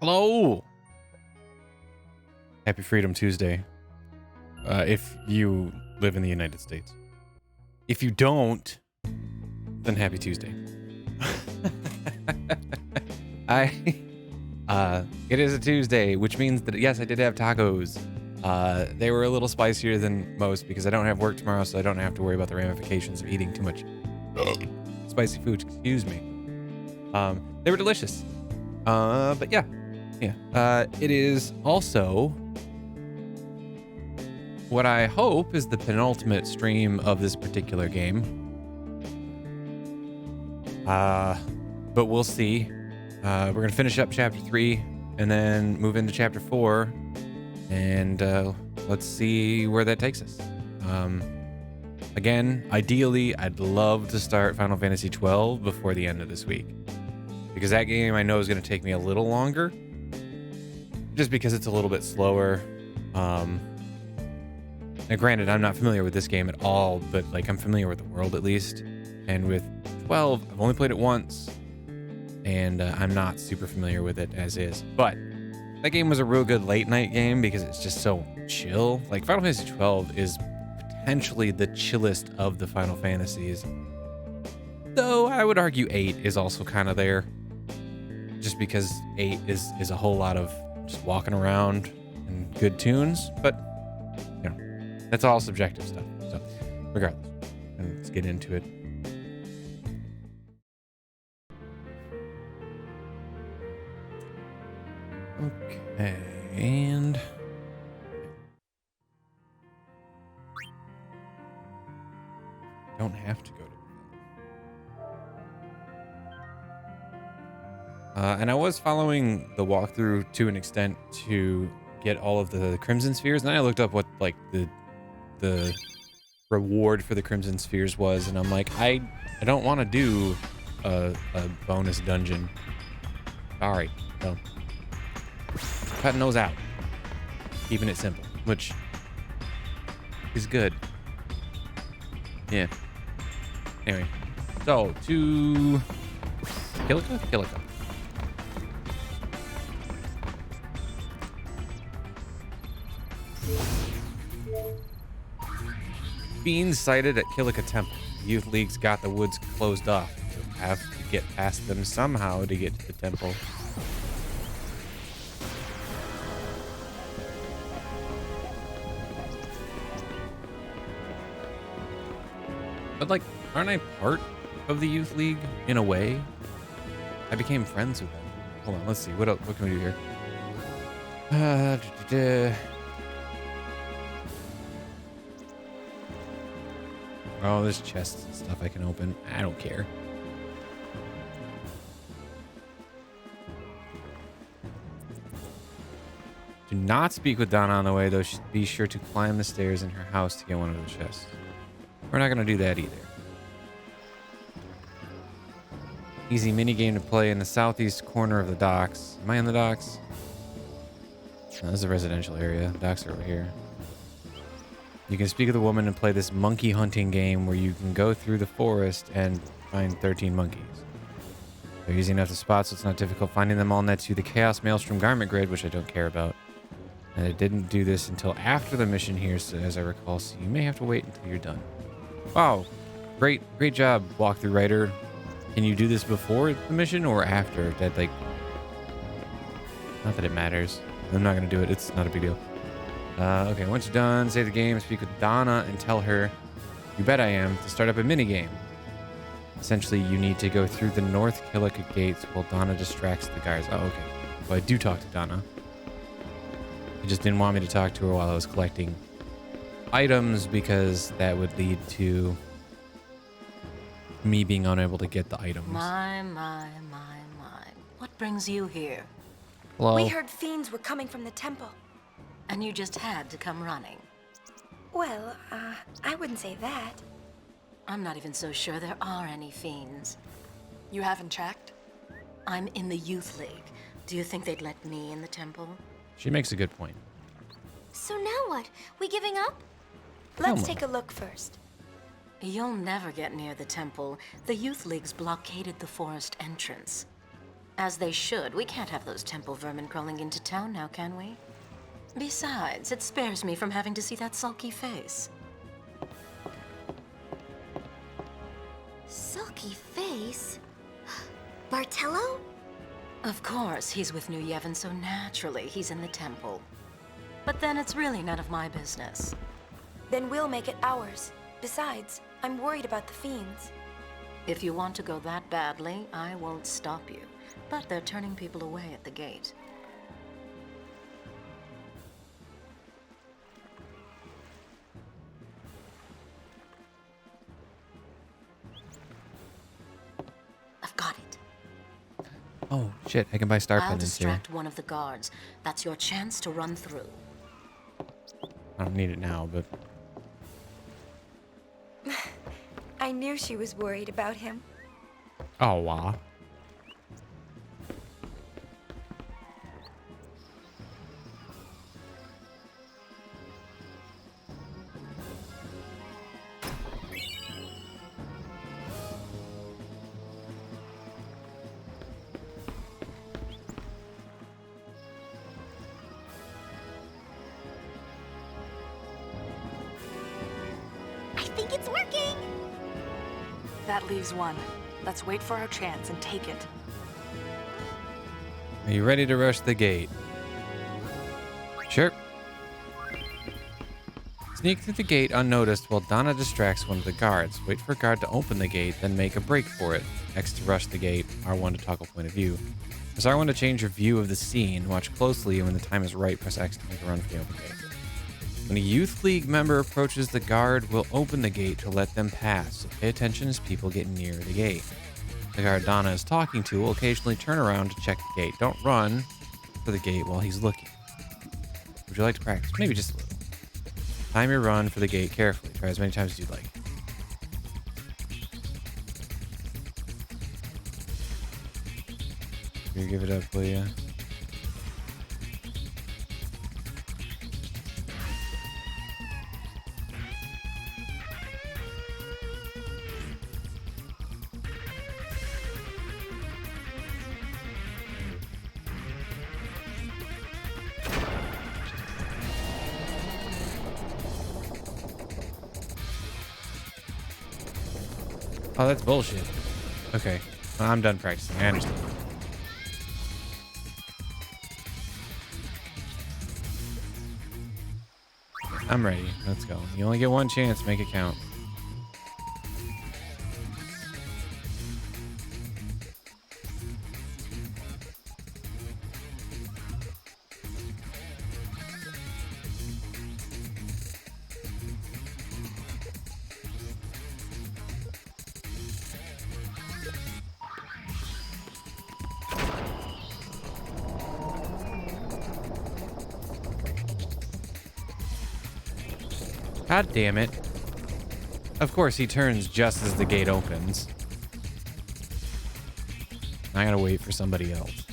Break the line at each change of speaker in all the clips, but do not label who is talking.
Hello. Happy Freedom Tuesday. If you live in the United States. If you don't, then happy Tuesday. It is a Tuesday, which means that yes, I did have tacos. They were a little spicier than most because I don't have work tomorrow, so I don't have to worry about the ramifications of eating too much spicy food. Excuse me. They were delicious. But yeah. It is also what I hope is the penultimate stream of this particular game. But we'll see. We're gonna finish up chapter 3 and then move into chapter 4, and let's see where that takes us. Again, ideally, I'd love to start Final Fantasy 12 before the end of this week, because that game I know is gonna take me a little longer, just because it's a little bit slower. Now granted, I'm not familiar with this game at all, but like I'm familiar with the world at least. And with 12, I've only played it once, and I'm not super familiar with it as is. But that game was a real good late night game because it's just so chill. Like Final Fantasy 12 is potentially the chillest of the Final Fantasies. Though I would argue 8 is also kind of there, just because 8 is a whole lot of just walking around and good tunes, but you know, that's all subjective stuff. So regardless, let's get into it. Okay, and don't have to go to and I was following the walkthrough to an extent to get all of the Crimson Spheres, and then I looked up what like the reward for the Crimson Spheres was, and I'm like, I don't want to do a bonus dungeon. Sorry, so cutting those out, keeping it simple, which is good. Yeah. Anyway, so to Kilika. Being sighted at Kilika Temple. The Youth League's got the woods closed off. You'll have to get past them somehow to get to the temple. But like, aren't I part of the Youth League in a way? I became friends with them. Hold on, let's see. What else? What can we do here? Oh, there's chests and stuff I can open. I don't care. Do not speak with Donna on the way, though. Be sure to climb the stairs in her house to get one of the chests. We're not going to do that either. Easy minigame to play in the southeast corner of the docks. Am I in the docks? No, this is a residential area. Docks are over here. You can speak with a woman and play this monkey hunting game where you can go through the forest and find 13 monkeys. They're easy enough to spot, so it's not difficult finding them all nets you the Chaos Maelstrom garment grid, which I don't care about. And I didn't do this until after the mission here, so as I recall, so you may have to wait until you're done. Wow, great job, walkthrough writer. Can you do this before the mission or after? That like, not that it matters. I'm not gonna do it. It's not a big deal. Okay, once you're done, save the game, speak with Donna, and tell her, you bet I am, to start up a minigame. Essentially, you need to go through the North Kilika gates while Donna distracts the guards. Oh, okay. Well, I do talk to Donna. He just didn't want me to talk to her while I was collecting items, because that would lead to me being unable to get the items.
My. What brings you here?
Hello?
We heard fiends were coming from the temple.
And you just had to come running.
Well, I wouldn't say that.
I'm not even so sure there are any fiends.
You haven't checked?
I'm in the Youth League. Do you think they'd let me in the temple?
She makes a good point.
So now what? We giving up?
Hell
Let's
no.
take a look first.
You'll never get near the temple. The Youth League's blockaded the forest entrance. As they should. We can't have those temple vermin crawling into town now, can we? Besides, it spares me from having to see that sulky face.
Sulky face? Bartello?
Of course, he's with New Yevon, so naturally he's in the temple. But then it's really none of my business.
Then we'll make it ours. Besides, I'm worried about the fiends.
If you want to go that badly, I won't stop you. But they're turning people away at the gate. I've got it.
Oh, shit. I can buy star
I'll
pendants here.
distract one of the guards. That's your chance to run through.
I don't need it now, but...
I knew she was worried about him.
Oh, wow.
I think it's working!
That leaves one. Let's wait for our chance and take it.
Are you ready to rush the gate? Sure. Sneak through the gate unnoticed while Donna distracts one of the guards. Wait for a guard to open the gate, then make a break for it. X to rush the gate, R1 to toggle point of view. Press R1 to change your view of the scene. Watch closely, and when the time is right, press X to make a run for the open gate. When a Youth League member approaches, the guard will open the gate to let them pass, so pay attention as people get near the gate. The guard Donna is talking to will occasionally turn around to check the gate. Don't run for the gate while he's looking. Would you like to practice? Maybe just a little. Time your run for the gate carefully. Try as many times as you'd like. You give it up, will ya? Oh, that's bullshit. Okay. Well, I'm done practicing. I understand. I'm ready. Let's go. You only get one chance. Make it count. God damn it. Of course, he turns just as the gate opens. I gotta wait for somebody else.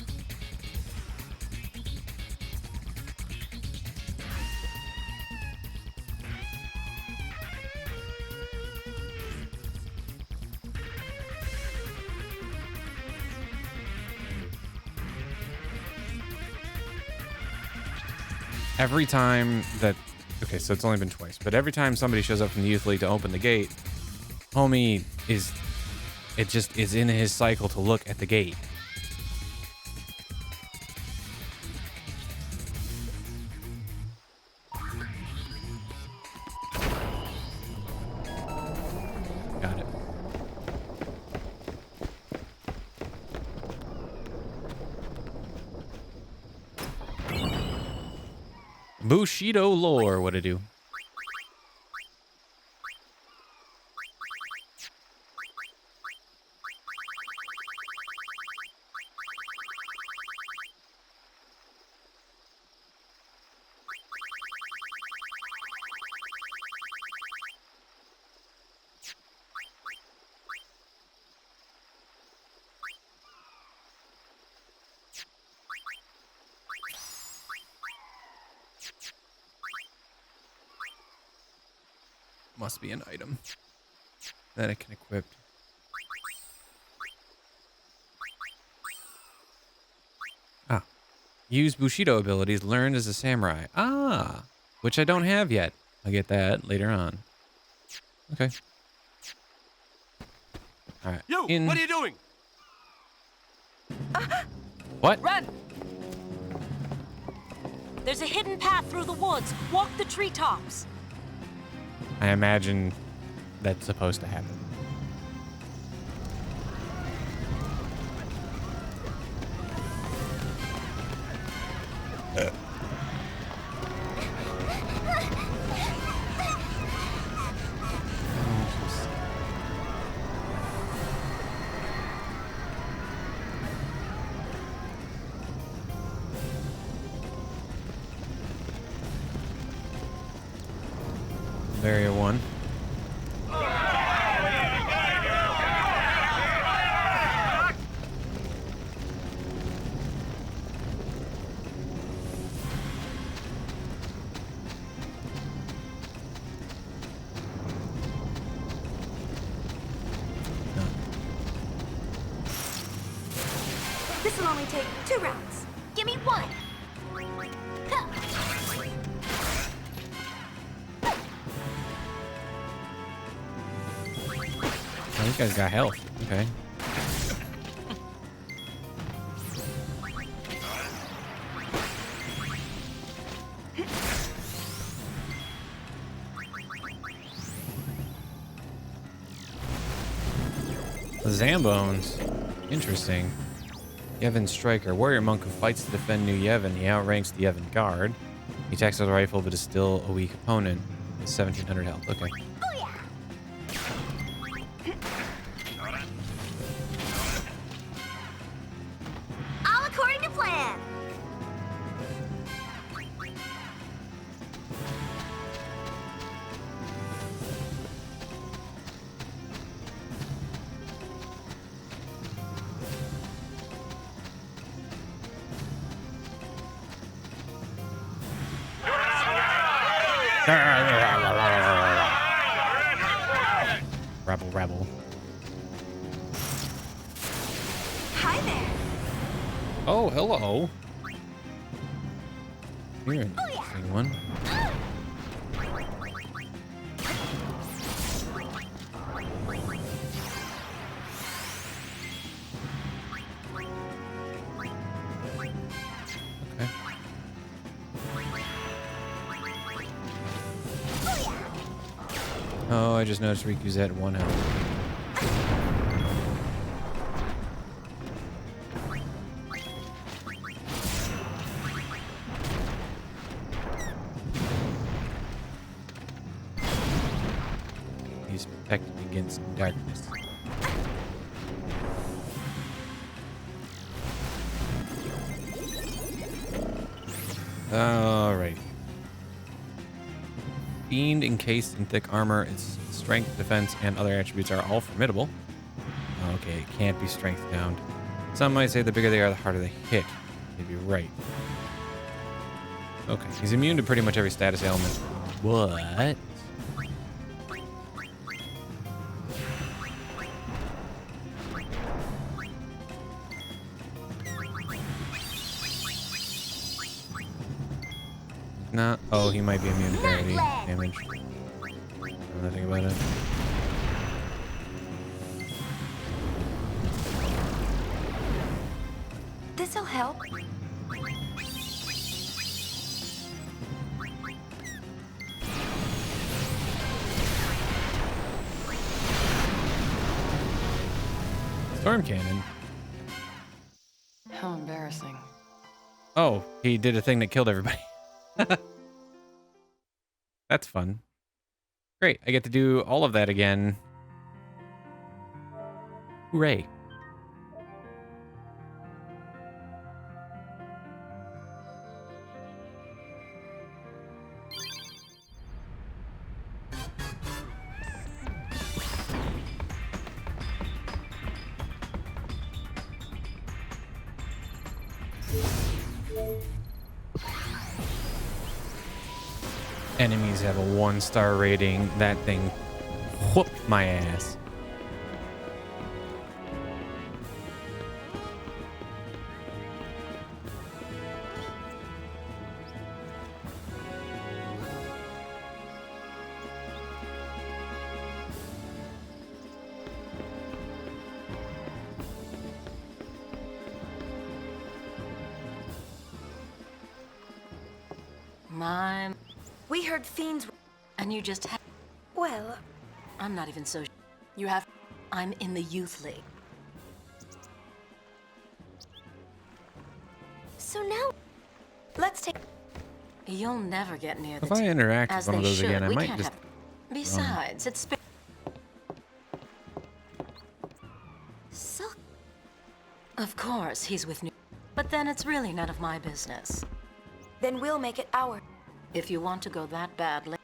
Every time that... Okay, so it's only been twice, but every time somebody shows up from the Youth League to open the gate, homie is... It just is in his cycle to look at the gate. Got it. Bushido lore, what it do? Must be an item that I can equip. Use Bushido abilities learned as a samurai. Ah, which I don't have yet. I'll get that later on. Okay. All right.
You, what are you doing?
What?
Run!
There's a hidden path through the woods. Walk the treetops.
I imagine that's supposed to happen. Area 1.
This will only take 2 rounds. Give me 1.
Oh, these guys got health. Okay. The Zambones. Interesting. Yevon Striker. Warrior monk who fights to defend New Yevon. He outranks the Yevon Guard. He attacks with a rifle but is still a weak opponent. With 1700 health. Okay.
All according to plan.
Rabble, rabble.
Hi there.
Oh, hello. You're an interesting one. Okay. Oh, I just noticed Riku's at 1 health. He's protected against darkness. Alright. Fiend encased in thick armor, its strength, defense, and other attributes are all formidable. Okay, it can't be strength downed. Some might say the bigger they are, the harder they hit. You'd be right. Okay, he's immune to pretty much every status ailment. What? Nah. Oh, he might be immune to gravity damage. I don't know nothing about it.
This'll help.
Storm cannon.
How embarrassing.
Oh, he did a thing that killed everybody. That's fun. Great, I get to do all of that again. Hooray. Enemies have a 1-star rating. That thing whooped my ass.
We heard fiends.
And you just
Well,
I'm not even so.
You have.
I'm in the youth league.
so now let's take.
You'll never get near the
If I interact with
as
one of
they
those
should.
again, I
We
might
can't
just.
have... Besides, it's
So
of course he's with new. But then it's really none of my business.
then we'll make it our.
If you want to go that badly.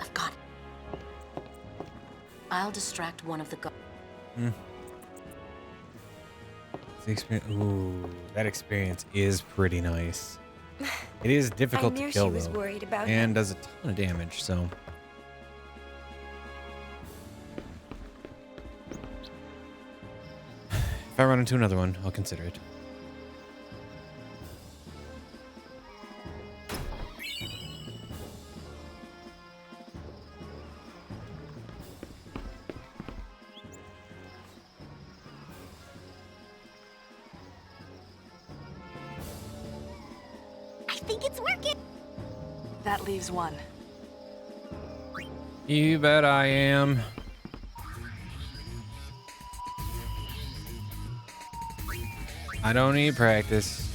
I've got it. I'll distract one of the
The experience. Ooh, that experience is pretty nice. It is difficult
I
to
knew
kill
she was
though,
worried about
and
him.
does a ton of damage. So. If I run into another one, I'll consider it.
I think it's working.
That leaves one.
You bet I am. I don't need practice.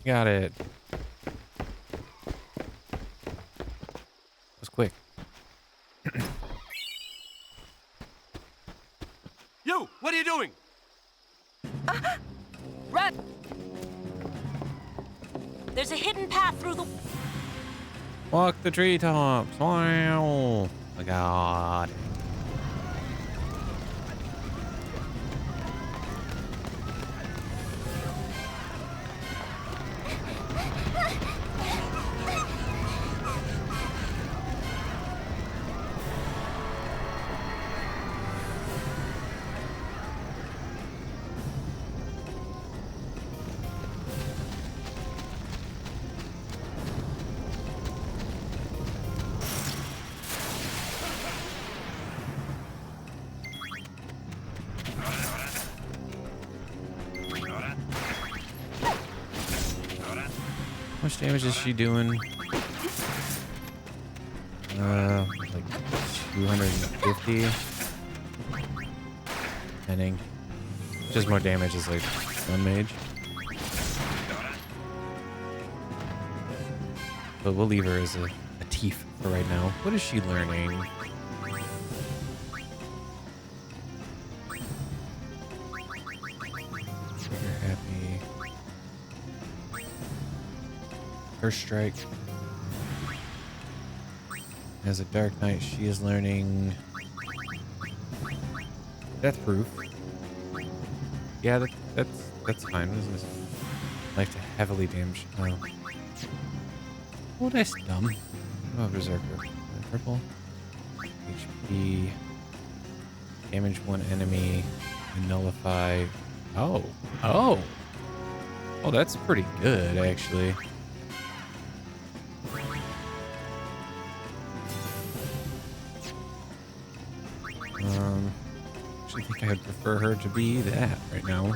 Got it. That was quick.
You! What are you doing?
Run! There's a hidden path through the...
Walk the treetops. Wow. Oh my god. How much damage is she doing? Like 250. Depending. Just more damage is like one mage. But we'll leave her as a thief for right now. What is she learning? Trigger happy. First strike. As a Dark Knight, she is learning Death Proof. Yeah, that's fine. What is this? Life to heavily damage. Oh. Oh, that's dumb. Oh, Berserker. Purple. HP. Damage one enemy. And nullify. Oh. Oh. Oh, that's pretty good, actually. Actually think I would prefer her to be that right now.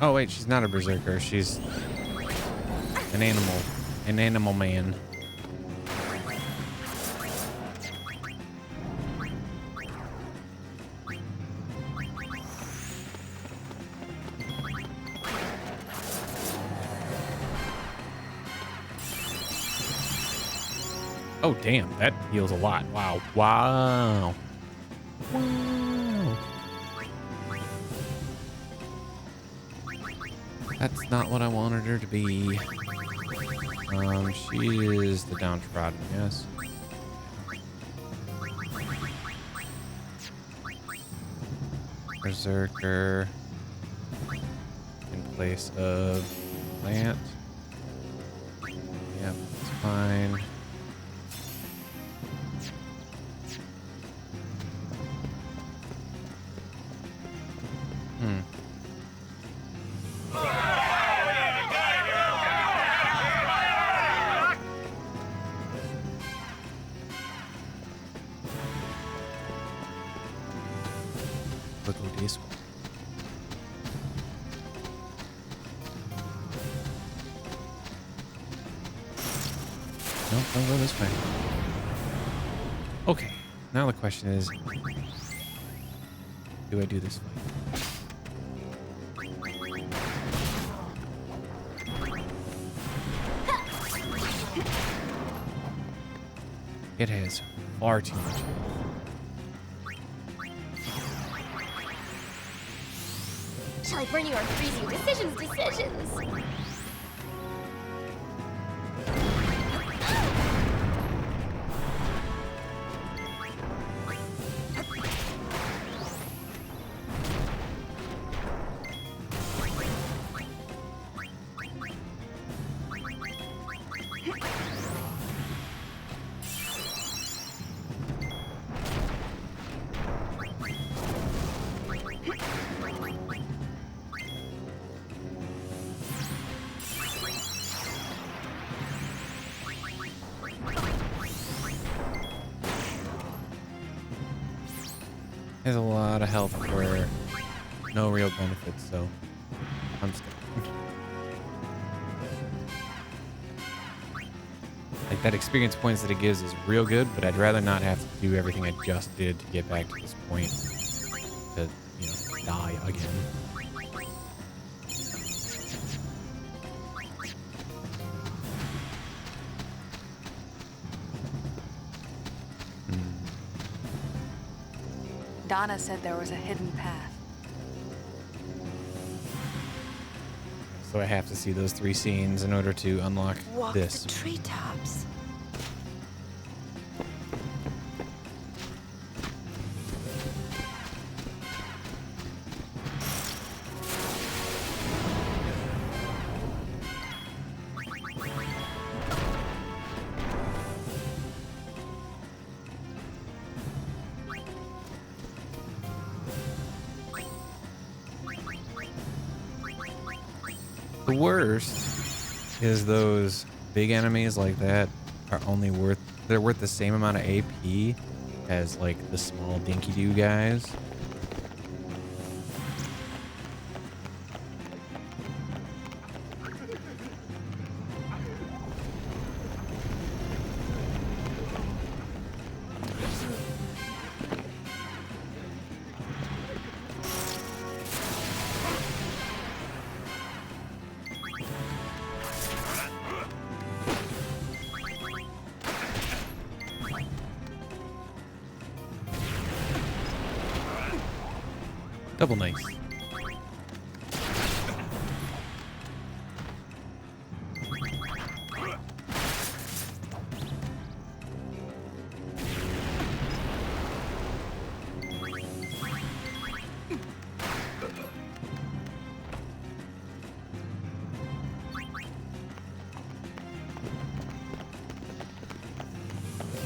Oh wait, she's not a berserker. She's an animal. An animal man. Oh damn, that heals a lot. Wow. Wow. Wow. That's not what I wanted her to be. She is the downtrodden, yes. Berserker in place of plant. Yep, it's fine. Look at this one. Nope, don't go this way. Okay, now the question is, do I do this fight? It has far too much.
Shall I burn you or freeze you? Decisions.
Has a lot of health for no real benefits, so I'm scared. Like, that experience points that it gives is real good, but I'd rather not have to do everything I just did to get back to this point to, you know, die again.
Donna said there was a hidden path.
So I have to see those 3 scenes in order to unlock
Walk
this.
the treetops.
The worst is those big enemies like that are only worth, they're worth the same amount of AP as like the small dinky doo guys. Double nice.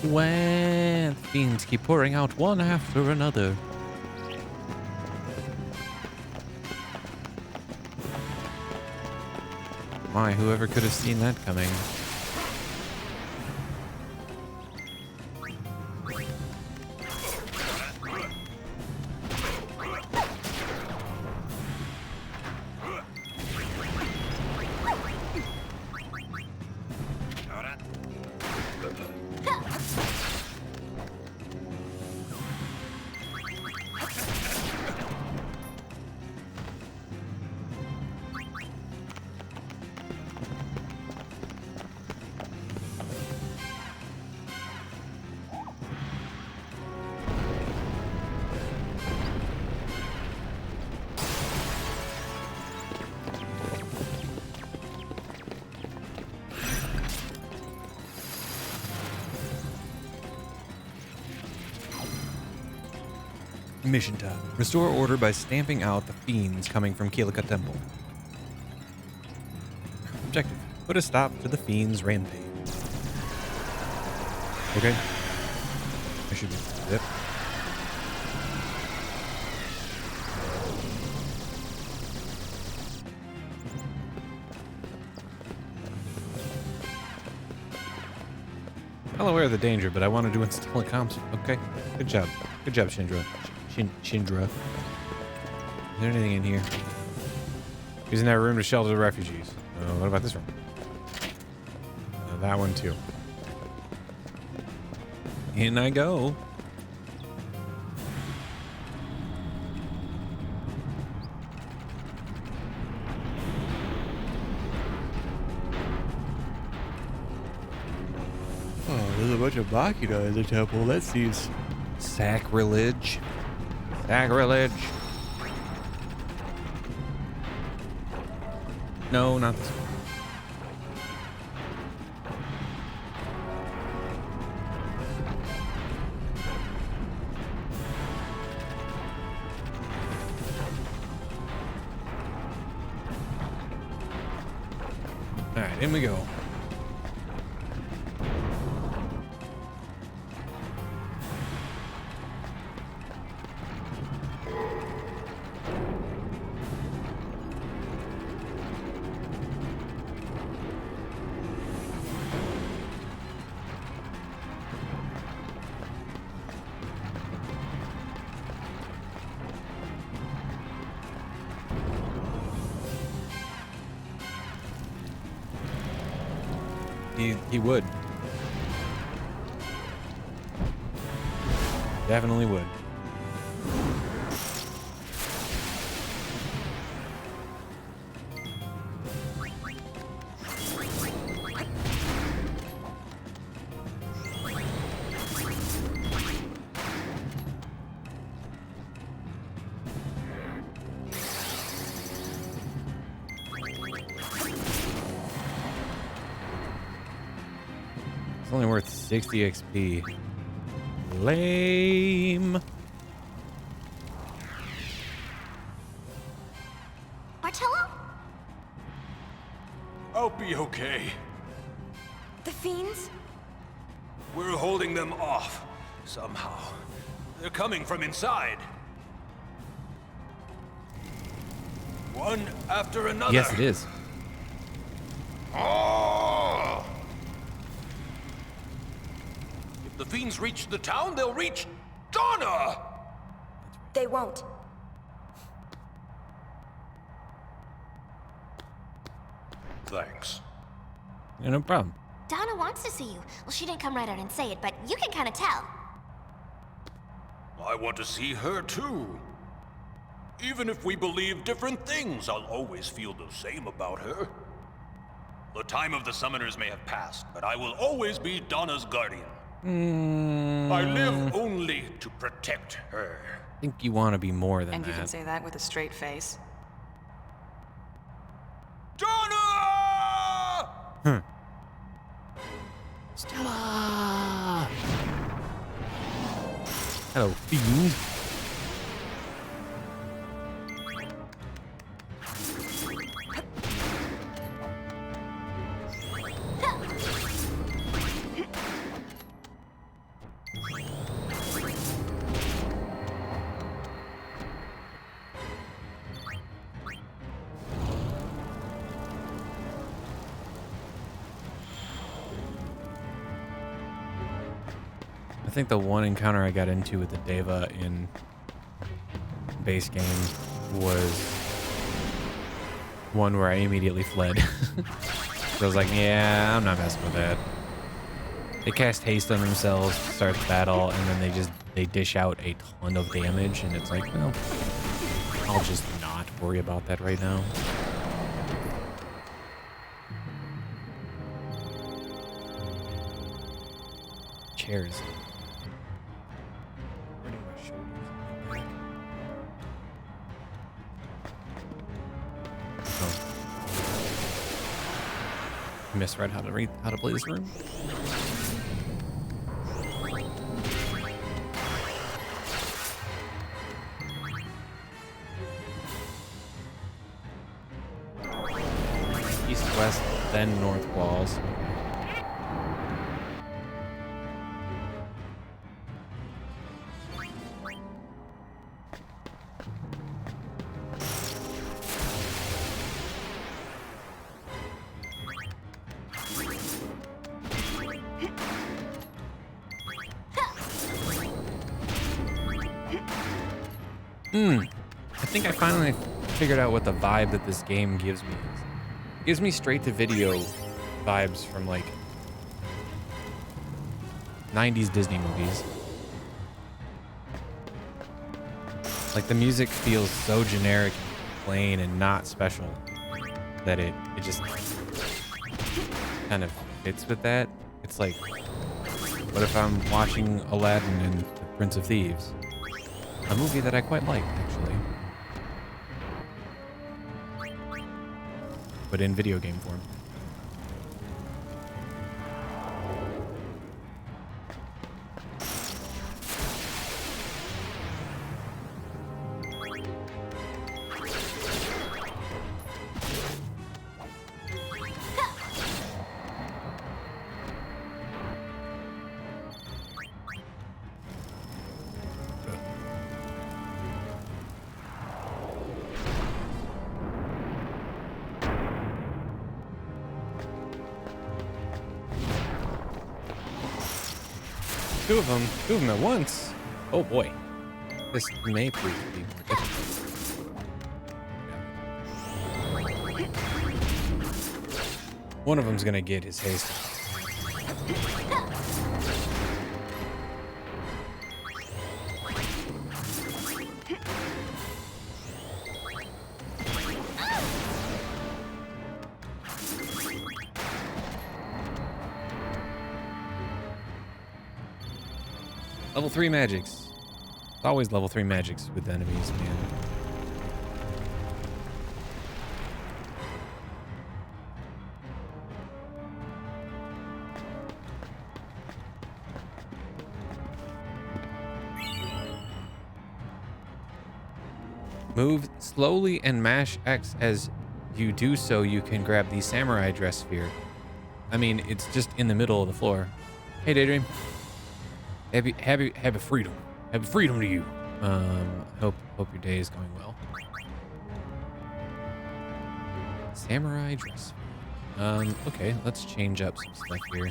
When fiends keep pouring out one after another. My, whoever could have seen that coming. Mission time. Restore order by stamping out the fiends coming from Kilika Temple. Objective. Put a stop to the fiends' rampage. Okay. I should zip. Well aware of the danger, but I wanted to install a comms. Okay. Good job. Good job, Shindra. Shindra. Is there anything in here? Using that room to shelter the refugees. What about this room? That one too. In I go. Oh, there's a bunch of Bakina in the temple. That seems sacrilege. Sacrilege. No, not this one. All right, in we go. He would. Definitely would. It's only worth 60 XP. Lame.
Marcello?
I'll be okay.
The fiends?
We're holding them off, somehow. They're coming from inside. One after another.
Yes, it is.
Oh! If the fiends reach the town, they'll reach Donna!
They won't.
Thanks.
Yeah, no problem.
Donna wants to see you. Well, she didn't come right out and say it, but you can kind of tell.
I want to see her too. Even if we believe different things, I'll always feel the same about her. The time of the summoners may have passed, but I will always be Donna's guardian. I live only to protect her.
I think you want to be more than
And you can
that.
say that with a straight face.
Donna!
Stella! Hello, fiend. I think the one encounter I got into with the Deva in base game was one where I immediately fled. So I was like, yeah, I'm not messing with that. They cast haste on themselves to start the battle, and then they dish out a ton of damage, and it's like, well, I'll just not worry about that right now. Chairs. Misread how to play this room. then north walls. I think I finally figured out what the vibe that this game gives me is. It gives me straight to video vibes from like 90s Disney movies. Like the music feels so generic and plain and not special that it just kind of fits with that. It's like, what if I'm watching Aladdin and the Prince of Thieves? A movie that I quite like, actually. But in video game form. Two of them at once. Oh boy, this may prove to be more difficult. One of them's gonna get his haste. Level 3 magics. It's always level 3 magics with enemies, man. Move slowly and mash X as you do so. You can grab the samurai dress sphere. I mean, it's just in the middle of the floor. Hey, Daydream. Happy freedom. Happy freedom to you. Hope your day is going well. Samurai dress. Okay, let's change up some stuff here.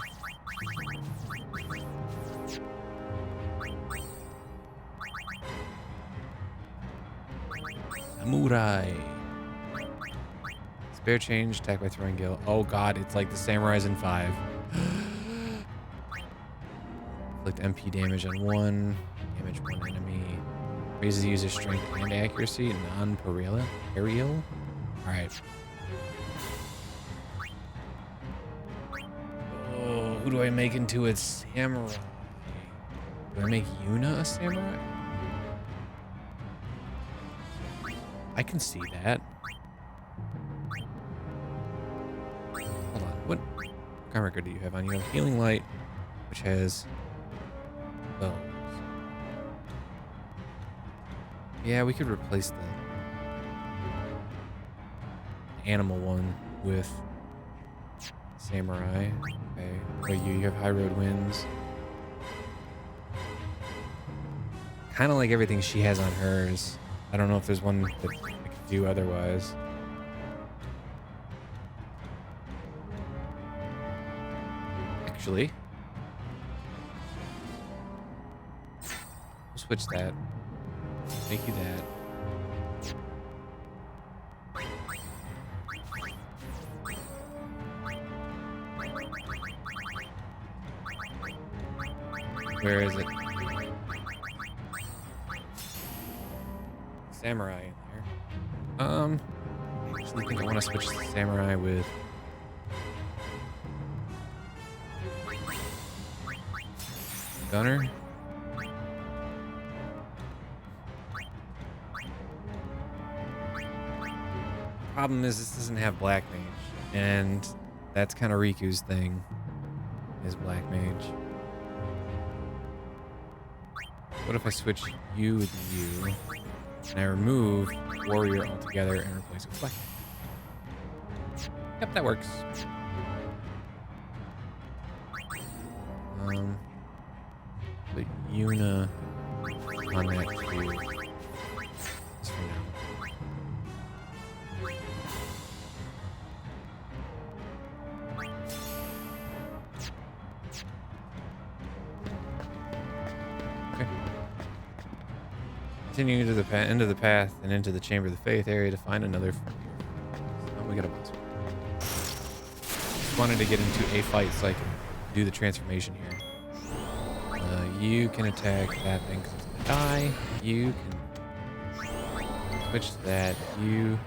Samurai. Spare change, attack by throwing gale. Oh god, it's like the samurais in 5. Inflict MP damage on 1. Damage 1 enemy. Raises user strength and accuracy. Non-perilal. Alright. Oh, who do I make into a samurai? Do I make Yuna a samurai? I can see that. Hold on. What kind of record do you have on? You have Healing Light, which has bows. Yeah, we could replace the animal one with samurai. Okay. Wait, you have High Road Winds. Kind of like everything she has on hers. I don't know if there's one that I could do otherwise. Actually, we'll switch that. Make you that. Where is it? Samurai in there. I actually think I want to switch the samurai with Gunner. Problem is this doesn't have Black Mage, and that's kind of Riku's thing, is Black Mage. What if I switch you with you, and I remove Warrior altogether and replace it with Black Mage? Yep, that works. Put Yuna on that queue. Just for now. Okay. Continue to the end of the path and into the Chamber of the Faith area to find another frontier. Oh, we got a boss. Just wanted to get into a fight so I can do the transformation here. You can attack that thing because it's gonna die. You can switch to that. You.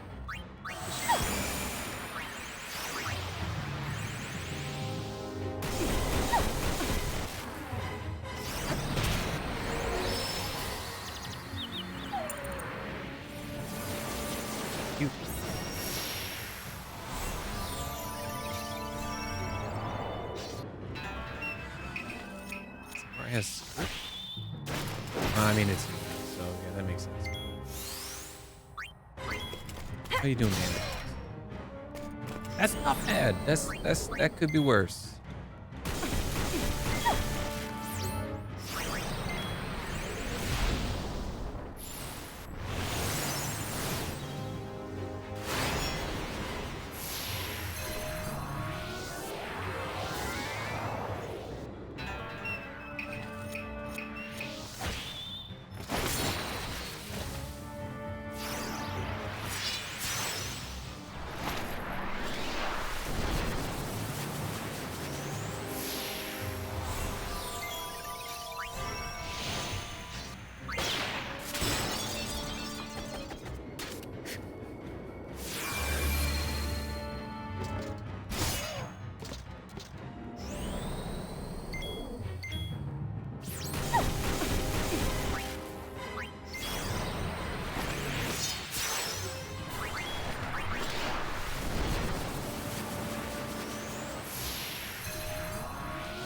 You. Has, I mean, it's so yeah, that makes sense. How you doing, man? That's not bad. That could be worse.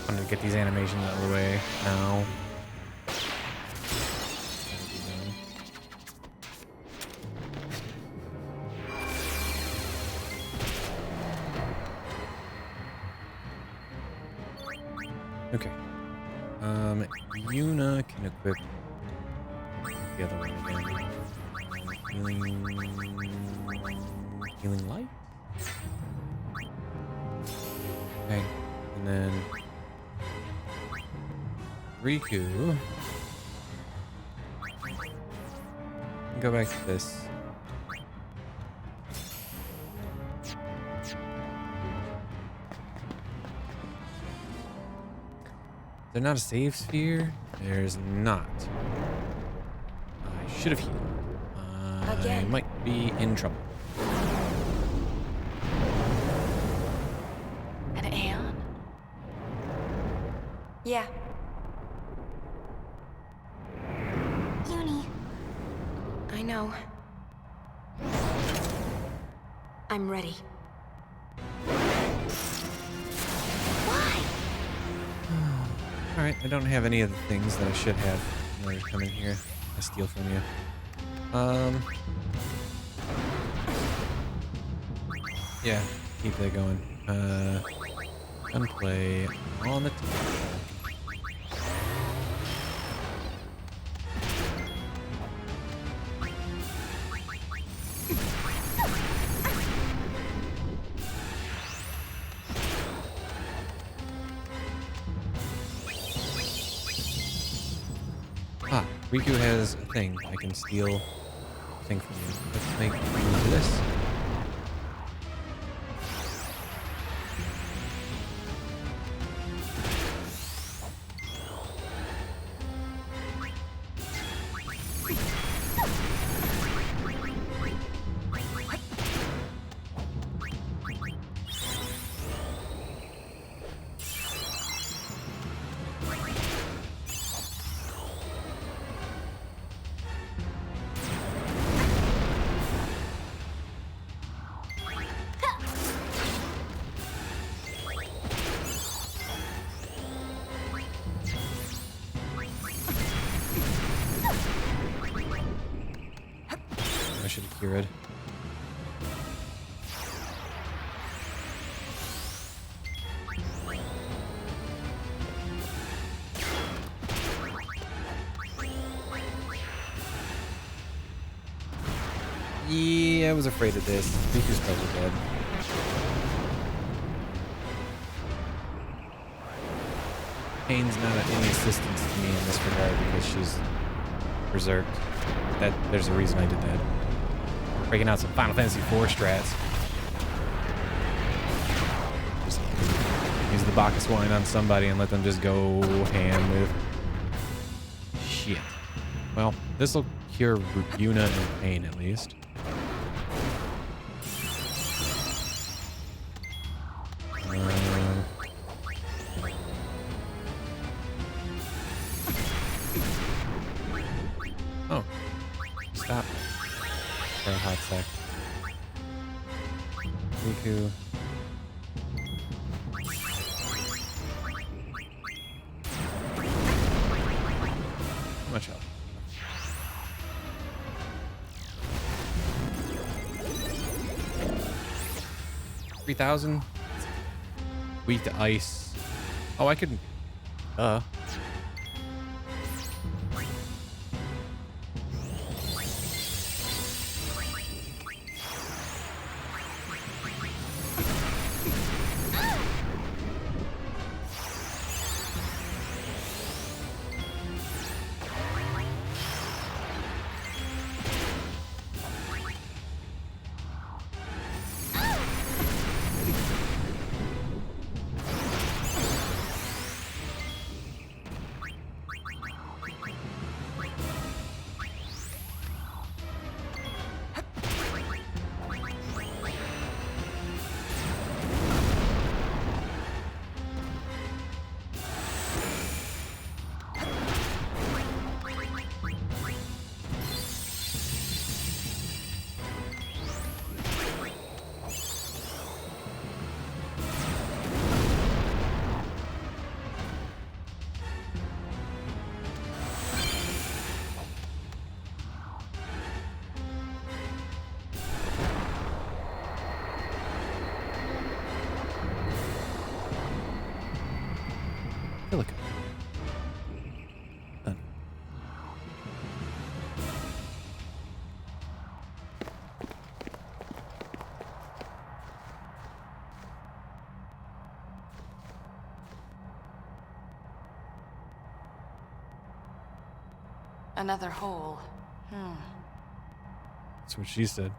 Wanted to get these animations out of the way now. Okay. Yuna can equip the other one again. Healing light? Okay. And then Riku. Go back to this. There's not a save sphere? There's not. I should have healed. I
Again.
might be in trouble.
An Aeon?
Yeah.
Uni.
I know. I'm ready.
Alright, I don't have any of the things that I should have in order to come in here. I steal from you. Yeah, keep that going. Gunplay on the top. Riku has a thing. I can steal a thing from you. Let's make this. I should have cured. Yeah, I was afraid of this. Riku's probably dead. Pain's not of any assistance to me in this regard because she's berserked. There's a reason I did that. Breaking out some Final Fantasy IV strats. Just use the Bacchus wine on somebody and let them just go ham with. Shit. Well, this'll cure Yuna and Pain at least. Oh, stop for a hot sec. Riku. How much health? 3,000. Weak to ice. Oh, I could. Silica. Done.
Another hole.
That's what she said.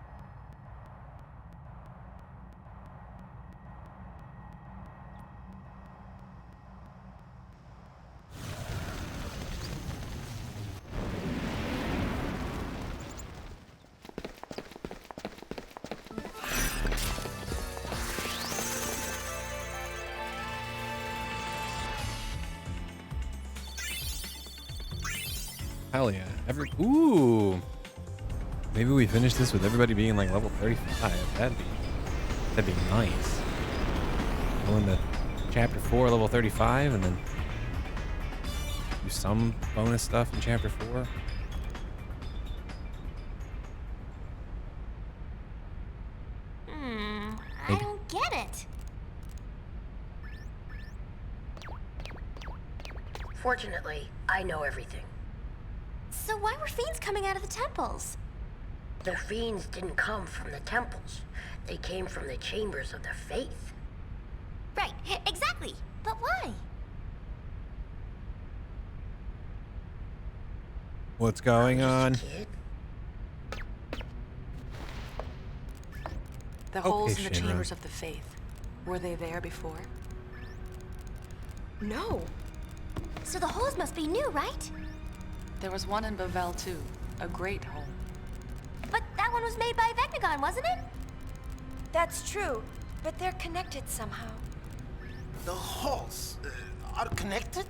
Hell yeah. Ooh. Maybe we finish this with everybody being like level 35. That'd be nice. Go into chapter 4, level 35, and then do some bonus stuff in chapter 4.
I don't get it.
Fortunately, I know everything.
So why were fiends coming out of the temples?
The fiends didn't come from the temples. They came from the chambers of the faith.
Right, exactly. But why?
What's going on?
Kid?
The holes in the
Shinra.
chambers of the faith. Were they there before?
No.
So the holes must be new, right?
There was one in Bavel too. A great hole.
But that one was made by Vecnagon, wasn't it?
That's true, but they're connected somehow.
The holes are connected?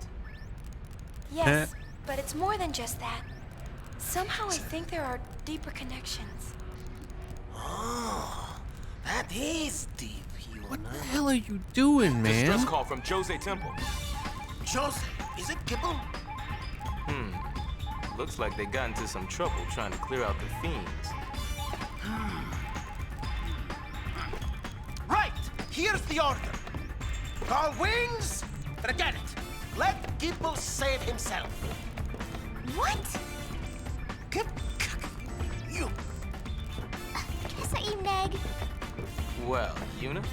Yes, but it's more than just that. Somehow I think there are deeper connections.
Oh, that is deep,
What
Yuna.
the hell are you doing, man?
Distress call from Jose Temple.
Jose, is it Kibble?
Looks like they got into some trouble trying to clear out the fiends.
Right, here's the order. Call wings? Forget it. Let Kibble save himself.
What?
You.
big.
Well, Yuna?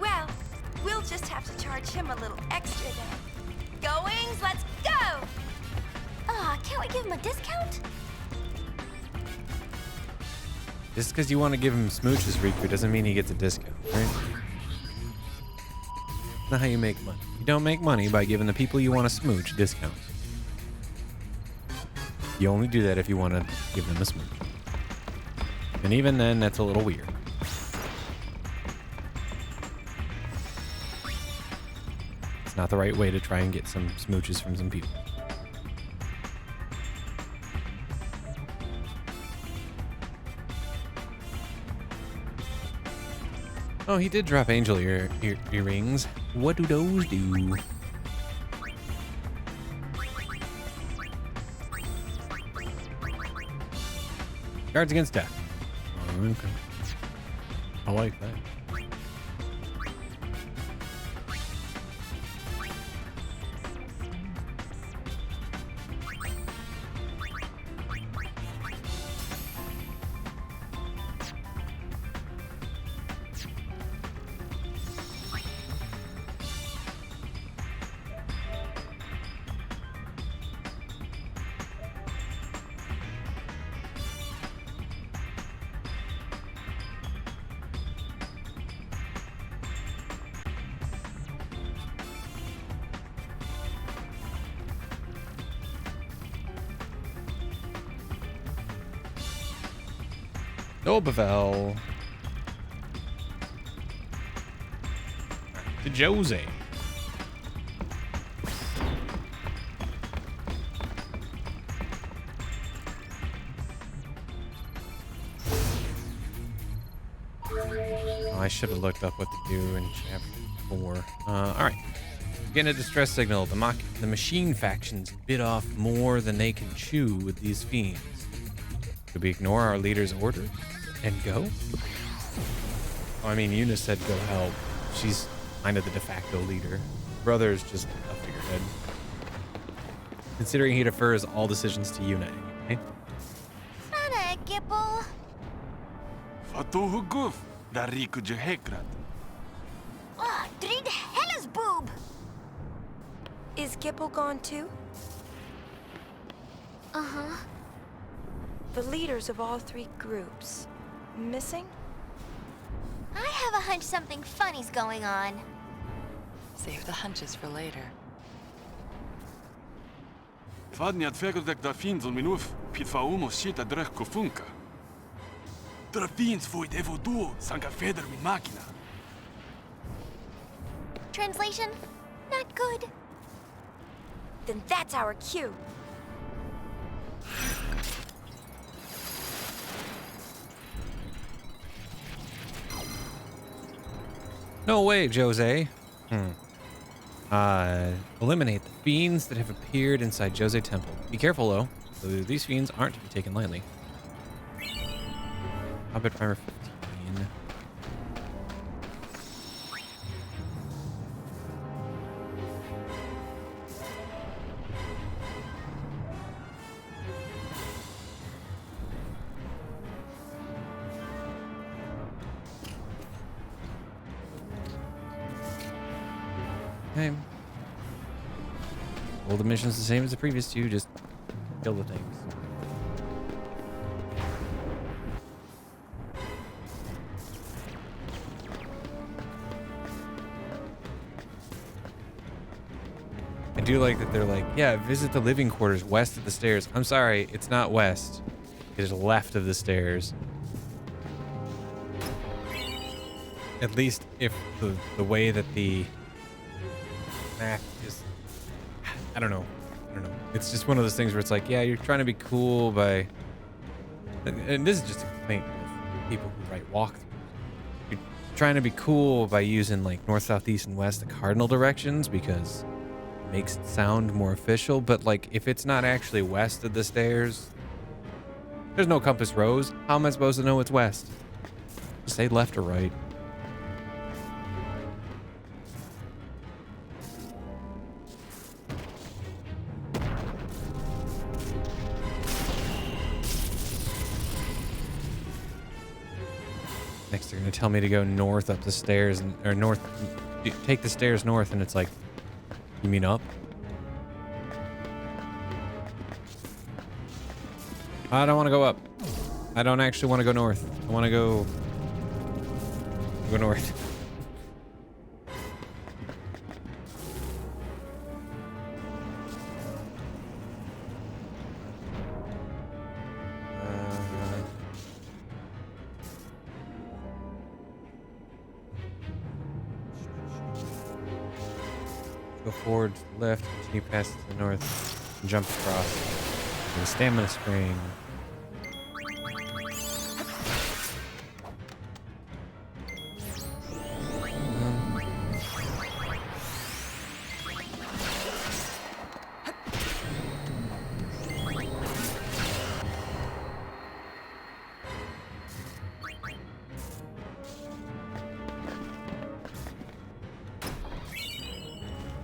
Well, we'll just have to charge him a little extra then. Go Wings, let's go!
Aw, can't we give him a discount?
Just because you want to give him smooches, Riku, doesn't mean he gets a discount, right? Not how you make money. You don't make money by giving the people you want to smooch discounts. You only do that if you want to give them a smooch. And even then, that's a little weird. It's not the right way to try and get some smooches from some people. Oh, he did drop angel earrings. What do those do? Guards against death. Oh, okay. I like that. Obervel. To Jose. Oh, I should have looked up what to do in chapter 4. All right. Getting a distress signal. The machine factions bit off more than they can chew with these fiends. Could we ignore our leader's orders and go? Oh, I mean, Yuna said go help. She's kind of the de facto leader. Brother's just a figurehead. Considering he defers all decisions to Yuna anyway.
Sana, Gipple.
Fatuhu guf, dariku jehekrat.
Ah, drid hellas boob.
Is Gipple gone too?
Uh-huh.
The leaders of all three groups. Missing?
I have a hunch something funny's going on.
Save the hunches for later.
Fadniat fekerdek da finzel minuf, pit fa umo shita drech kofunka. Dra fins void evoduo, sanka feder min makina.
Translation? Not good.
Then that's our cue.
No way, Jose. Eliminate the fiends that have appeared inside Jose Temple. Be careful, though. These fiends aren't to be taken lightly. Hobbit Primer 15. Okay. Well, the mission's the same as the previous two, just kill the things. I do like that they're like, yeah, visit the living quarters west of the stairs. I'm sorry, it's not west. It is left of the stairs. At least if the way that the map is, I don't know. It's just one of those things where it's like, yeah, you're trying to be cool by, and this is just a complaint with people who write walkthroughs. You're trying to be cool by using like north, south, east, and west, the cardinal directions, because it makes it sound more official. But like, if it's not actually west of the stairs, there's no compass rose. How am I supposed to know it's west? Just say left or right. Next, they're gonna tell me to go north up the stairs or north, take the stairs north, and it's like, you mean up? I don't want to go up. I don't actually want to go north. I want to go north. Go forward, left, continue past to the north, and jump across. And the stamina spring.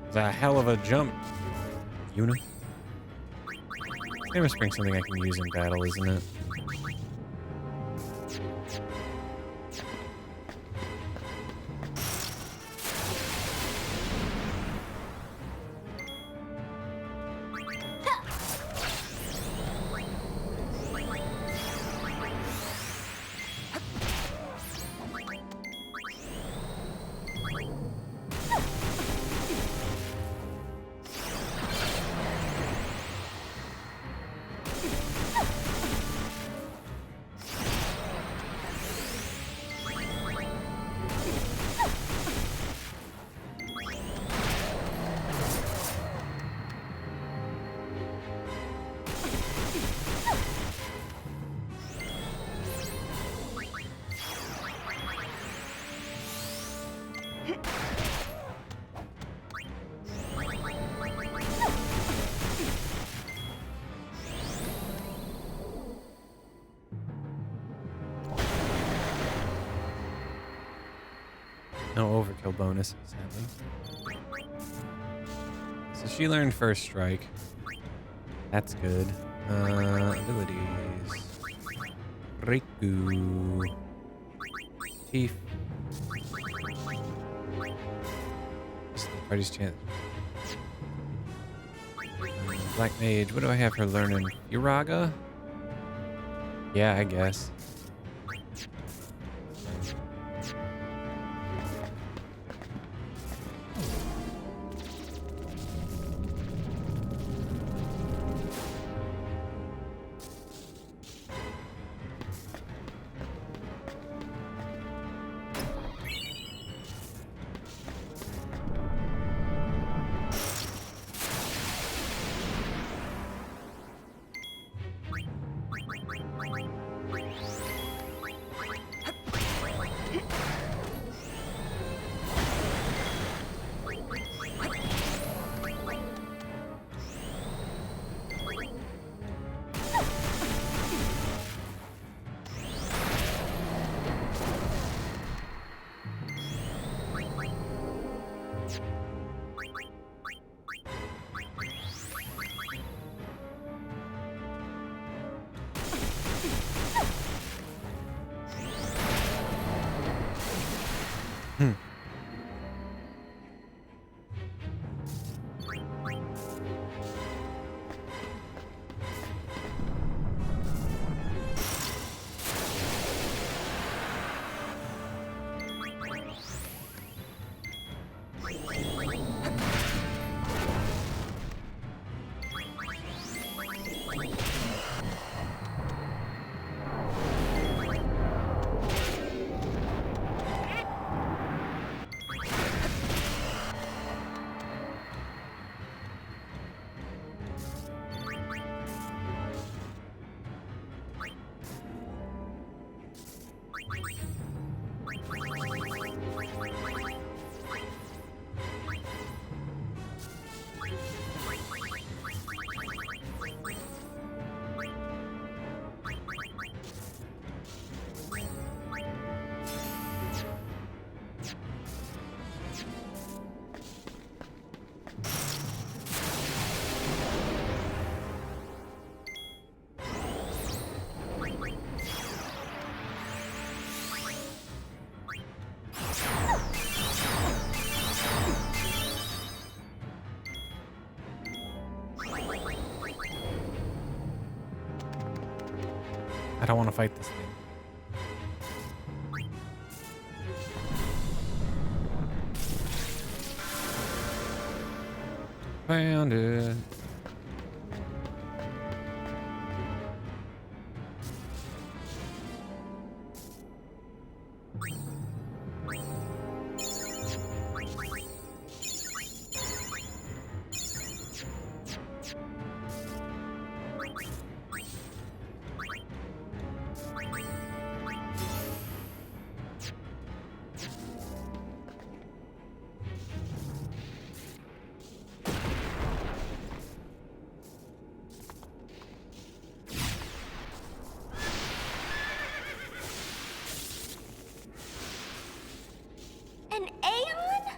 It's a hell of a jump, Una. Stamina spring's something I can use in battle, isn't it? No overkill bonus, sadly. So she learned first strike. That's good. Abilities. Riku. Thief. This is the party's chance. Black Mage. What do I have her learning? Uraga? Yeah, I guess. I don't want to fight this thing. Found it.
An Aeon?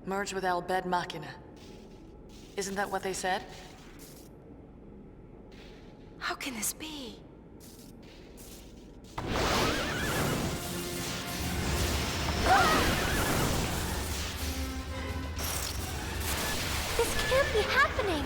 Merge with Al Bed Machina. Isn't that what they said?
How can this be? This can't be happening!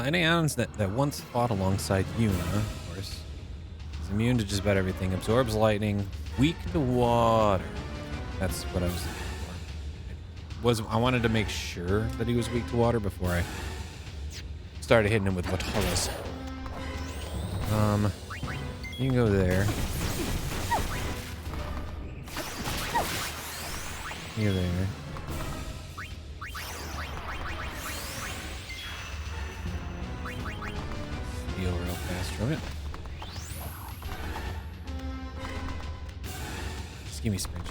Any Aeons that once fought alongside Yuna, of course, is immune to just about everything, absorbs lightning, weak to water. That's what I was looking for. I wanted to make sure that he was weak to water before I started hitting him with Vatolas. You can go there. You go there. Steal real fast from it. Just give me sprint.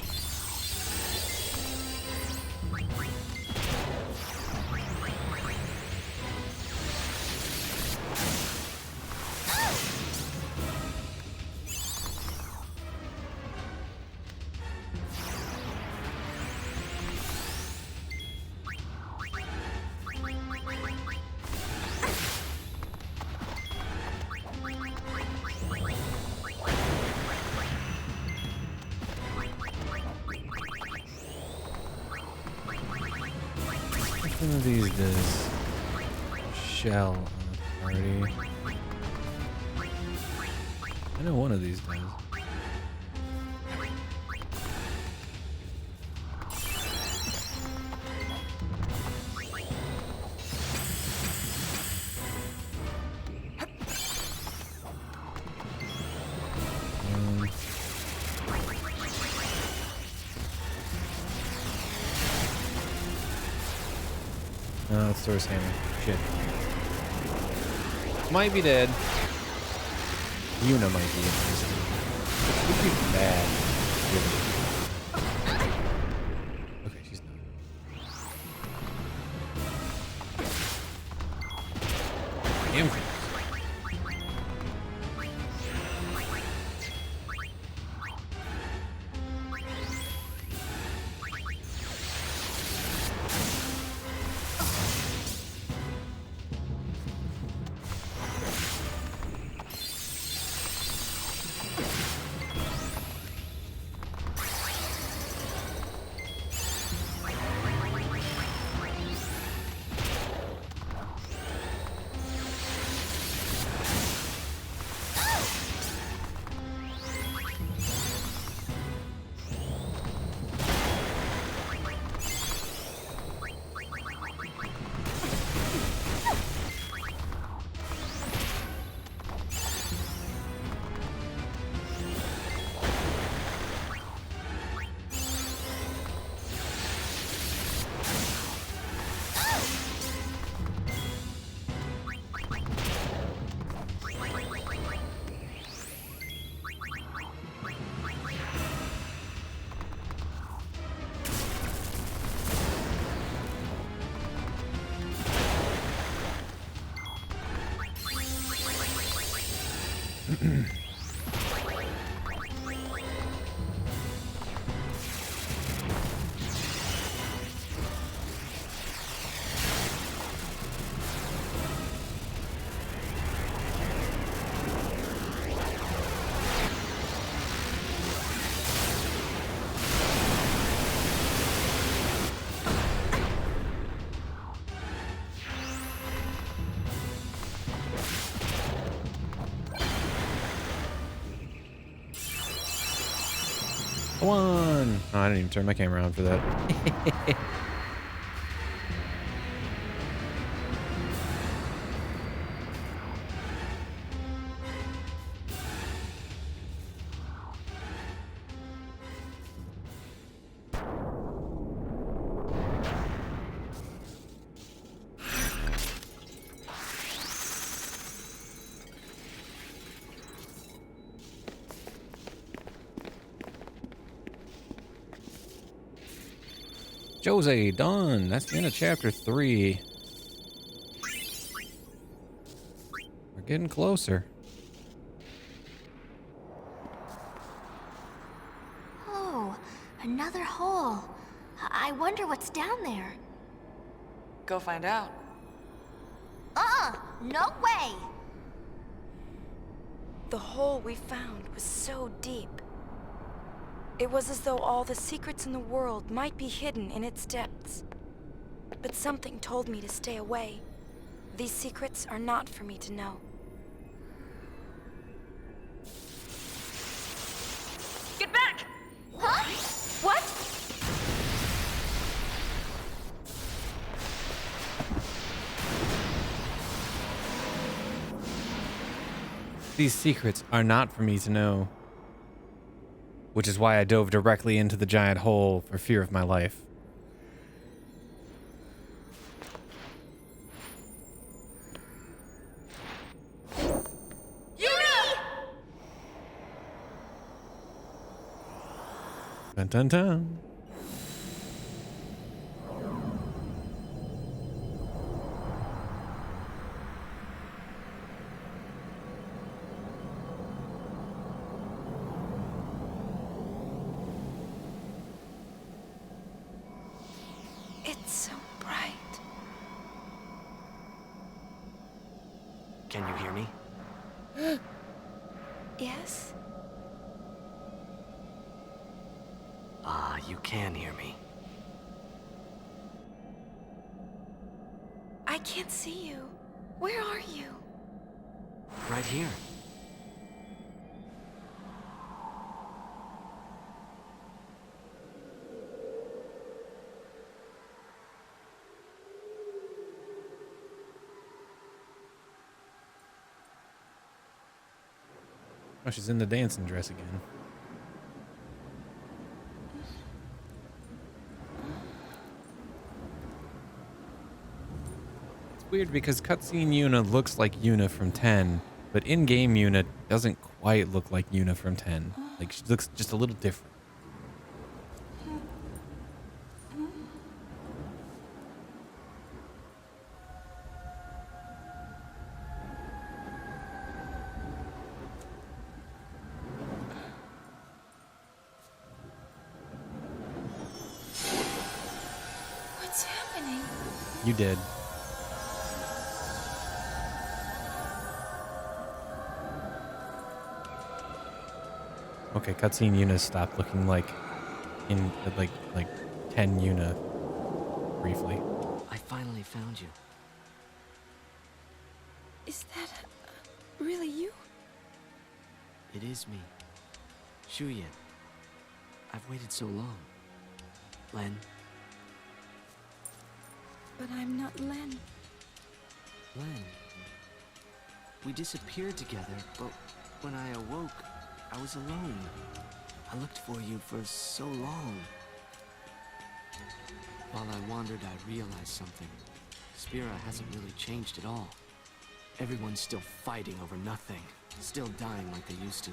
One of these does shell on the party. I know one of these does. No, it's Thor's hammer. Shit. Might be dead. Yuna might be interesting. It would be bad. Really. Okay, she's not. Damn. Come on. Oh, I didn't even turn my camera on for that. Jose, done. That's the end of chapter 3. We're getting closer.
Oh, another hole. I wonder what's down there.
Go find out.
No way!
The hole we found was so deep. It was as though all the secrets in the world might be hidden in its depths. But something told me to stay away. These secrets are not for me to know.
Get back!
Huh? What?
These secrets are not for me to know. Which is why I dove directly into the giant hole for fear of my life. Dun dun dun.
It's so bright.
Can you hear me?
Yes?
Ah, you can hear me.
I can't see you. Where are you?
Right here.
Oh, she's in the dancing dress again. It's weird because cutscene Yuna looks like Yuna from 10, but in-game Yuna doesn't quite look like Yuna from 10. Like, she looks just a little different.
What's happening?
You did. Okay, cutscene Yuna stopped looking like in like 10 Yuna briefly.
I finally found you.
Is that really you?
It is me. Shuyin. I've waited so long. Len,
But I'm not Len.
Len. We disappeared together, but when I awoke, I was alone. I looked for you for so long. While I wandered, I realized something. Spira hasn't really changed at all. Everyone's still fighting over nothing, still dying like they used to.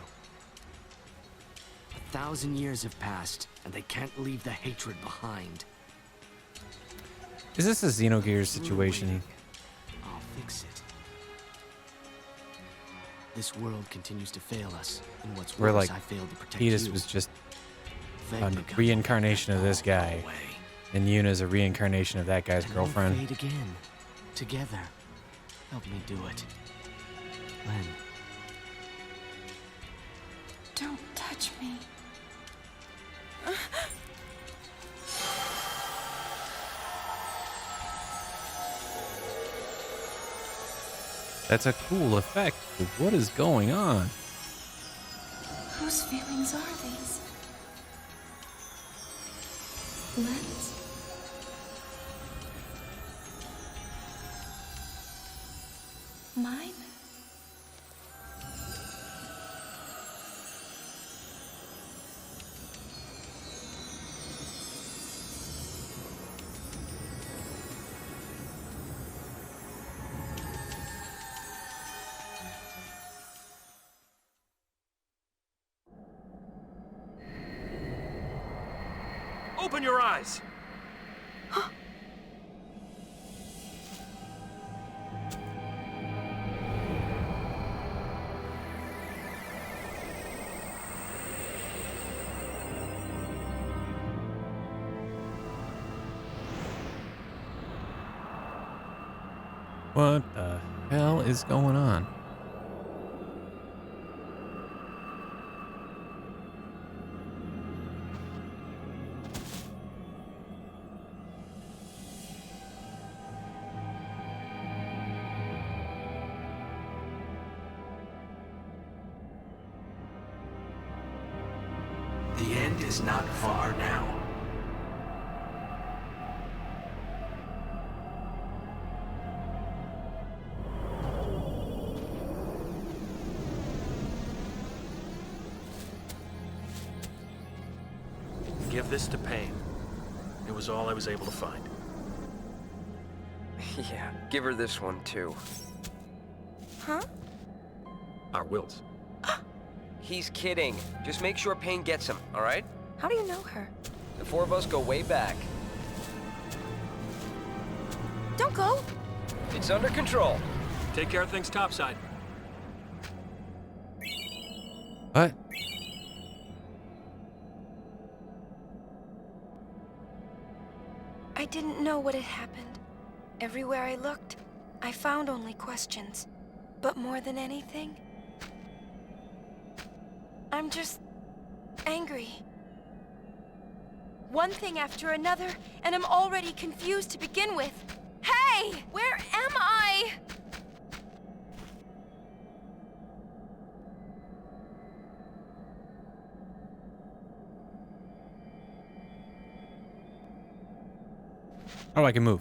1,000 years have passed, and they can't leave the hatred behind.
Is this a Xenogears situation?
I'll fix it. This world continues to fail us, and what's
Where
worse,
like
I failed to protect
Tidus
you.
was just a
Vegna comes
reincarnation of this guy,
away.
and Yuna's a reincarnation of that guy's
And we'll
girlfriend.
fade again, together. Help me do it, Len.
Don't touch me.
That's a cool effect, but what is going on?
Whose feelings are these? Lens? Mine?
Open your eyes!
What the hell is going on?
The end is not far now.
Give this to Payne. It was all I was able to find.
Yeah, give her this one too.
Huh?
Our wills.
He's kidding. Just make sure Payne gets him, all right?
How do you know her?
The four of us go way back.
Don't go!
It's under control.
Take care of things topside.
What?
I didn't know what had happened. Everywhere I looked, I found only questions. But more than anything, I'm just angry. One thing after another, and I'm already confused to begin with. Hey! Where am I?
Oh, I can move.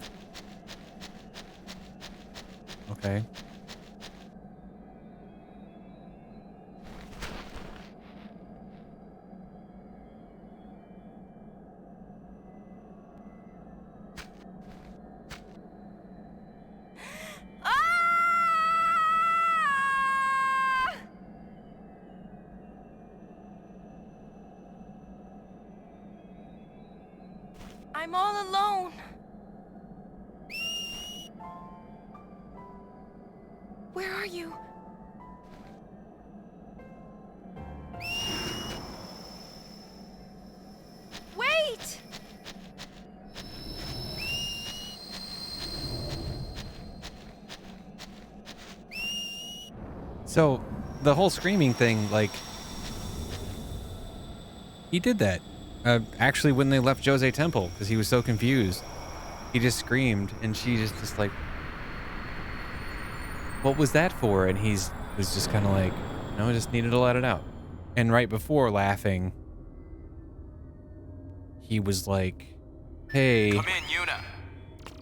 Okay.
I'm all alone. Where are you? Wait!
So, the whole screaming thing, like, he did that. Actually, when they left Jose Temple, because he was so confused, he just screamed, and she just like, what was that for? And was just kind of like, no, I just needed to let it out. And right before laughing, he was like, hey.
Come in, Yuna.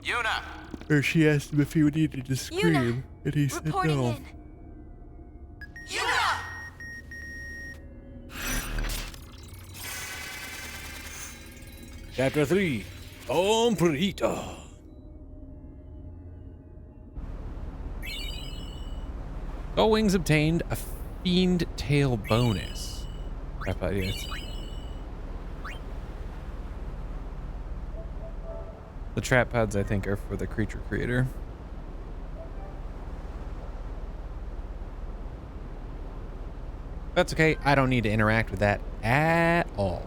Yuna!
Or she asked him if he needed to scream,
Yuna,
and he said
reporting
no.
in.
Yuna!
Chapter 3, Comprita. Gull Wings obtained a Fiend Tail bonus. Crap idiots. The trap pods, I think, are for the creature creator. That's okay. I don't need to interact with that at all.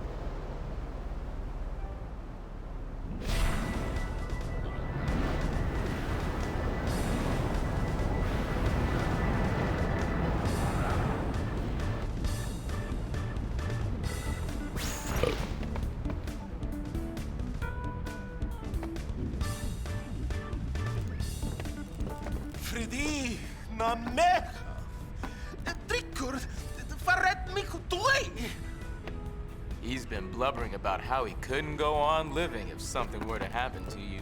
Fridi, nameha. Trickur, farret mich doi.
He's been blubbering about how he couldn't go on living if something were to happen to you.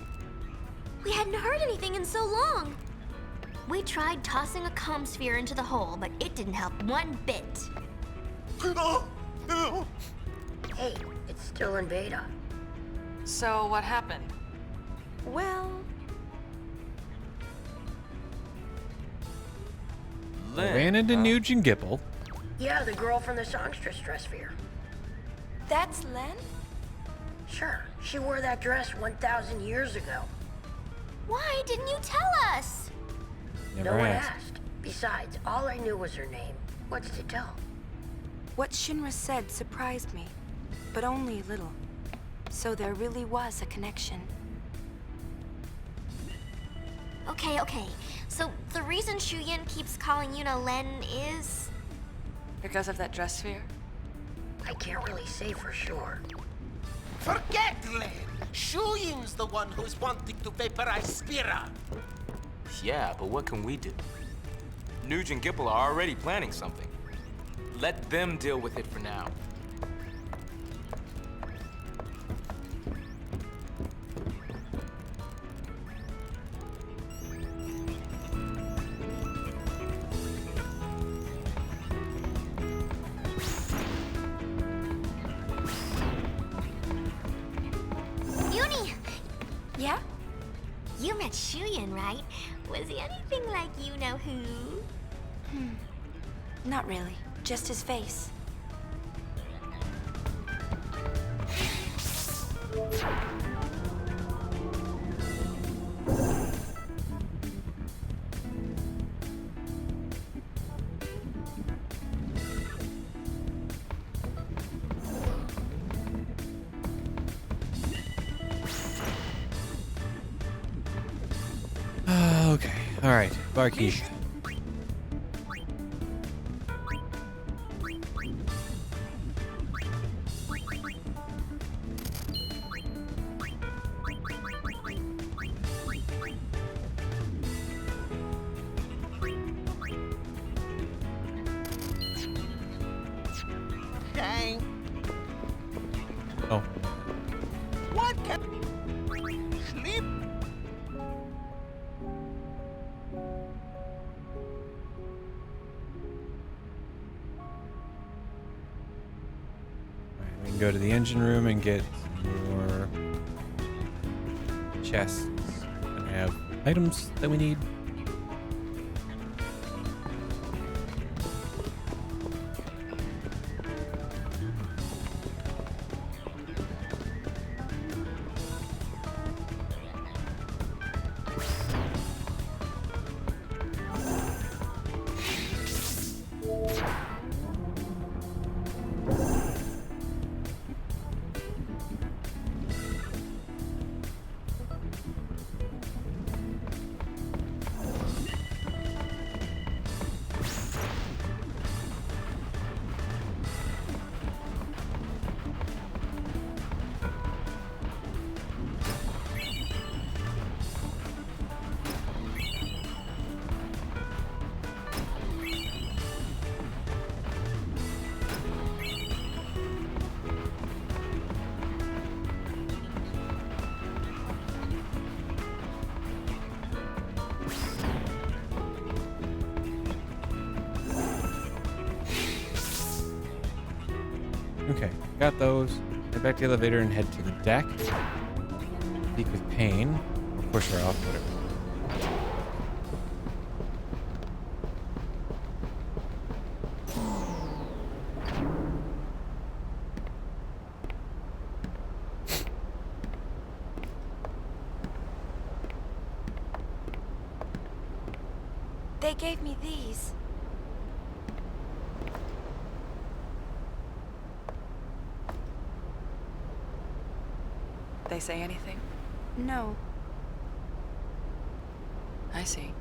We hadn't heard anything in so long. We tried tossing a comm sphere into the hole, but it didn't help one bit.
Hey, it's still in beta.
So what happened?
Well,
Ran into Nugent Gipple.
Yeah, the girl from the songstress dress fair.
that's Len?
Sure, she wore that dress 1,000 years ago.
Why didn't you tell us?
Never
No one
asked.
asked. Besides, all I knew was her name. What's to tell?
What Shinra said surprised me, but only a little. So there really was a connection.
Okay. So the reason Shuyin keeps calling Yuna Len is...
Because of that dress sphere?
I can't really say for sure.
Forget Len! Shuyin's the one who's wanting to vaporize Spira.
Yeah, but what can we do? Nuge and Gipple are already planning something. Let them deal with it for now.
Yuni!
Yeah?
You met Shuyin, right? Was he anything like you-know-who?
Not really. Just his face.
Okay. All right. Barkeep.
Dang.
Oh.
What can... Sleep?
We can go to the engine room and get more chests and have items that we need. Okay, got those. Head back to the elevator and head to the deck. Speak with Pain. Or push her off, whatever.
They gave me these.
They say anything?
No.
I see.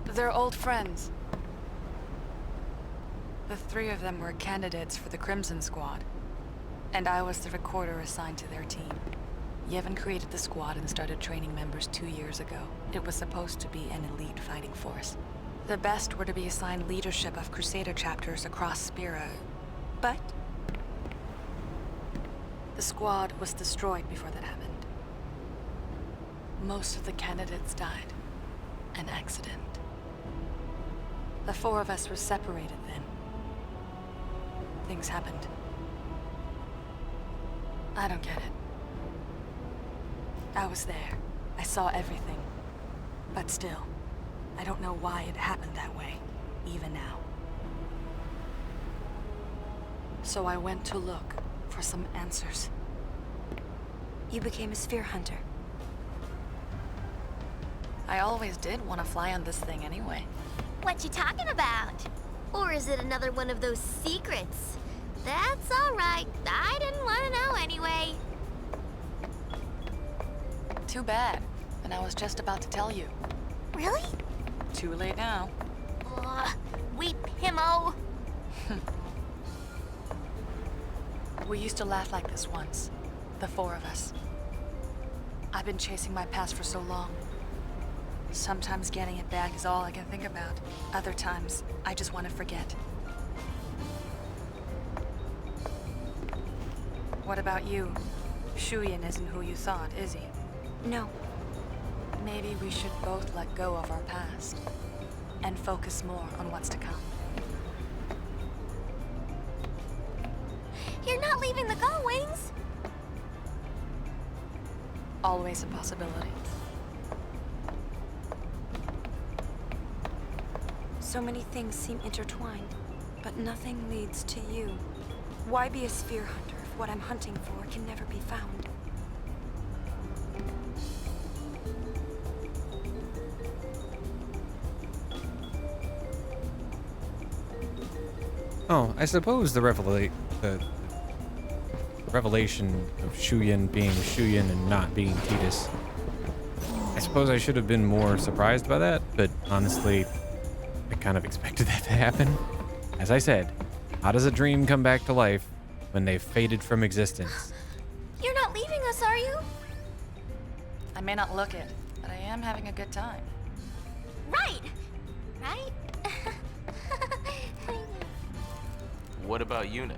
They're old friends. The three of them were candidates for the Crimson Squad, and I was the recorder assigned to their team. Yevon created the squad and started training members 2 years ago. It was supposed to be an elite fighting force. The best were to be assigned leadership of Crusader chapters across Spira, but the squad was destroyed before that happened. Most of the candidates died. An accident. The 4 of us were separated then. Things happened. I don't get it. I was there. I saw everything. But still, I don't know why it happened that way, even now. So I went to look for some answers.
You became a sphere hunter.
I always did want to fly on this thing anyway.
What you talking about? Or is it another one of those secrets? That's all right. I didn't want to know anyway.
Too bad. And I was just about to tell you.
Really?
Too late now.
Weep himmo.
We used to laugh like this once. The 4 of us. I've been chasing my past for so long. Sometimes getting it back is all I can think about. Other times, I just want to forget. What about you? Shuyin isn't who you thought, is he?
No.
Maybe we should both let go of our past and focus more on what's to come.
You're not leaving the Gull Wings.
Always a possibility.
So many things seem intertwined, but nothing leads to you. Why be a sphere hunter if what I'm hunting for can never be found?
Oh, I suppose the revelation of Shuyin being Shuyin and not being Tidus. I suppose I should have been more surprised by that, but honestly, I kind of expected that to happen. As I said, how does a dream come back to life when they've faded from existence?
You're not leaving us, are you?
I may not look it, but I am having a good time.
Right. Right?
What about Yuna?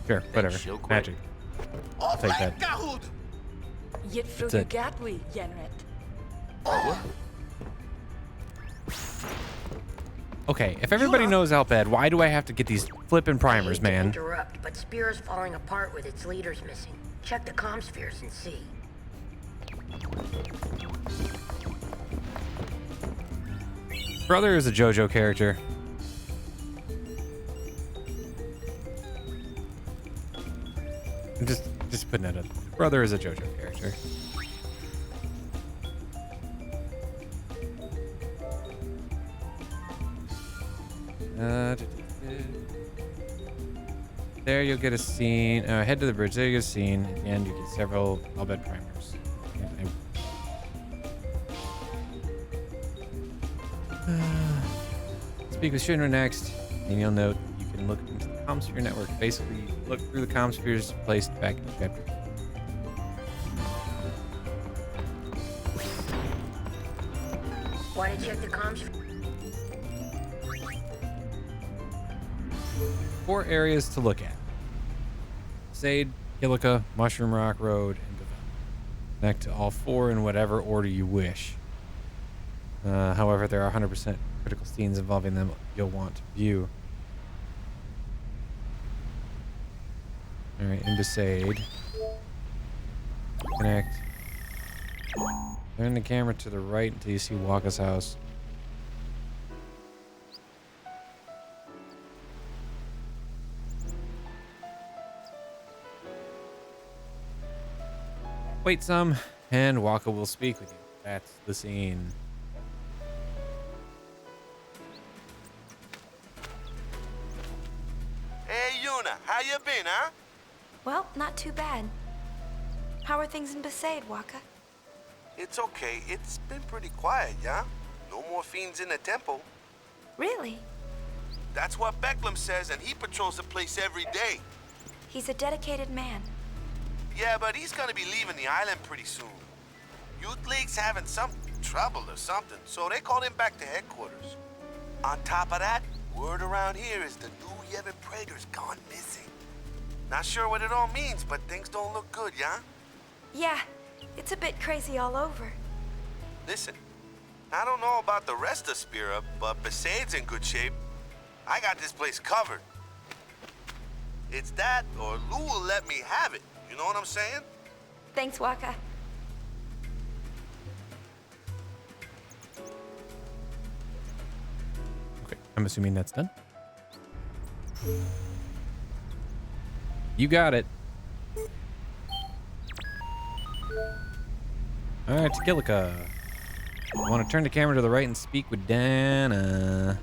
Sure, whatever.
she'll quit.
Magic. I'll take that.
Yet
That's it.
Gatwi, Yenret.
What?
Okay, if everybody knows Alped, why do I have to get these flippin' primers,
I hate to
man?
interrupt, but Spira's falling apart with its leaders missing. Check the comm spheres and see.
Brother is a JoJo character. I'm just putting that up. Brother is a JoJo character. There you'll get a scene. Head to the bridge. There you get a scene. At the end, you get several Albed primers. Speak with Shinra next, and you'll note you can look into the Comsphere network. Basically, look through the Comspheres placed back in chapter.
Want to check the comm sphere?
4 areas to look at: Sade, Kilika, Mushroom Rock Road, and Devon. Connect to all 4 in whatever order you wish. However, there are 100% critical scenes involving them you'll want to view. Alright, into Sade. Connect. Turn the camera to the right until you see Waka's house. Wait some, and Waka will speak with you. That's the scene.
Hey, Yuna, how you been, huh?
Well, not too bad. How are things in Besaid, Waka?
It's okay. It's been pretty quiet, yeah? No more fiends in the temple.
Really?
That's what Becklem says, and he patrols the place every day.
He's a dedicated man.
Yeah, but he's gonna be leaving the island pretty soon. Youth League's having some trouble or something, so they called him back to headquarters.
On top of that, word around here is the new Yevon Praetor's gone missing. Not sure what it all means, but things don't look good, yeah?
Yeah, it's a bit crazy all over.
Listen, I don't know about the rest of Spira, but Besaid's in good shape. I got this place covered. It's that, or Lou will let me have it. You know what I'm saying?
Thanks, Waka.
Okay, I'm assuming that's done. You got it. All right, Tequilica. I want to turn the camera to the right and speak with Dana.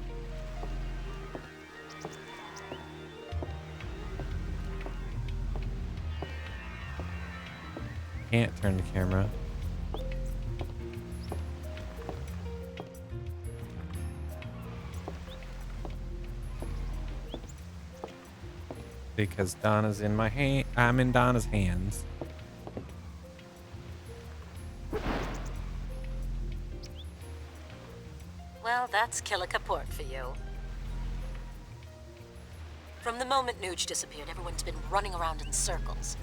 Can't turn the camera. Because Donna's in my hand. I'm in Donna's hands.
Well, that's Killica Port for you. From the moment Nuge disappeared, everyone's been running around in circles.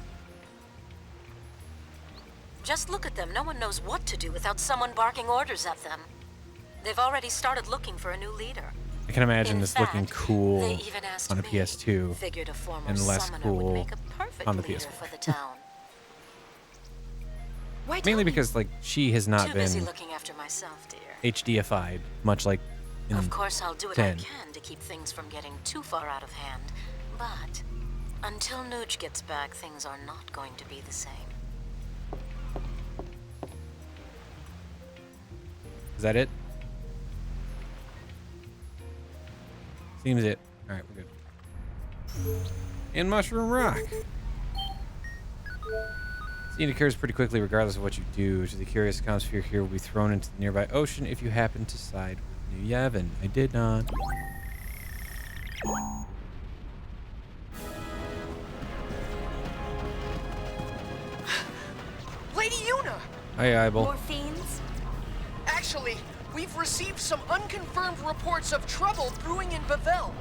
Just look at them. No one knows what to do without someone barking orders at them. They've already started looking for a new leader.
I can imagine
In
this
fact,
looking cool
they even asked
on a
me.
PS2
Figured a former
and less
summoner
cool
would make a perfect
on the
leader
PS4.
for the town. Why
Mainly because like she has not
Too
been
busy looking after myself, dear.
HDified, much like in
Of course, I'll do what
10.
I can to keep things from getting too far out of hand. But until Nuge gets back, things are not going to be the same.
Is that it? Seems it. All right, we're good. In Mushroom Rock. Scene occurs pretty quickly regardless of what you do. To the curious, the Comsphere here will be thrown into the nearby ocean if you happen to side with New Yevon. I did not.
Lady Yuna!
Hi, Eibel.
More fiends?
Actually, we've received some unconfirmed reports of trouble brewing in Bavel.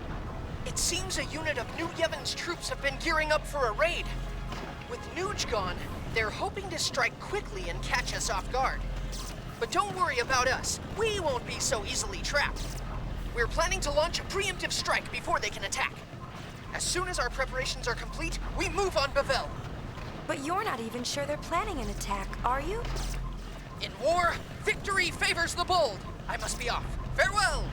It seems a unit of New Yevon's troops have been gearing up for a raid. With Nuge gone, they're hoping to strike quickly and catch us off guard. But don't worry about us. We won't be so easily trapped. We're planning to launch a preemptive strike before they can attack. As soon as our preparations are complete, we move on Bavel.
But you're not even sure they're planning an attack, are you?
In war, victory favors the bold. I must be off. Farewell!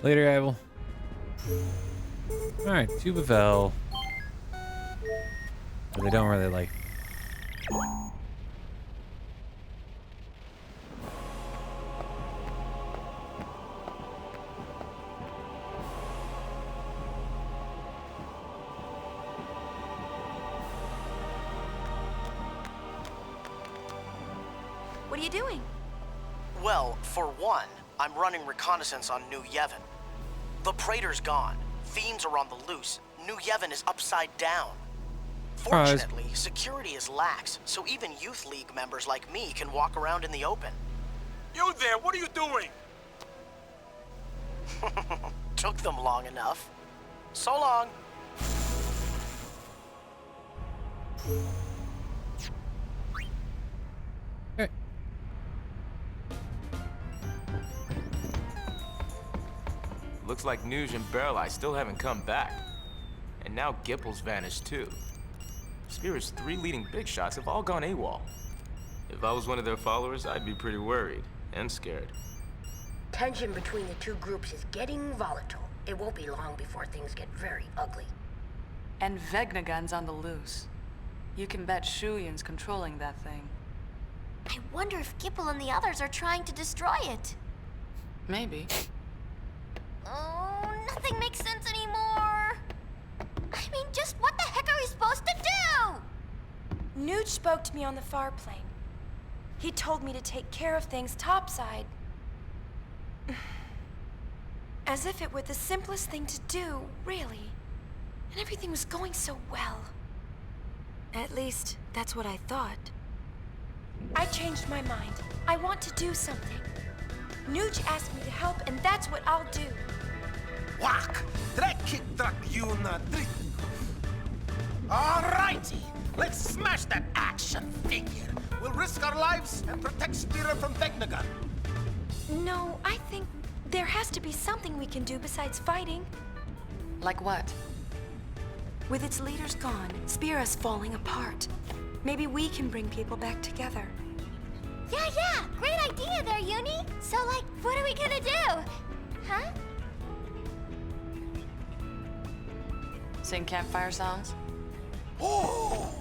Later, Eibel. Alright, to Bavel. But they don't really like.
What are you doing?
Well, for one, I'm running reconnaissance on New Yevon. The Praetor's gone. Fiends are on the loose. New Yevon is upside down. Fortunately, security is lax, so even Youth League members like me can walk around in the open.
You there, what are you doing?
Took them long enough. So long.
Looks like Nuge and Barreleye still haven't come back. And now Gipple's vanished too. Spira's 3 leading big shots have all gone AWOL. If I was one of their followers, I'd be pretty worried and scared.
Tension between the two groups is getting volatile. It won't be long before things get very ugly.
And Vegnagun's on the loose. You can bet Shuyin's controlling that thing.
I wonder if Gipple and the others are trying to destroy it.
Maybe.
Oh, nothing makes sense anymore. I mean, just what the heck are we supposed to do?
Nuge spoke to me on the far plane. He told me to take care of things topside. As if it were the simplest thing to do, really. And everything was going so well. At least, that's what I thought. I changed my mind. I want to do something. Nuge asked me to help, and that's what I'll do.
Whack! Alrighty, let's smash that action figure. We'll risk our lives and protect Spira from Vegnagun.
No, I think there has to be something we can do besides fighting.
Like what?
With its leaders gone, Spira's falling apart. Maybe we can bring people back together.
Yeah, great idea there, Uni. So, like, what are we gonna do? Huh?
Sing campfire songs?
Oh,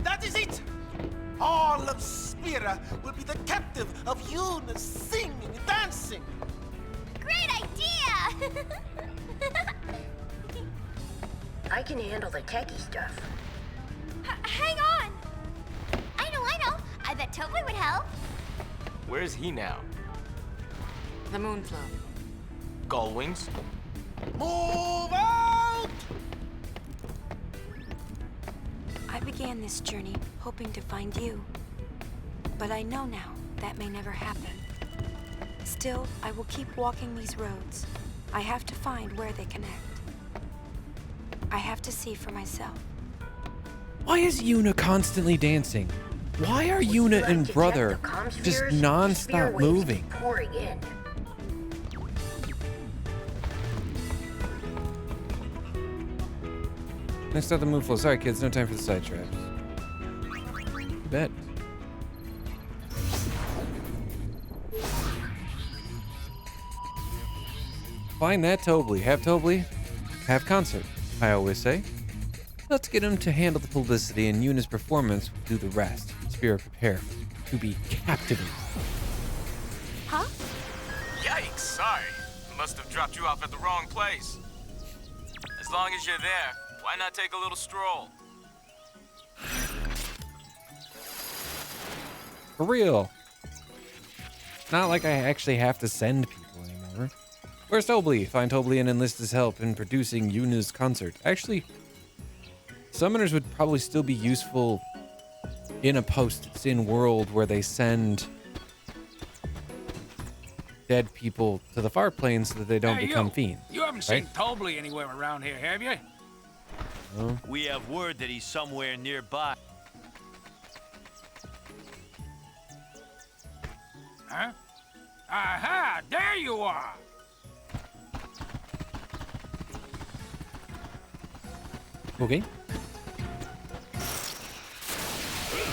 that is it! All of Spira will be the captive of Yuna singing and dancing.
Great idea!
I can handle the techie stuff.
Hang on! I know. I bet Toby would help.
Where's he now?
The Moon Club.
Gull Wings?
Move out!
I began this journey hoping to find you. But I know now that may never happen. Still, I will keep walking these roads. I have to find where they connect. I have to see for myself.
Why is Yuna constantly dancing? Why are Yuna and Brother just non-stop moving?
Pouring in.
Next up, the moon flow. Sorry, kids, no time for the side traps. You bet. Find that Tobley. Have Tobley. Have concert, I always say. Let's get him to handle the publicity, and Yuna's performance will do the rest. Spira, prepare to be captivated.
Huh?
Yikes, sorry. Must have dropped you off at the wrong place. As long as you're there, why not take a little stroll?
For real. Not like I actually have to send people anymore. Where's Tobley? Find Tobley and enlist his help in producing Yuna's concert. Actually, summoners would probably still be useful in a post-Sin world where they send dead people to the far planes so that they don't become fiends.
You haven't seen Tobley anywhere around here, have you?
No.
We have word that he's somewhere nearby.
Huh? Aha! There you are!
Okay.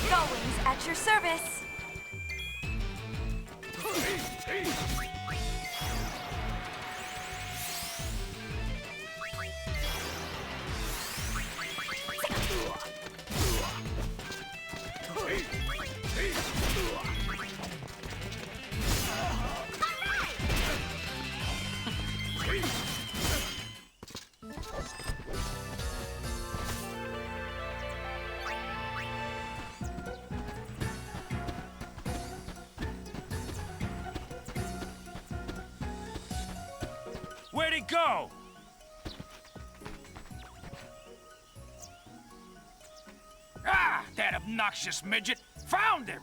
Gull Wings at your service.
Where'd he go? Ah, that obnoxious midget! Found him!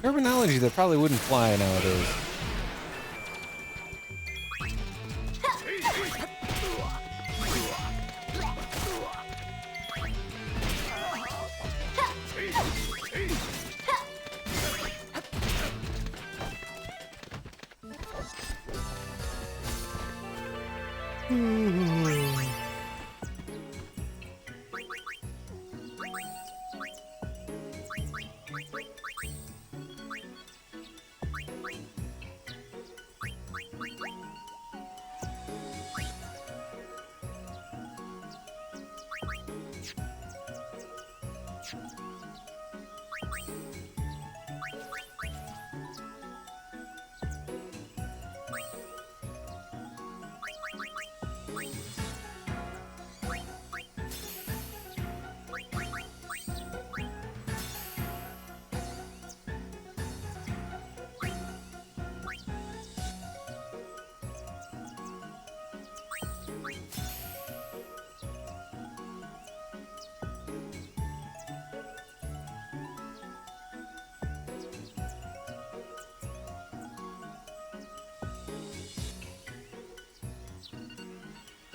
Terminology that probably wouldn't fly nowadays.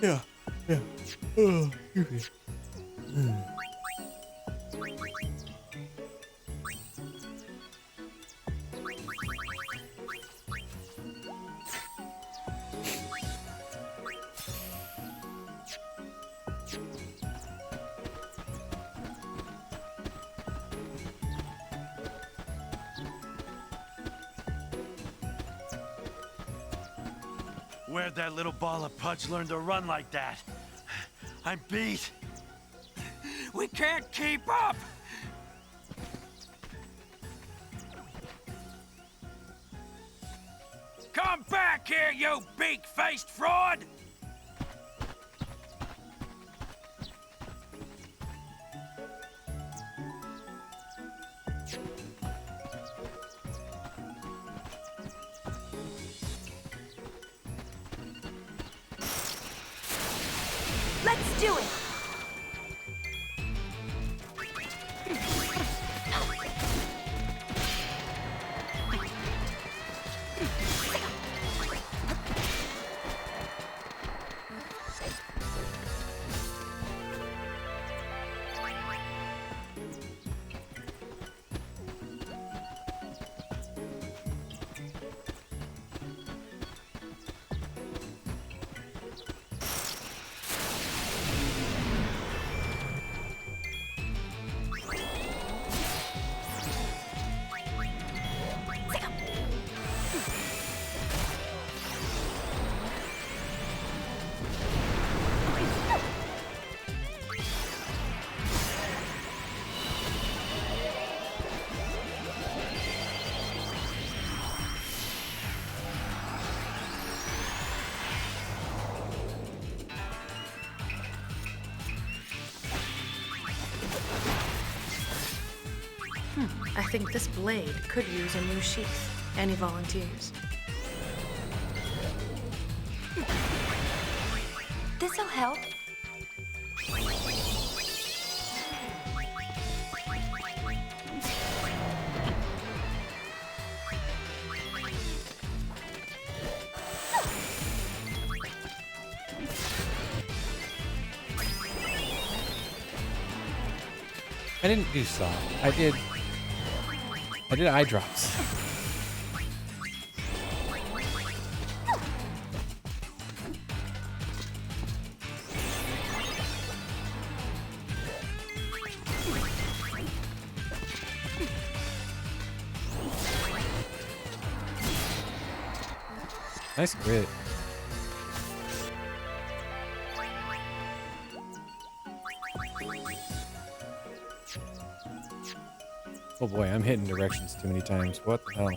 Yeah. Yeah. Oh, excuse me.
Where'd that little ball of pudge learn to run like that? I'm beat.
We can't keep up! Come back here, you beak-faced fraud!
Let's do it!
I think this blade could use a new sheath. Any volunteers?
This'll help.
I didn't do soft. I did eye drops. Nice crit. Oh boy, I'm hitting directions too many times. What the hell?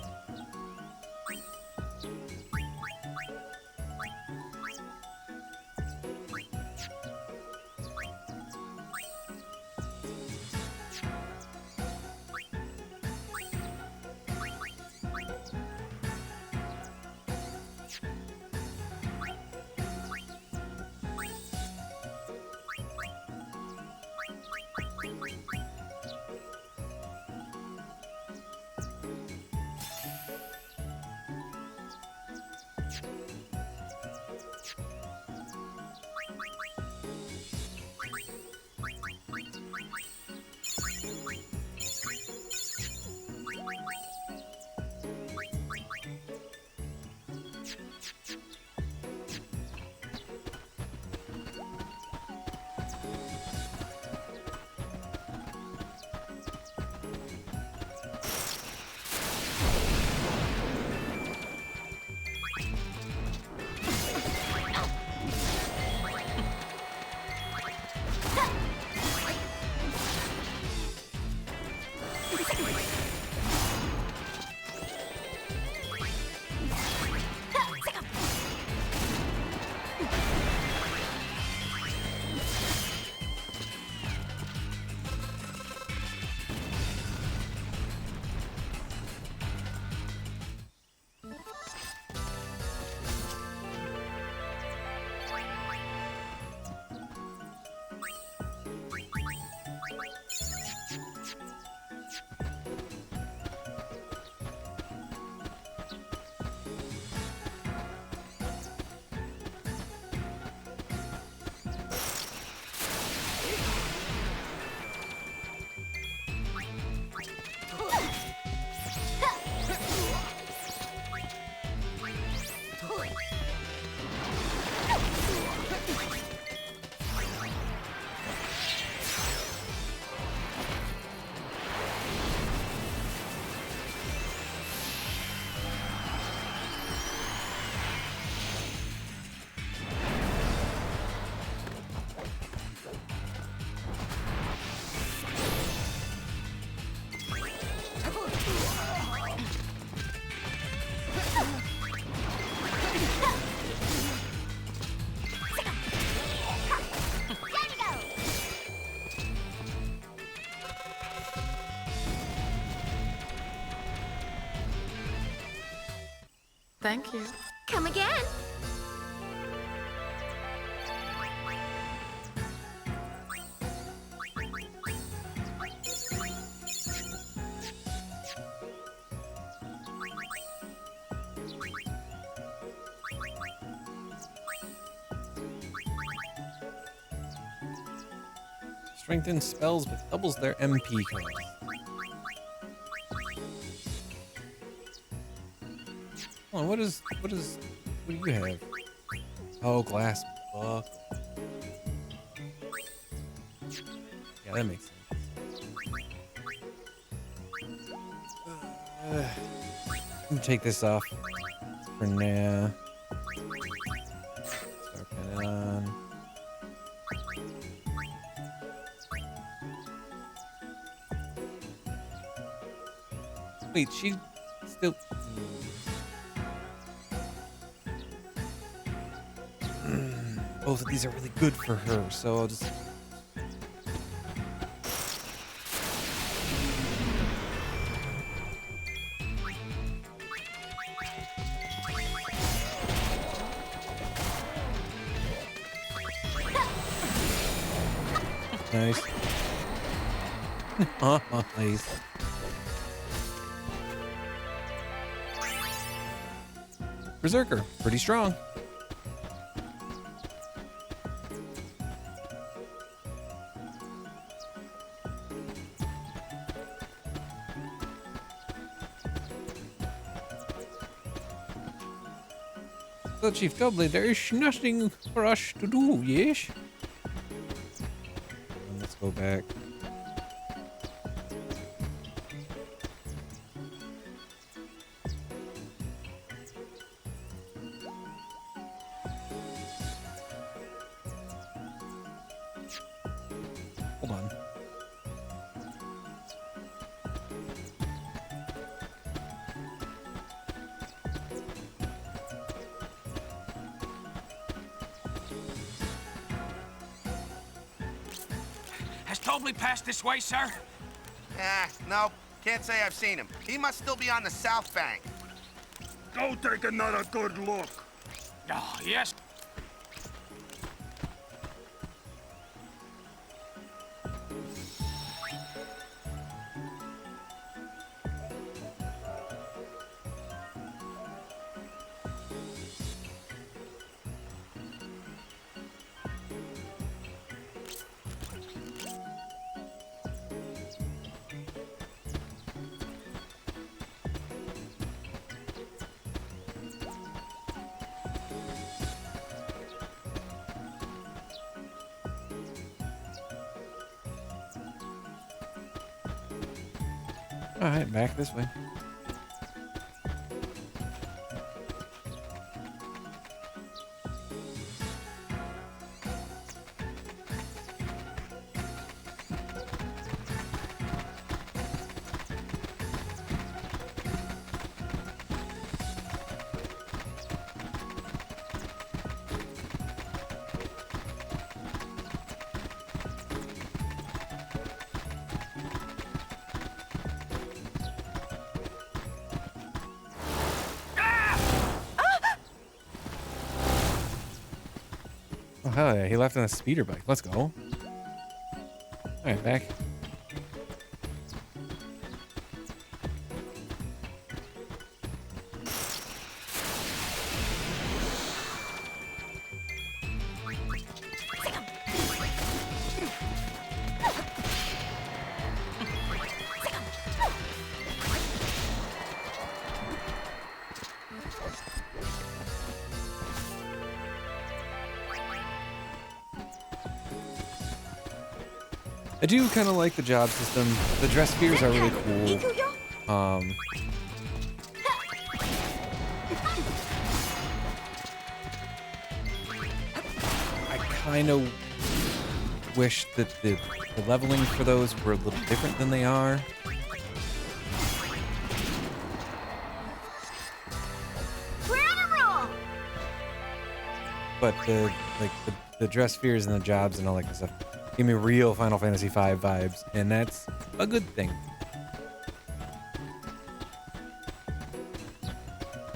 Thank you.
Come again.
Strengthen spells but doubles their MP cost. Hold on, what do you have? Oh, glass buck. Yeah, that makes sense. Let me take this off for now. Start that on. Wait, she still... Both of these are really good for her, so I'll just... Nice. Nice. Berserker, pretty strong. So, Chief Goblin, there is nothing for us to do, yes? Let's go back. Hold on.
Has Tobley passed this way, sir?
No. Can't say I've seen him. He must still be on the south bank.
Go take another good look.
Oh, yes.
All right, back this way. Oh, hell yeah, he left on a speeder bike. Let's go. All right, back. I do kind of like the job system. The dress spheres are really cool. I kind of wish that the leveling for those were a little different than they are.
We're on a roll.
But the dress spheres and the jobs and all that kind of stuff give me real Final Fantasy V vibes, and that's a good thing.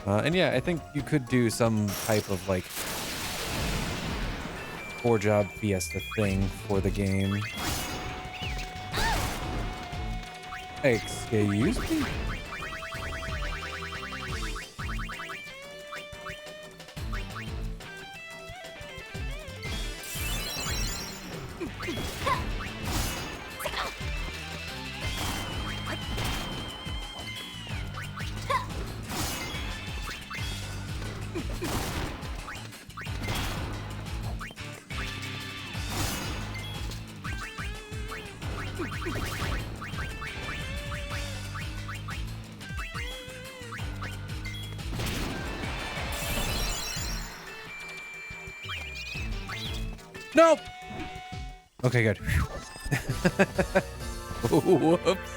And yeah, I think you could do some type of like 4-job fiesta thing for the game. Excuse me? Nope. Okay, good. Whoops.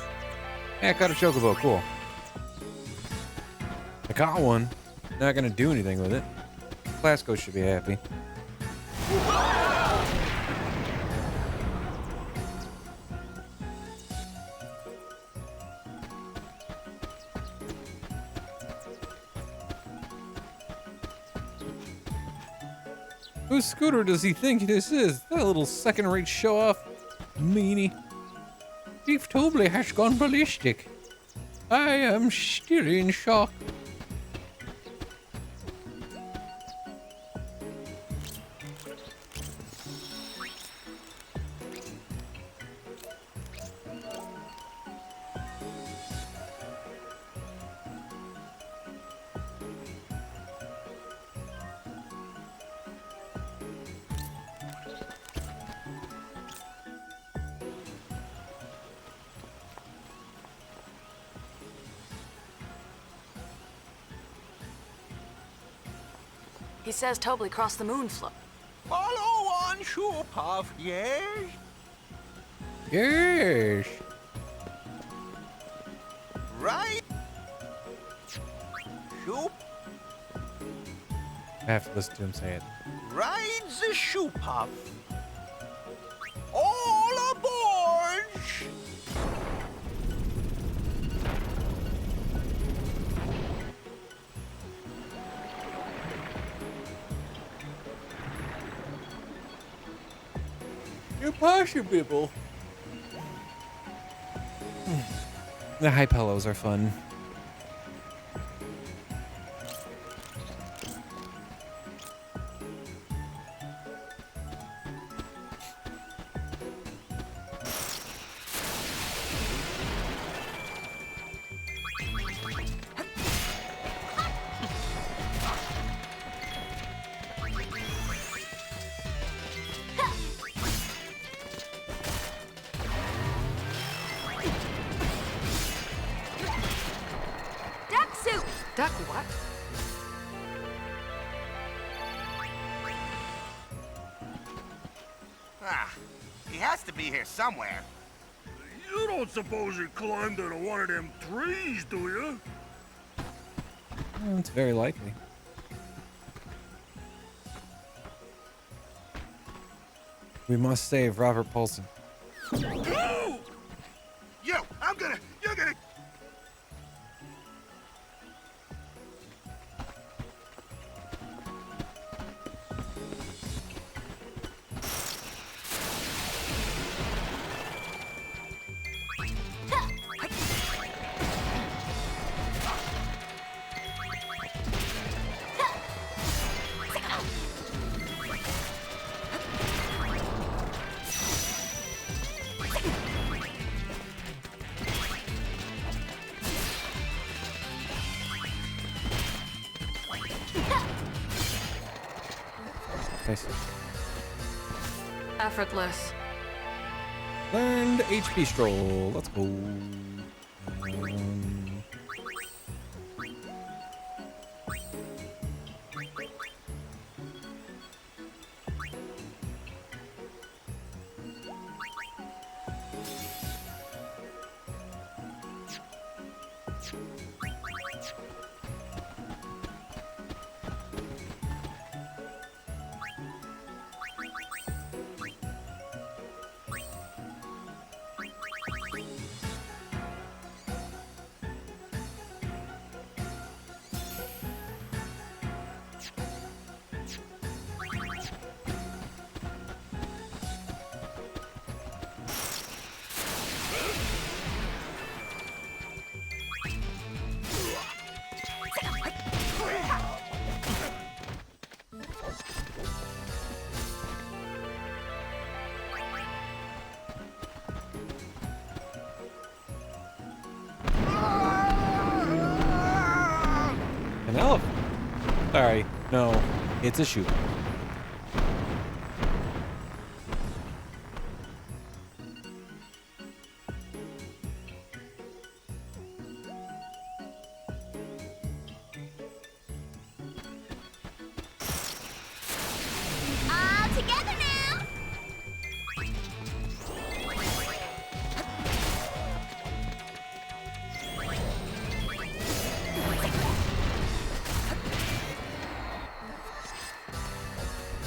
Yeah, I caught a chocobo. Cool. I caught one. Not gonna do anything with it. Clasco should be happy. Whose scooter does he think this is? That little second-rate show-off meanie. Chief Tobley has gone ballistic. I am still in shock.
He says Tobley crossed the moon floor.
Follow on, Shoopov, yes?
Yes.
Right? Shoop,
I have to listen to him say it.
ride the Shoopov. All aboard! Impossible.
The high pillows are fun.
Duck soup!
Duck what?
Ah, he has to be here somewhere.
You don't suppose he climbed into one of them trees, do you?
Well, it's very likely. We must save Robert Paulson.
Yo, you're gonna.
Nice.
Effortless.
Learned HP stroll. Let's go. Sorry. No, it's a shoe.
All together now.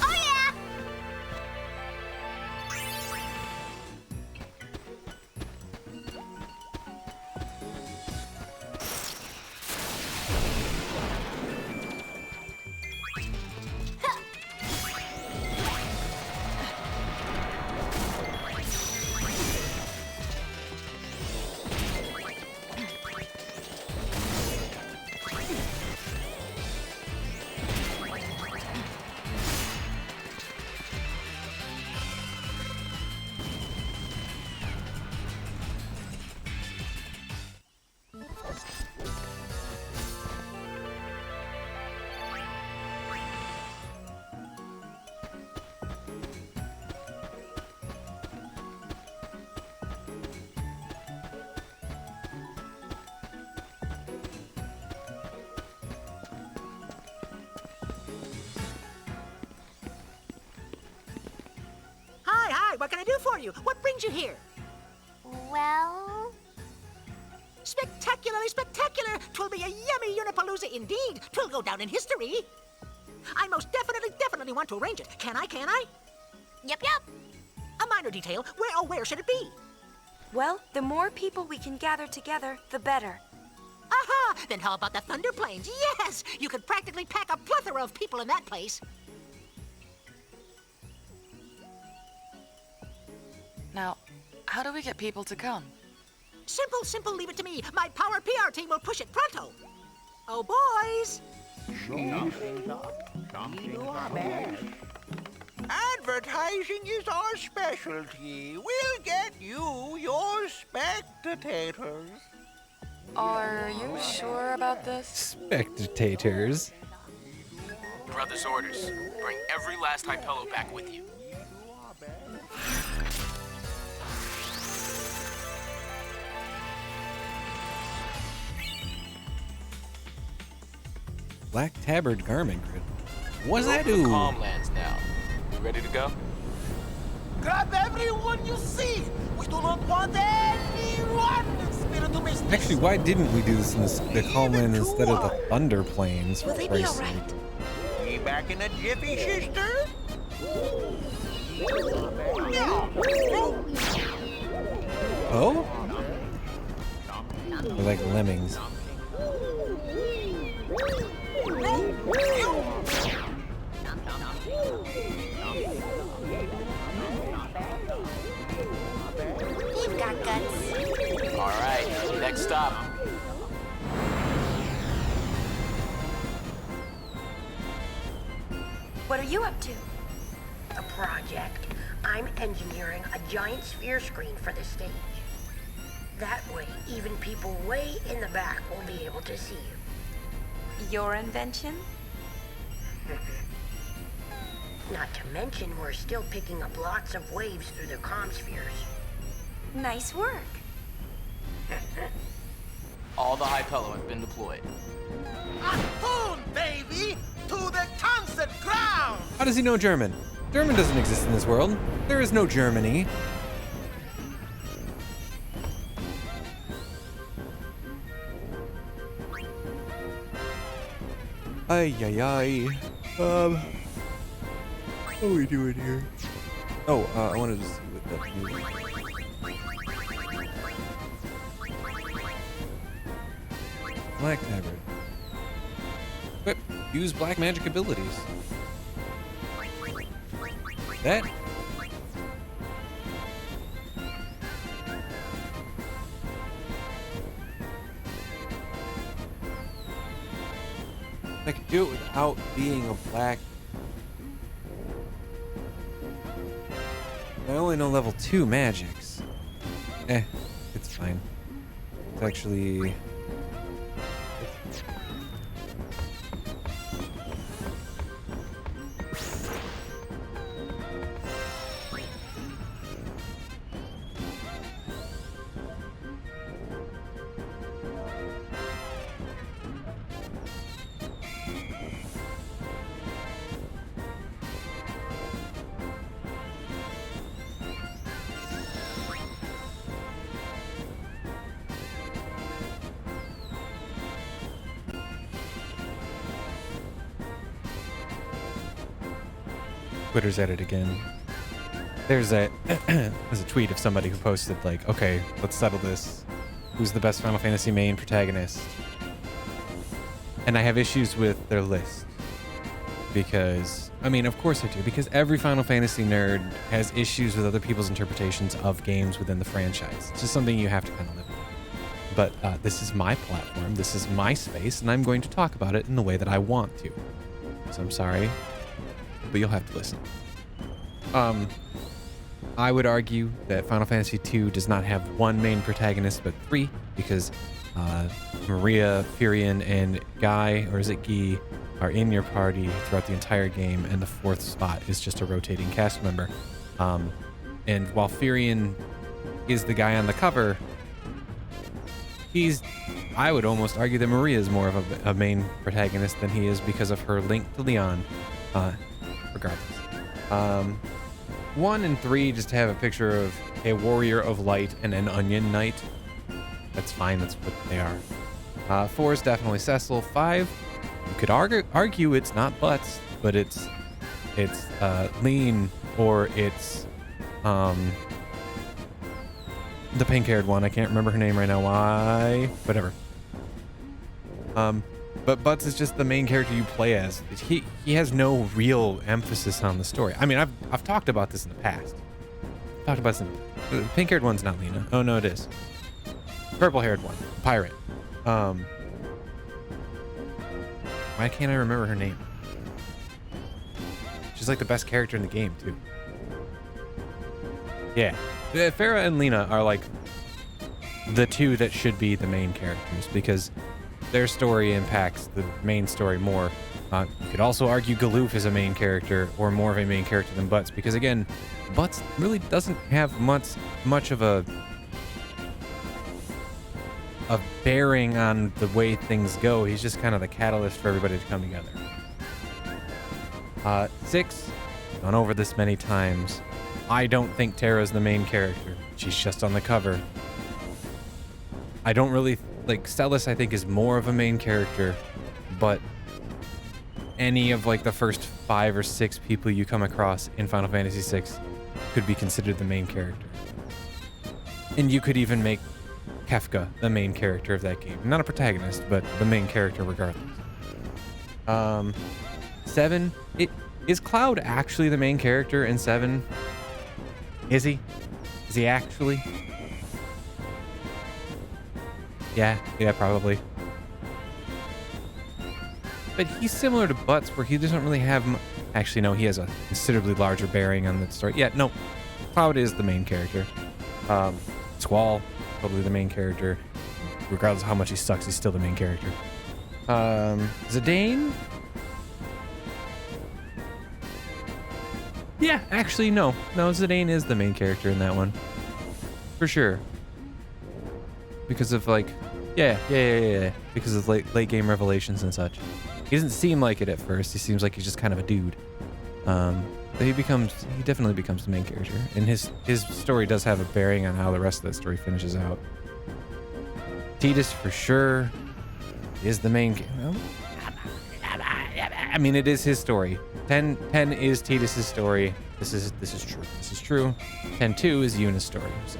Oh yeah.
Hi, what can I do for you? What brings you here?
Well,
Spectacularly spectacular! 'Twill be a yummy Unipalooza indeed. 'Twill go down in history. I most definitely want to arrange it. Can I?
Yep.
A minor detail. Where should it be?
Well, the more people we can gather together, the better.
Aha! Then how about the Thunder Plains? Yes! You could practically pack a plethora of people in that place.
Now, how do we get people to come?
Simple, leave it to me. My power PR team will push it pronto. Oh, boys!
Advertising is our specialty. We'll get you your spectators.
Are you sure about this?
Spectators.
Brother's orders. Bring every last Hypello back with you.
Black tabard garment grid. What's
We're
that
over the
do?
Calmlands now. You ready to go?
Grab everyone you see. We do not want anyone in Spirit to miss this.
Actually, why didn't we do this in the Calmlands instead of the Thunder Plains?
Will
For
they be
Christ's
all
sake?
right? Be back in a jiffy, sister.
Oh? They're like lemmings.
You've got guts.
All right, next stop.
What are you up to?
A project. I'm engineering a giant sphere screen for the stage. That way, even people way in the back will be able to see you.
Your invention?
Not to mention, we're still picking up lots of waves through the comm spheres.
Nice work.
All the Hypello have been deployed.
Boom, baby! To the concert ground!
How does he know German? German doesn't exist in this world. There is no Germany. Ay, ay, ay. What are we doing here? Oh, I wanted to see what that new... Black tabard. Equip. Use black magic abilities. That? I could do it without being a black. I only know level 2 magics. It's fine. It's actually... Twitter's at it again. There's a tweet of somebody who posted like, okay, let's settle this. Who's the best Final Fantasy main protagonist? And I have issues with their list. Because, I mean, of course I do, because every Final Fantasy nerd has issues with other people's interpretations of games within the franchise. It's just something you have to kind of live with. But this is my platform, this is my space, and I'm going to talk about it in the way that I want to. So I'm sorry, but you'll have to listen. I would argue that Final Fantasy II does not have one main protagonist, but three, because Maria, Firion, and Guy, or is it Guy, are in your party throughout the entire game, and the fourth spot is just a rotating cast member. And while Firion is the guy on the cover, I would almost argue that Maria is more of a main protagonist than he is because of her link to Leon. Regardless. 1 and 3 just have a picture of a warrior of light and an onion knight. That's fine, that's what they are. 4 is definitely Cecil. 5, you could argue it's not Butts, but it's Lean, or it's the pink-haired one. I can't remember her name right now. Why? Whatever. But Butts is just the main character you play as. He has no real emphasis on the story. I mean, I've talked about this in the past. The pink-haired one's not Lena. Oh no, it is. Purple-haired one, pirate. Why can't I remember her name? She's like the best character in the game too. Yeah, Farah and Lena are like the two that should be the main characters because their story impacts the main story more. You could also argue Galoof is a main character or more of a main character than Butts because again, Butts really doesn't have much of a bearing on the way things go. He's just kind of the catalyst for everybody to come together. 6, gone over this many times. I don't think Terra's the main character. She's just on the cover. I don't really like Celis. I think is more of a main character, but any of like the first 5 or 6 people you come across in Final Fantasy VI could be considered the main character. And you could even make Kefka the main character of that game. Not a protagonist, but the main character regardless. 7, is Cloud actually the main character in 7? Is he? Is he actually? Yeah, probably. But he's similar to Butts, where he doesn't really have... Actually, no, he has a considerably larger bearing on the story. Yeah, no, Cloud is the main character. Squall, totally the main character. Regardless of how much he sucks, he's still the main character. Zidane? Yeah, actually, no. No, Zidane is the main character in that one. For sure. Because of, like... Yeah. Because of late game revelations and such. He doesn't seem like it at first. He seems like he's just kind of a dude. But he definitely becomes the main character. And his story does have a bearing on how the rest of that story finishes out. Tidus, for sure, is the main... I mean, it is his story. 10 is Tidus' story. This is true. This is true. 10-2 is Yuna's story. So,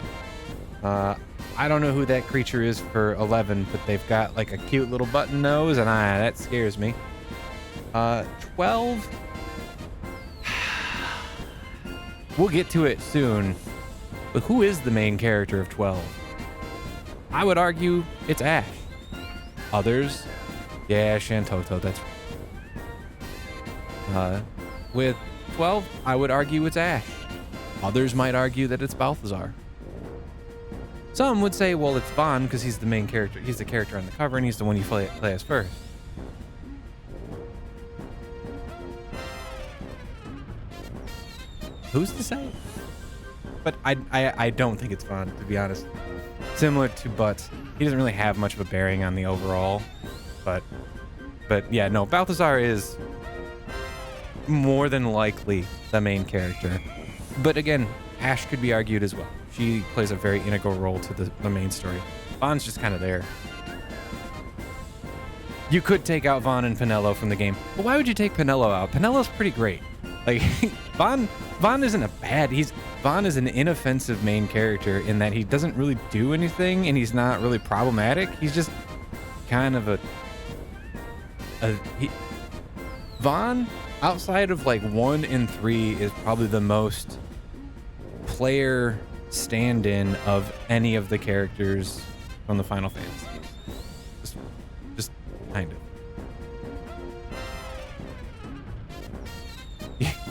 I don't know who that creature is for 11, but they've got like a cute little button nose, and that scares me. 12. We'll get to it soon. But who is the main character of 12? I would argue it's Ash. Others, yeah, Shantoto. That's. With 12, I would argue it's Ash. Others might argue that it's Balthazar. Some would say, well, it's Vaughn because he's the main character. He's the character on the cover, and he's the one you play as first. Who's to say? But I don't think it's Vaughn, to be honest. Similar to Butts, he doesn't really have much of a bearing on the overall. But yeah, no, Balthazar is more than likely the main character. But again, Ash could be argued as well. She plays a very integral role to the main story. Vaughn's just kind of there. You could take out Vaughn and Penelo from the game. But why would you take Penelo out? Penelo's pretty great. Like, Vaughn isn't a bad. Vaughn is an inoffensive main character in that he doesn't really do anything and he's not really problematic. He's just kind of Vaughn, outside of like 1 and 3, is probably the most player stand-in of any of the characters from the Final Fantasy. Just kind of.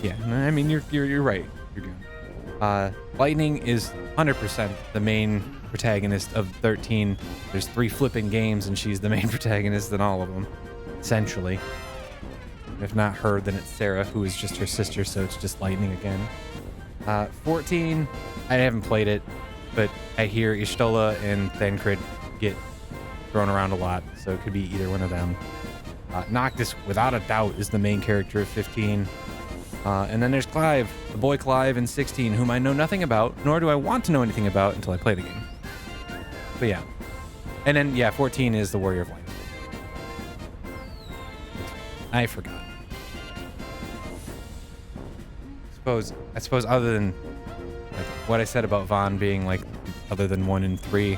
Yeah, I mean you're right. You're good. Lightning is 100% the main protagonist of 13. There's 3 flipping games and she's the main protagonist in all of them, essentially. If not her, then it's Sarah, who is just her sister, so it's just Lightning again. 14, I haven't played it, but I hear Y'shtola and Thancred get thrown around a lot, so it could be either one of them. Noctis, without a doubt, is the main character of 15. And then there's Clive, the boy Clive in 16, whom I know nothing about, nor do I want to know anything about until I play the game. But yeah. And then, yeah, 14 is the Warrior of Light. I forgot. I suppose other than like what I said about Vaughn being like other than 1 and 3,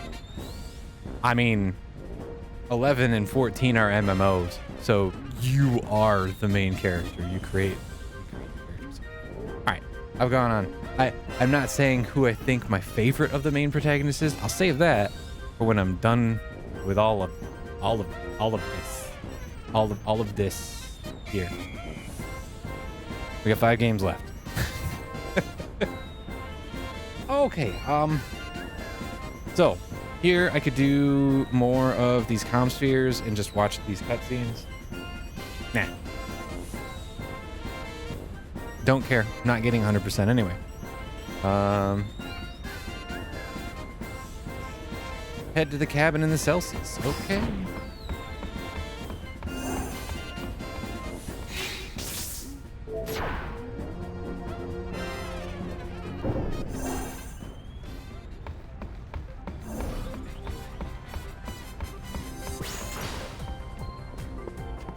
I mean 11 and 14 are MMOs, so you are the main character. You create characters. Alright, I've gone on. I'm not saying who I think my favorite of the main protagonists is. I'll save that for when I'm done with all of this here. We got 5 games left. Okay, so here I could do more of these comm spheres and just watch these cutscenes. Nah. Don't care. Not getting 100% anyway. Head to the cabin in the Celsius. Okay.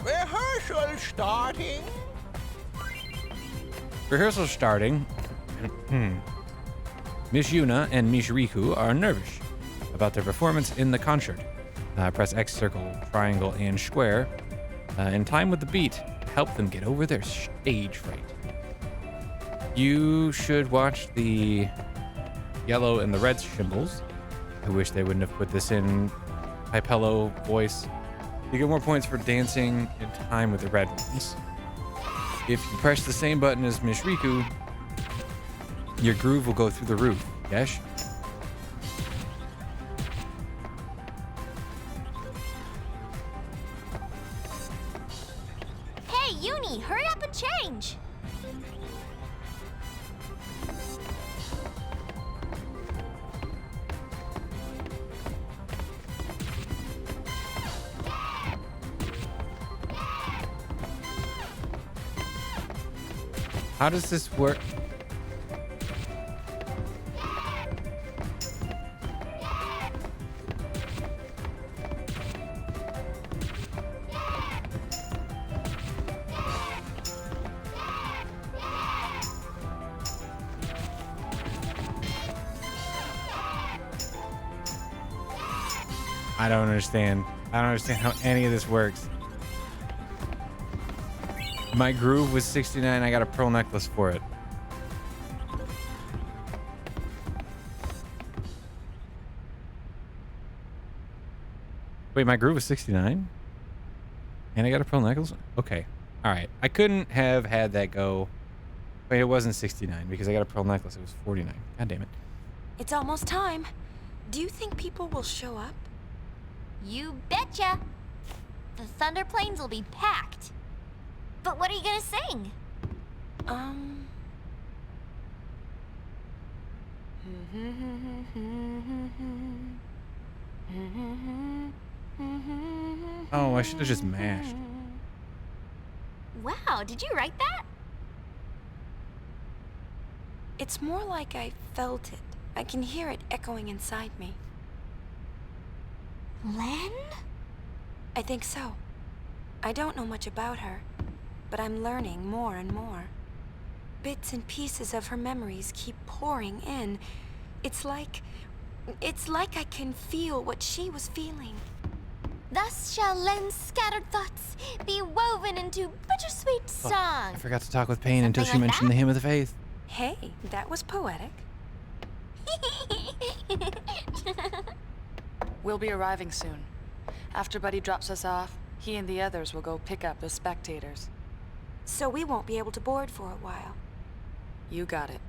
Rehearsal starting.
Rehearsal starting. Miss Yuna and Miss Riku are nervous about their performance in the concert. Press X, circle, triangle, and square in time with the beat to help them get over their stage fright. You should watch the yellow and the red symbols. I wish they wouldn't have put this in Hypello voice. You get more points for dancing in time with the red ones. If you press the same button as Miss Riku, your groove will go through the roof. Yes?
Hey, Uni, hurry up and change!
How does this work? I don't understand. I don't understand how any of this works. My groove was 69. I got a pearl necklace for it. Wait, my groove was 69? And I got a pearl necklace? Okay. All right. I couldn't have had that go. Wait, it wasn't 69 because I got a pearl necklace. It was 49. God damn it.
It's almost time. Do you think people will show up?
You betcha! The Thunder Plains will be packed. But what are you gonna sing?
Oh, I should have just mashed.
Wow, did you write that?
It's more like I felt it. I can hear it echoing inside me.
Len?
I think so. I don't know much about her, but I'm learning more and more. bits and pieces of her memories keep pouring in. It's like I can feel what she was feeling.
Thus shall Len's scattered thoughts be woven into bittersweet song.
I forgot to talk with Pain until she
Something like
mentioned the hymn of the faith.
Hey, that was poetic.
We'll be arriving soon. After Buddy drops us off, he and the others will go pick up the spectators.
So we won't be able to board for a while.
You got it.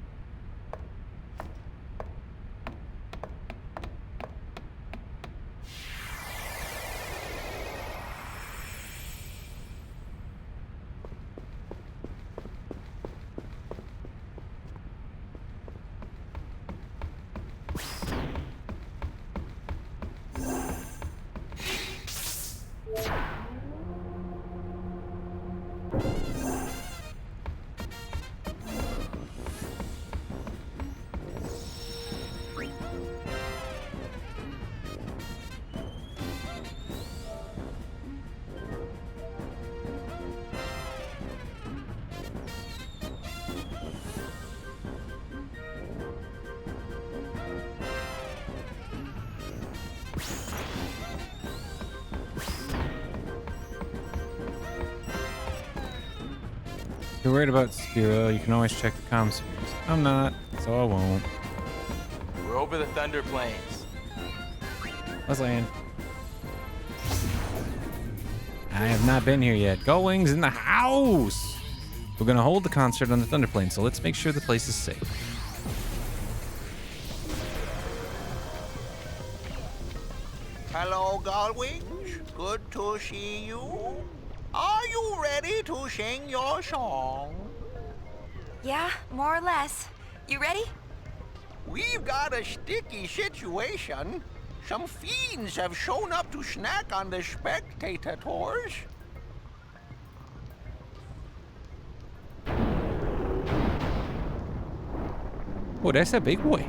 If you're worried about Spiro, you can always check the comm spheres. I'm not, so I won't.
We're over the Thunder Plains.
Let's land. I have not been here yet. Going's in the house! We're gonna hold the concert on the Thunder Plains, so let's make sure the place is safe.
Hello, Galwings. Good to see you. Are you ready to sing your song?
Yeah, more or less. You ready?
We've got a sticky situation. Some fiends have shown up to snack on the spectator tours.
Oh, that's a big boy.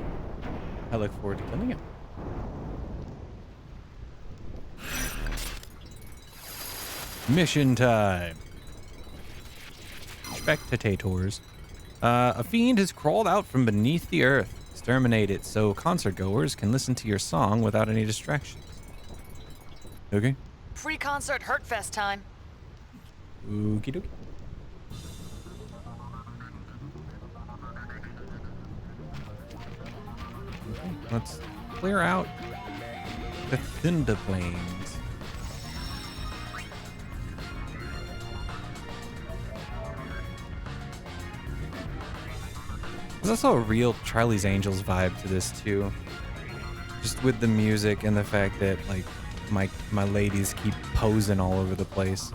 I look forward to killing him. Mission time. Spectators. A fiend has crawled out from beneath the earth. Exterminate it so concert goers can listen to your song without any distractions. Okay.
Pre-concert Hurtfest time.
Okie dokie. Okay, let's clear out the Thunder Plains. There's also a real Charlie's Angels vibe to this too. Just with the music and the fact that like my ladies keep posing all over the place.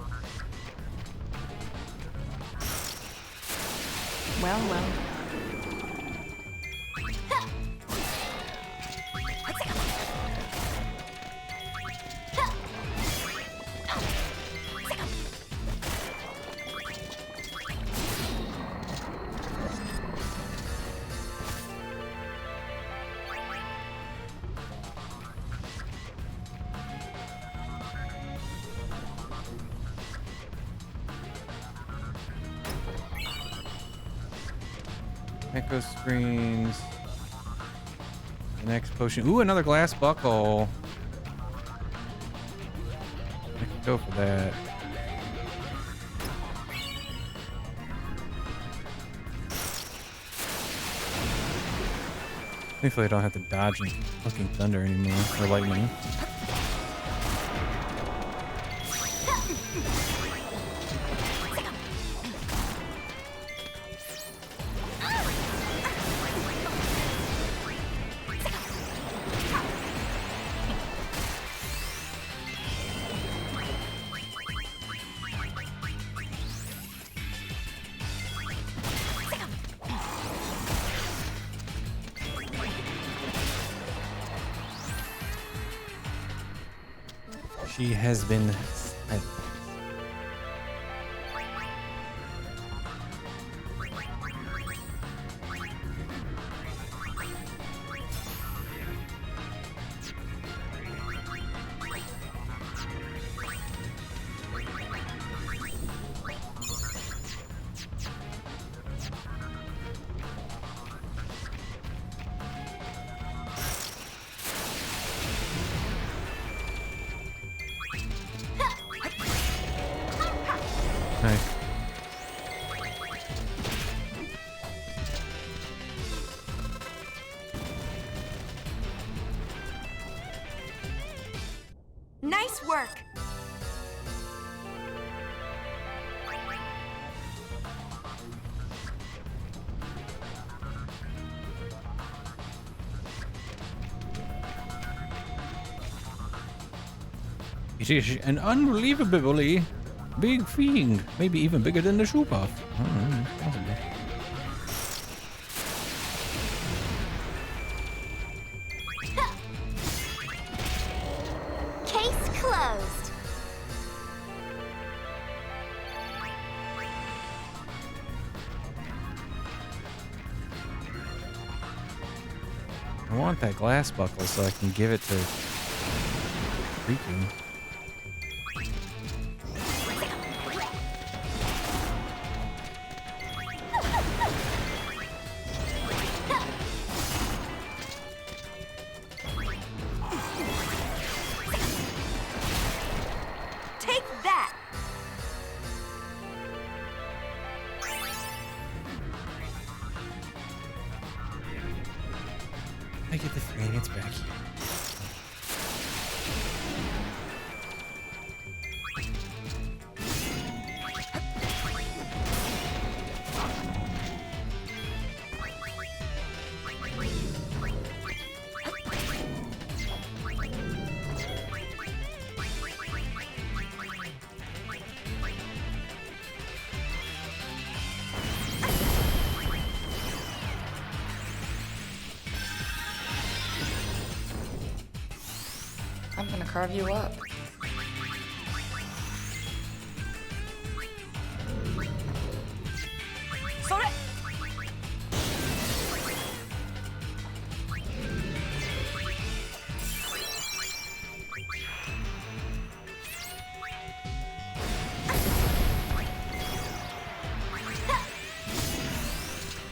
Well, well.
Echo screens. The next potion. Ooh, another glass buckle. I could go for that. Thankfully, I don't have to dodge any fucking thunder anymore, or lightning. She has been.
Nice work.
It is an unbelievably big fiend. Maybe even bigger than the shoe puff. Possibly.
Case closed.
I want that glass buckle so I can give it to Riku.
Take that.
I get the feeling it's back here.
I'm gonna carve you up.
Sore.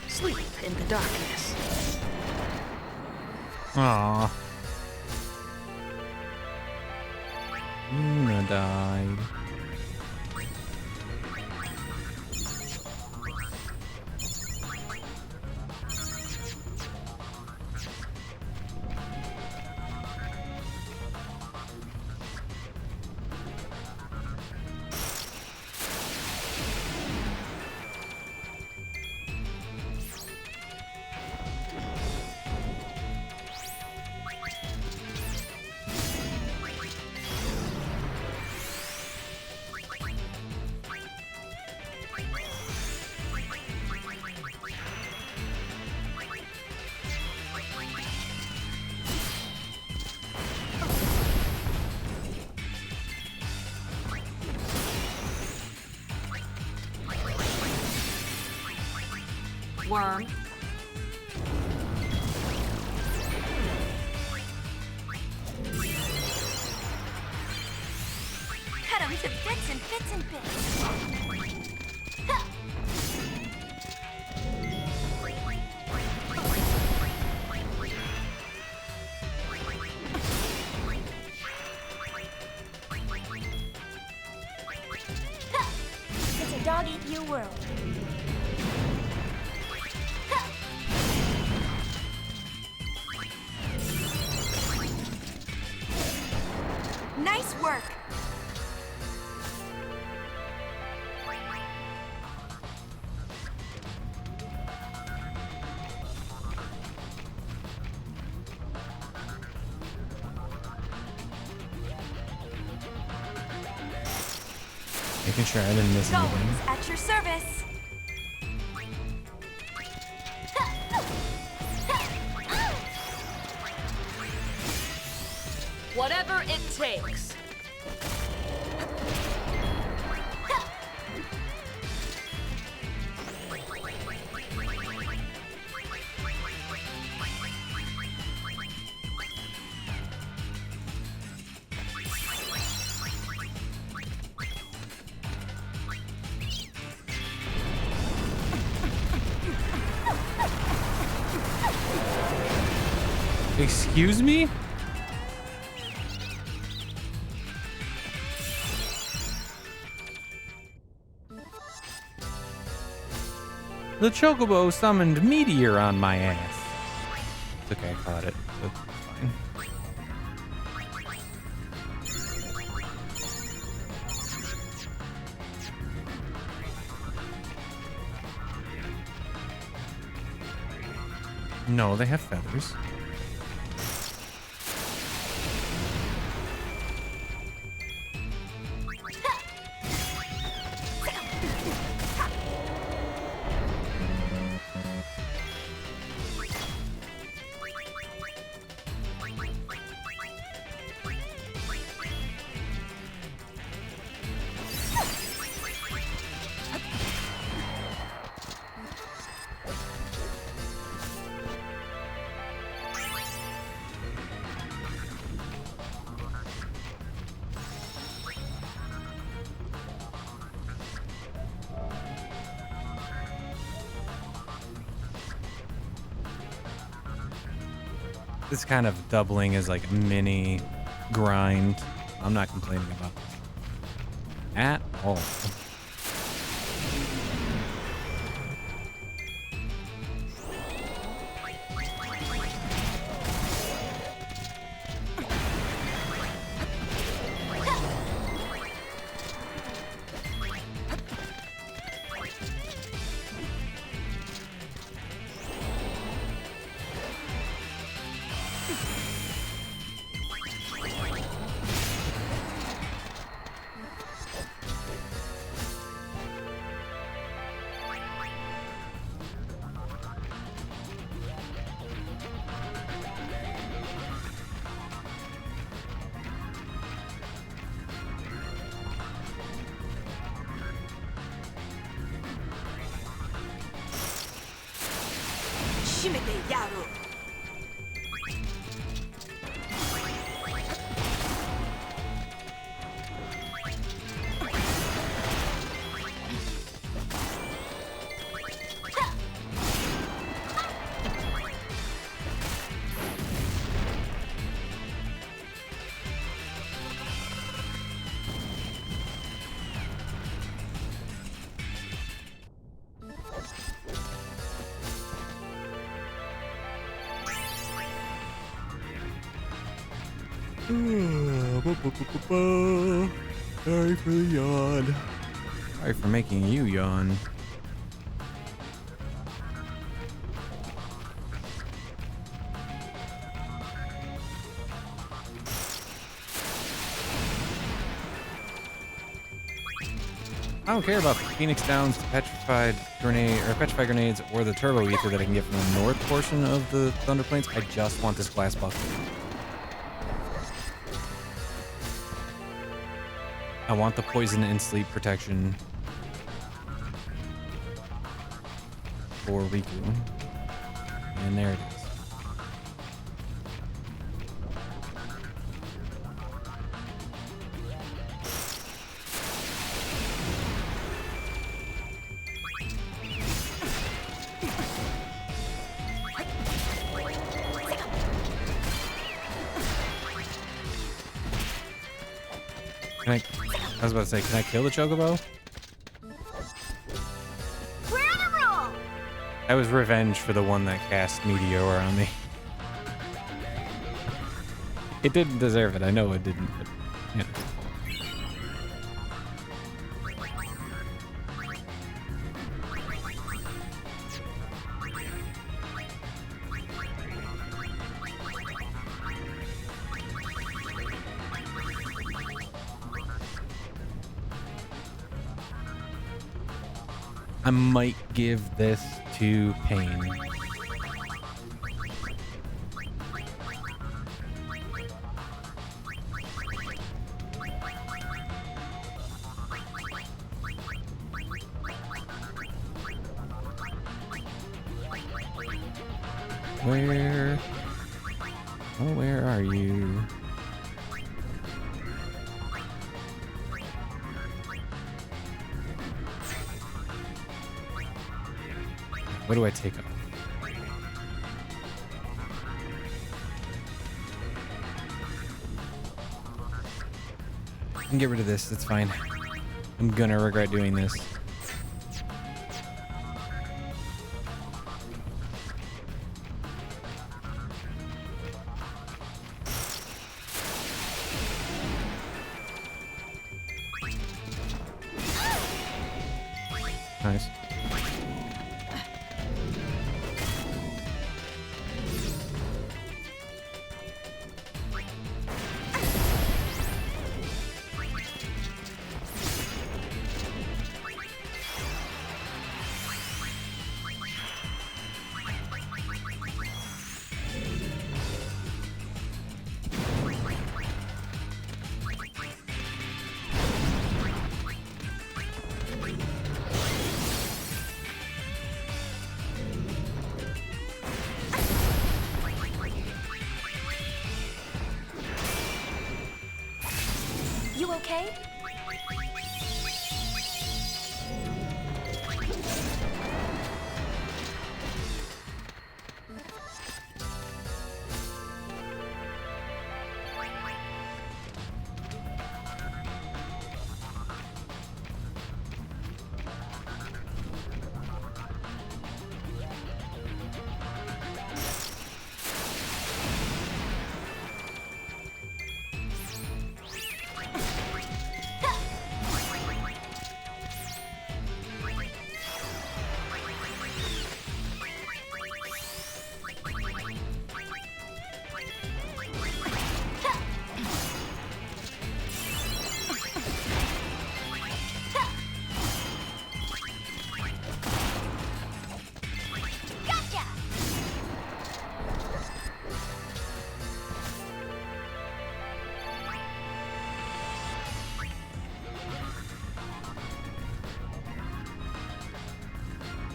Sleep in the darkness.
Aww. Luna died.
Worm.
Cut him to bits and bits and bits. Ha! Ha! It's a dog-eat-you world. Nice work.
Making sure I didn't miss anything.
Golems at your service.
Whatever it takes.
Excuse me? The Chocobo summoned Meteor on my ass. It's okay, I caught it. So it's fine. No, they have feathers. This kind of doubling is like a mini grind. I'm not complaining about that at all. Sorry for the yawn. Sorry for making you yawn. I don't care about the Phoenix Downs, the petrified grenades, or the turbo ether that I can get from the north portion of the Thunder Plains. I just want this glass bucket. I want the poison and sleep protection for Riku. And there it is. I was about to say, can I kill the Chocobo?
We're on a roll!
That was revenge for the one that cast Meteor on me. It didn't deserve it. I know it didn't, but, you know. I might give this to Pain. Where? Oh, where are you? What do I take off? I can get rid of this. It's fine. I'm gonna regret doing this. Nice.
okay?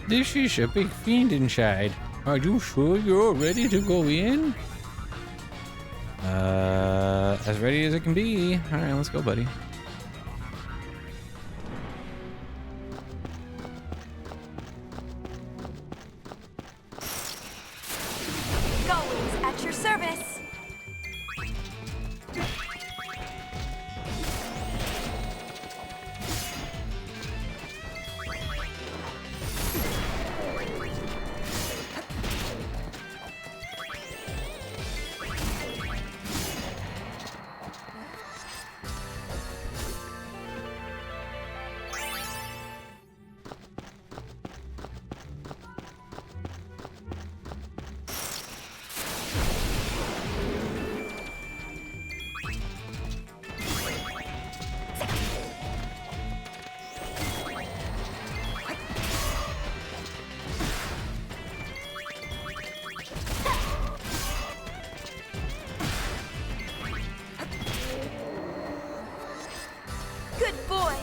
This is a big fiend inside. Are you sure you're ready to go in? As ready as it can be. All right, let's go, buddy.
Goalies at your service. Good boy.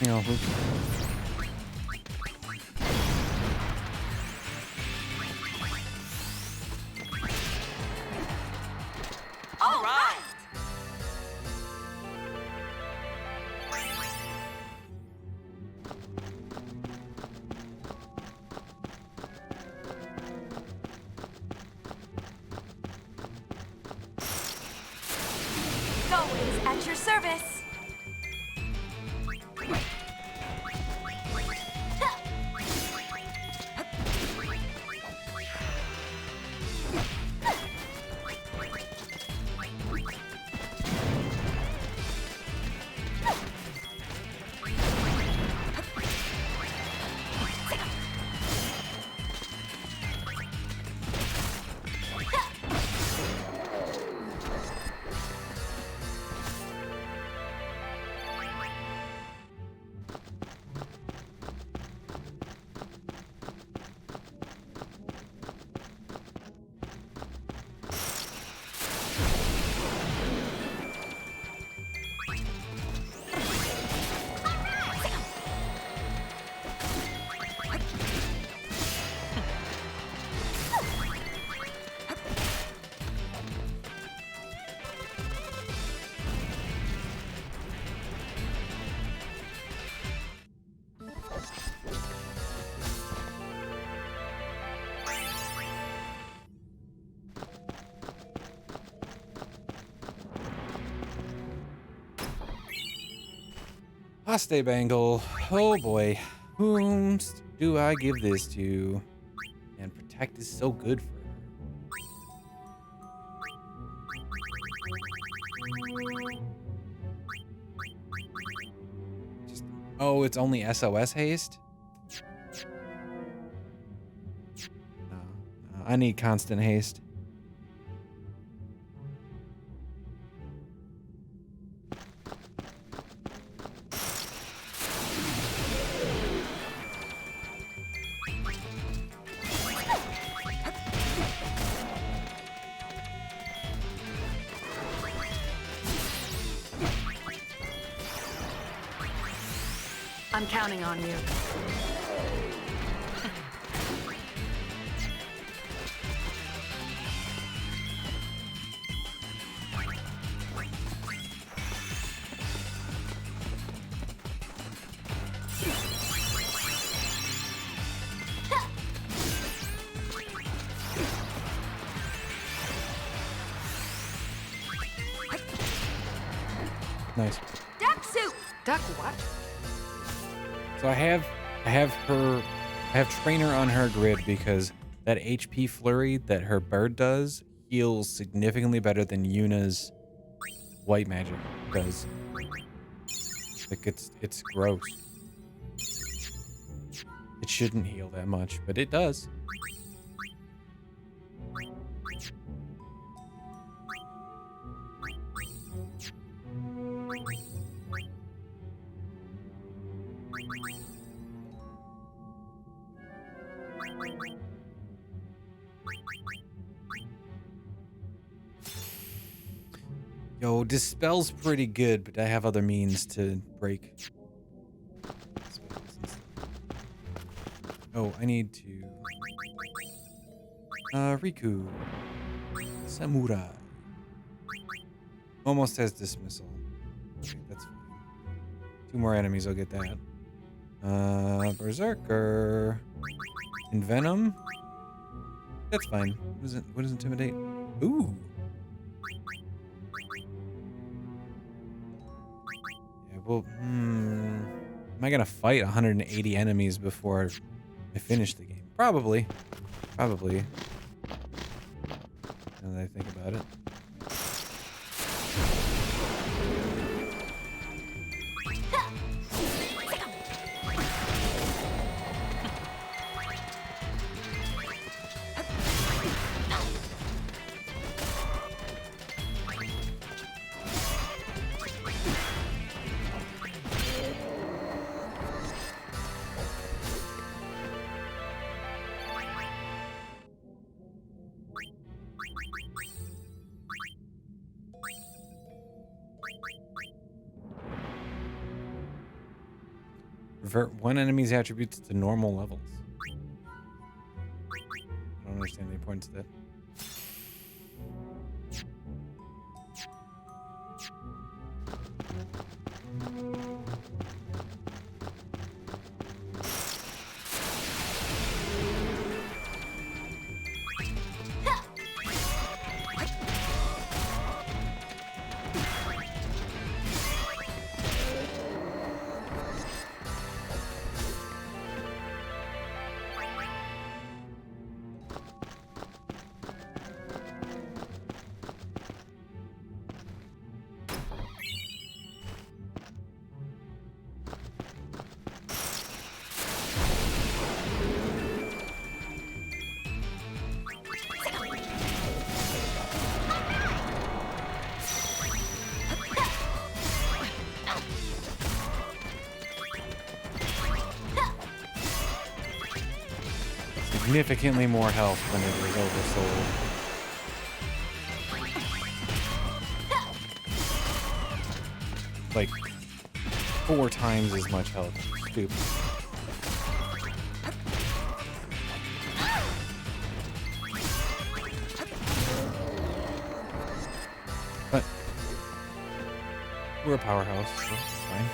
No.
All right.
Goalies at your service.
Haste Bangle. Oh boy. Whom do I give this to? And Protect is so good for her. Oh, it's only SOS haste? I need constant haste.
I'm counting on you.
Nice.
Duck soup!
Duck what?
So I have trainer on her grid because that HP flurry that her bird does heals significantly better than Yuna's white magic does. Like it's gross. It shouldn't heal that much, but it does. Yo, Dispel's pretty good, but I have other means to break spells and stuff. Oh, I need to... Riku. Samurai. Almost has dismissal. Okay, that's fine. 2 more enemies, I'll get that. Berserker. Envenom. That's fine. What does Intimidate? Ooh. Well, am I gonna fight 180 enemies before I finish the game? Probably. Probably. Now that I think about it. Revert one enemy's attributes to normal levels. I don't understand the importance of that. Significantly more health than it was oversold. Like 4 times as much health. Stupid. But we're a powerhouse, so it's fine.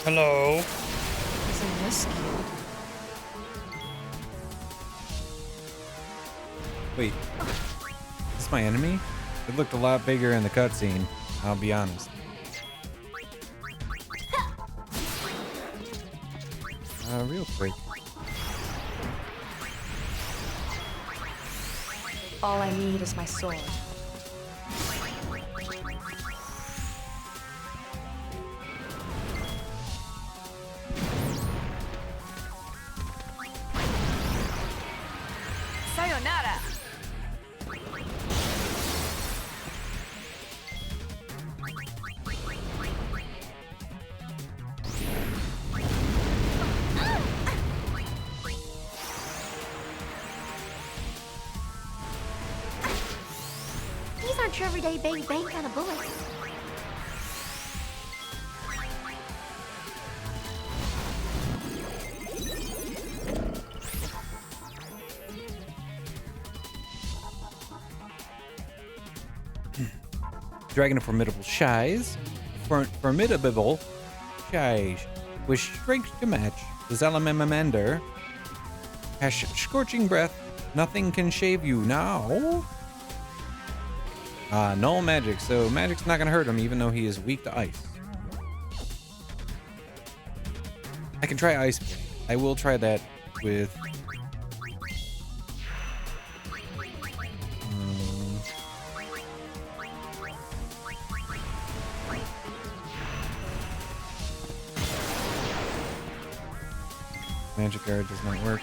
Hello.
Isn't this cute?
Wait. Is this my enemy? It looked a lot bigger in the cutscene. I'll be honest. Real quick.
All I need is my sword. Sayonara!
These aren't your everyday bang bang kind of bullets.
Dragon of formidable size. Formidable size. With strength to match. The Salamamander has scorching breath. Nothing can shave you now. Null magic, so magic's not gonna hurt him even though he is weak to ice. I can try ice blade. I will try that with magic guard does not work.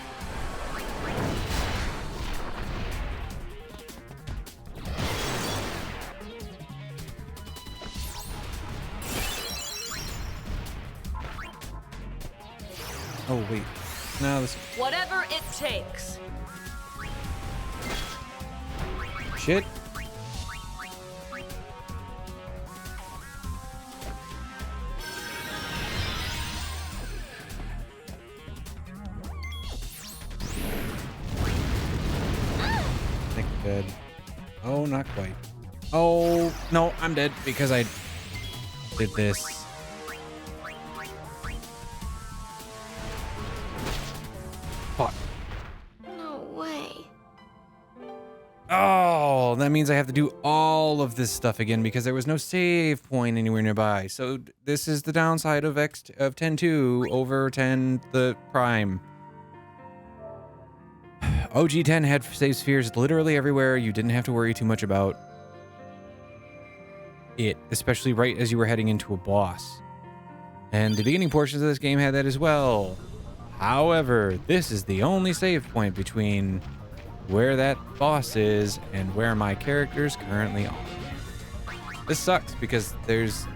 Oh wait, no, this
Whatever it takes.
shit. I think I'm dead. Oh, not quite. Oh no, I'm dead because I did this. Fuck.
No way.
Oh, that means I have to do all of this stuff again because there was no save point anywhere nearby. So this is the downside of 10.2 over 10 the prime. OG 10 had save spheres literally everywhere. You didn't have to worry too much about it, especially right as you were heading into a boss. And the beginning portions of this game had that as well. However, this is the only save point between where that boss is and where my characters currently are. This sucks because there's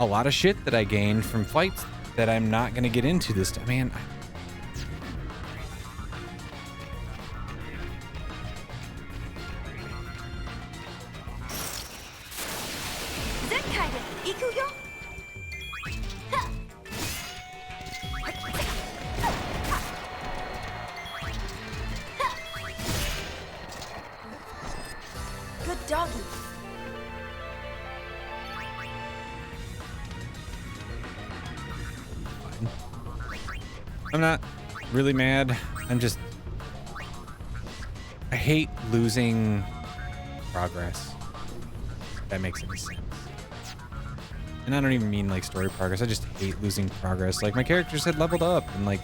a lot of shit that I gained from fights that I'm not going to get into this time. Man,
Good doggy.
I'm not really mad. I'm just... I hate losing progress. If that makes any sense. And I don't even mean like story progress. I just hate losing progress. Like my characters had leveled up and like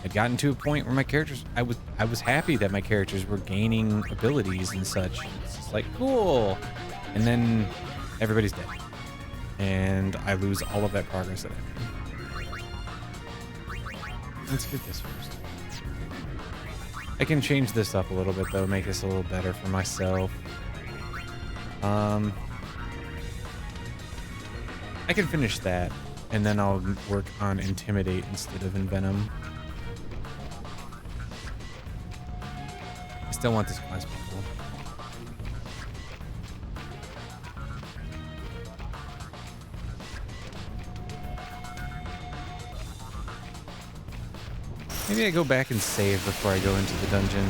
had gotten to a point where my characters, I was happy that my characters were gaining abilities and such. It's just like cool. And then everybody's dead. And I lose all of that progress that I made. Let's get this first. I can change this up a little bit though, make this a little better for myself. I can finish that, and then I'll work on Intimidate instead of Envenom. I still want this class people. Maybe I go back and save before I go into the dungeon.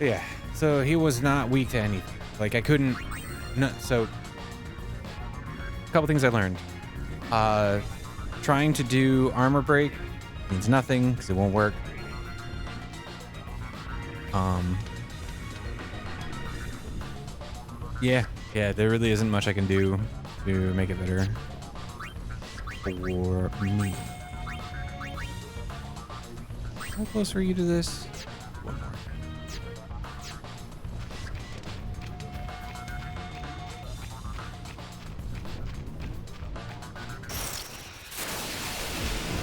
Yeah, so he was not weak to anything. Like I couldn't, no, so a couple things I learned. Trying to do armor break means nothing because it won't work. Yeah, there really isn't much I can do to make it better for me. How close are you to this? One more.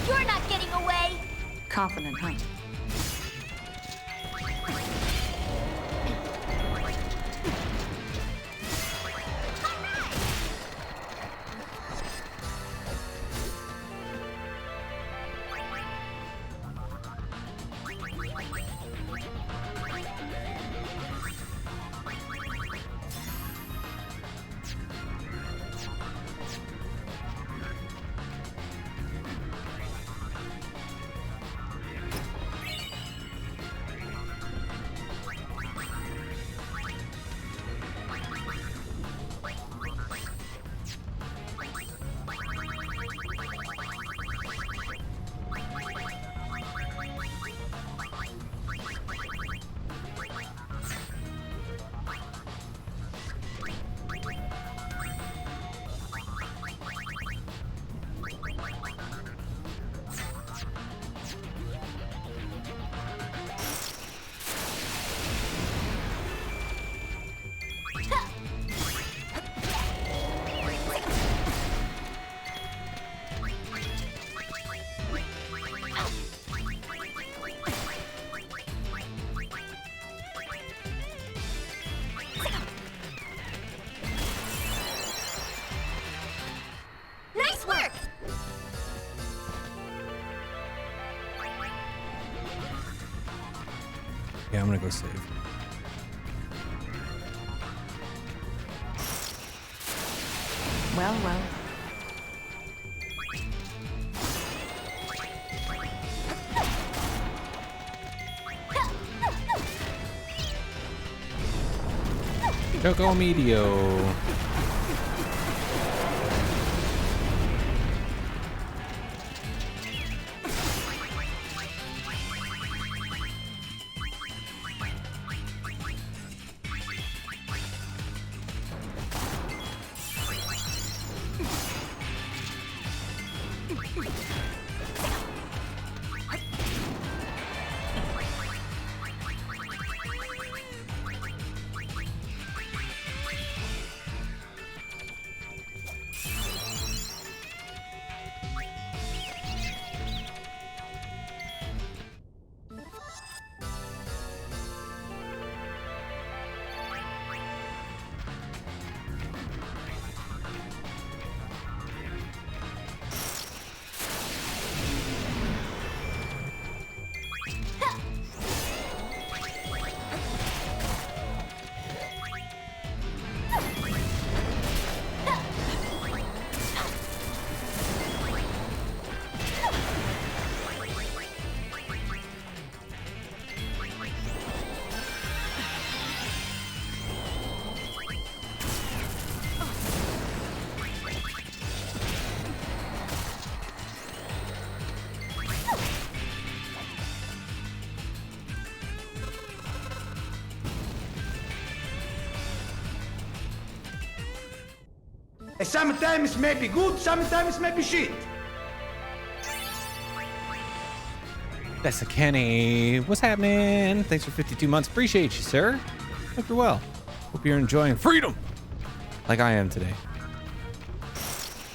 You're not getting away!
Confident, huh?
Nice work!
Yeah, I'm gonna go save.
Well, well.
Choco Medio.
Sometimes may be good, sometimes may be shit.
That's a Kenny. What's happening? Thanks for 52 months. Appreciate you, sir. Hope you're well. Hope you're enjoying freedom like I am today.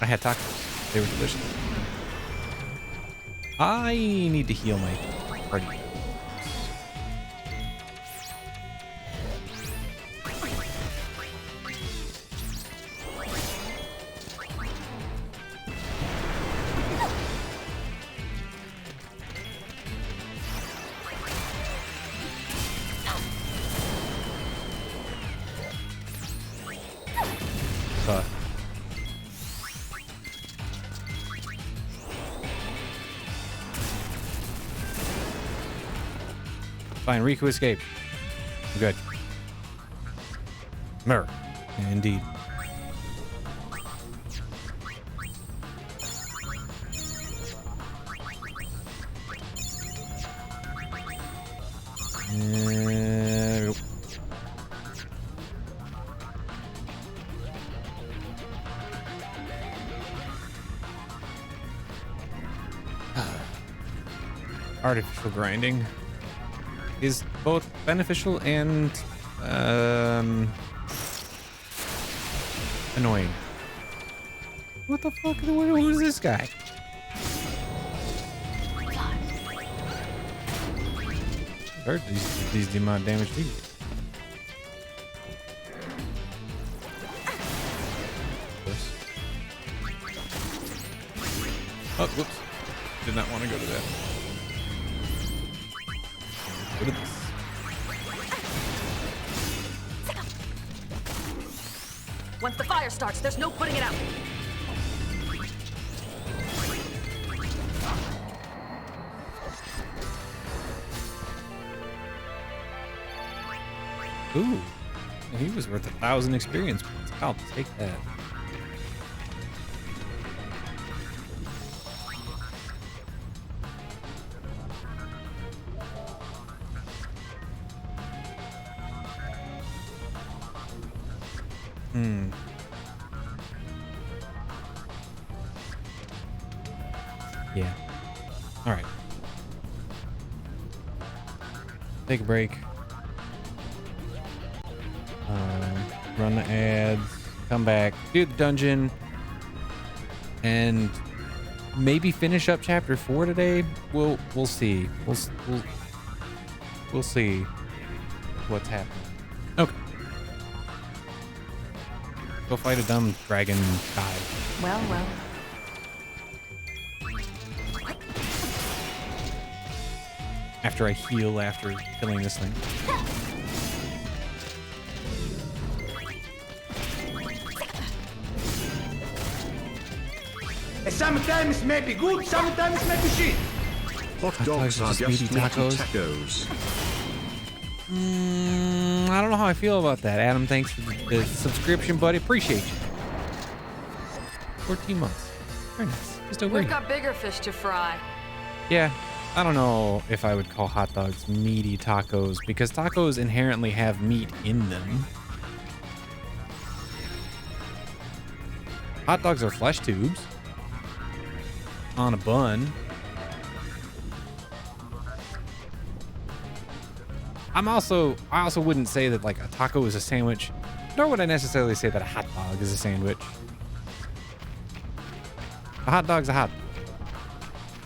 I had tacos. They were delicious. I need to heal my party. Fine, Riku escape. I'm good. Mer. Indeed. Artificial grinding is both beneficial and annoying. What the fuck? Who's this guy? Heard these do amount of damage to you. Oh, whoops. Did not want to go to that. Go to this.
Once the fire starts, there's no putting it out.
Ooh, he was worth 1,000 experience points. I'll take that. Yeah. All right. Take a break. Run the ads. Come back. Do the dungeon. And maybe finish up chapter 4 today. We'll see. We'll see what's happening. Okay. Go fight a dumb dragon guy.
Well.
After I heal after killing this thing.
Sometimes may be good, sometimes may be shit.
Hot dogs are just meaty tacos.
I don't know how I feel about that. Adam, thanks for the subscription, buddy. Appreciate you. 14 months. Very nice. Just over
We've
here.
got bigger fish to fry.
Yeah. I don't know if I would call hot dogs meaty tacos because tacos inherently have meat in them. Hot dogs are flesh tubes on a bun. I also wouldn't say that like a taco is a sandwich, nor would I necessarily say that a hot dog is a sandwich. A hot dog's a hot dog.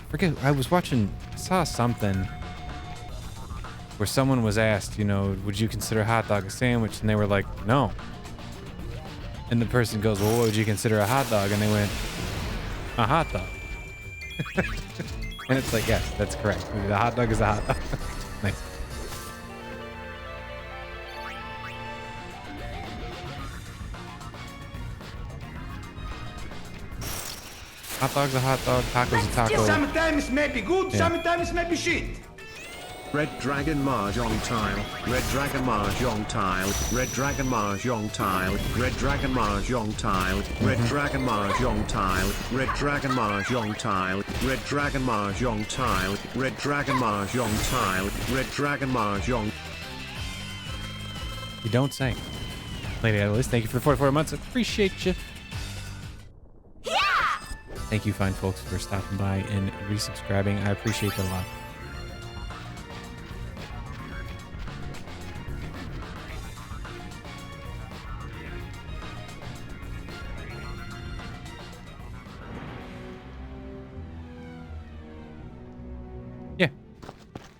Forget, I saw something where someone was asked, would you consider a hot dog a sandwich? And they were like, no. And the person goes, well, what would you consider a hot dog? And they went, a hot dog. And it's like, yes, that's correct. The hot dog is a hot dog. Nice. Hot dog's a hot dog, taco's a taco.
Sometimes may be good, sometimes may be shit.
Red Dragon Mahjong Tile, Red Dragon Mahjong Tile, Red Dragon Mahjong Tile, Red Dragon Mahjong Tile, Red Dragon Mahjong Tile, Red Dragon Mahjong Tile, Red Dragon Mahjong Tile, Red Dragon Mahjong Tile, Red Dragon Mahjong.
You don't say. Lady Atlas, thank you for the 44 months. I appreciate you.
Yeah!
Thank you, fine folks, for stopping by and resubscribing. I appreciate that a lot.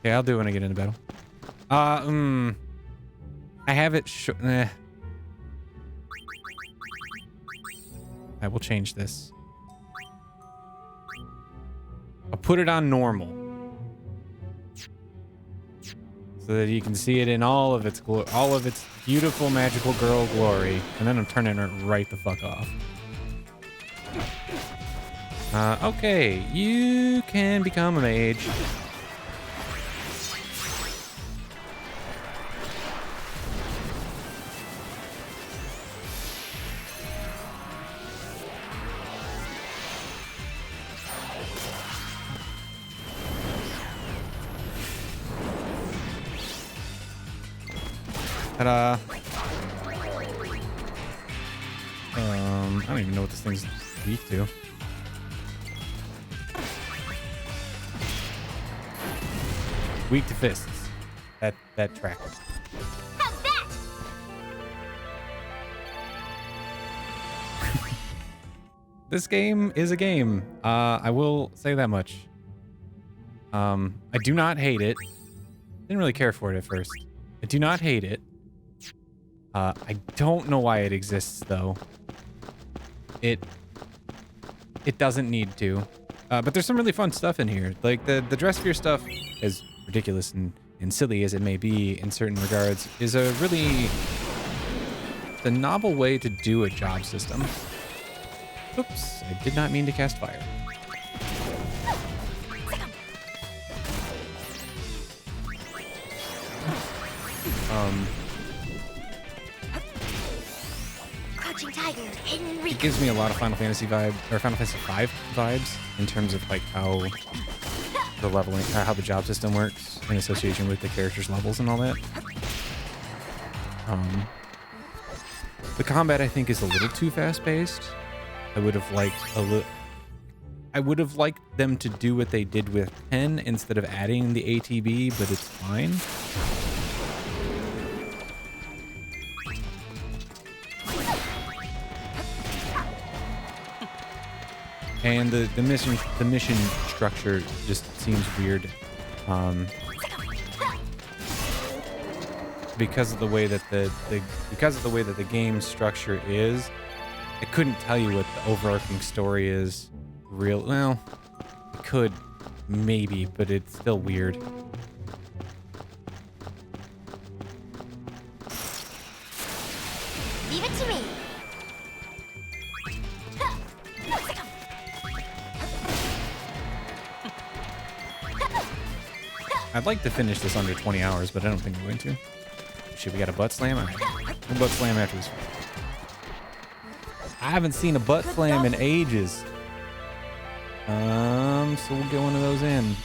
Yeah, I'll do it when I get into battle. I have it. I will change this. I'll put it on normal, so that you can see it in all of its beautiful magical girl glory, and then I'm turning it right the fuck off. Okay, you can become a mage. Ta-da. I don't even know what this thing's weak to. Weak to fists. That track.
How's that?
This game is a game. I will say that much. I do not hate it. Didn't really care for it at first. I do not hate it. I don't know why it exists though. It doesn't need to. But there's some really fun stuff in here. Like the dress fear stuff, as ridiculous and silly as it may be in certain regards, is a really the novel way to do a job system. Oops, I did not mean to cast fire.
Crouching tiger, hidden reach.
It gives me a lot of Final Fantasy vibe, or Final Fantasy V vibes, in terms of like how the leveling, or how the job system works in association with the characters' levels and all that. The combat I think is a little too fast-paced. I would have liked them to do what they did with 10 instead of adding the ATB, but it's fine. And the mission structure just seems weird, because of the way that the game structure is. I couldn't tell you what the overarching story is. Well, I could maybe, but it's still weird.
Leave it to me.
I'd like to finish this under 20 hours, but I don't think we're going to. Shit, we got a butt slam? All right. We'll butt slam after this. I haven't seen a butt slam in ages. So we'll get one of those in.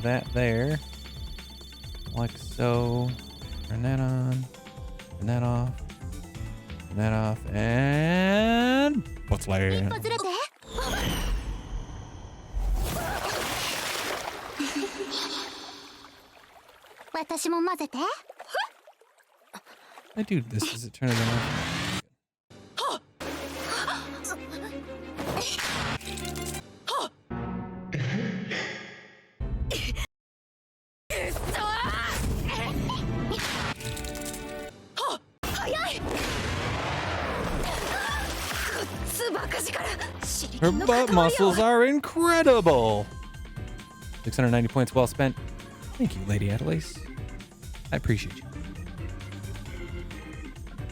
That there. Like so. Turn that on. Turn that off. Turn that off. And butt slam. I do this. Does it turn it on? Her butt muscles are incredible. 690 points well spent. Thank you, Lady Adelaide. I appreciate you.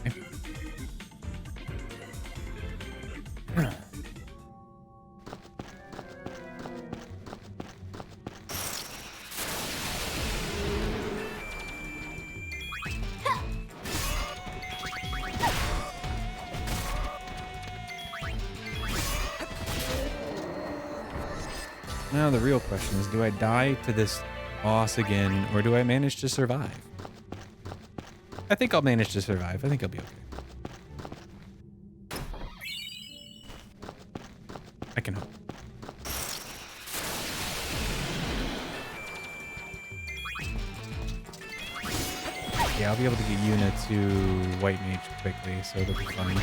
Okay. Now the real question is, do I die to this boss again, or do I manage to survive? I think I'll manage to survive. I think I'll be okay. I can hope. Yeah, I'll be able to get Yuna to White Mage quickly, so it'll be fine.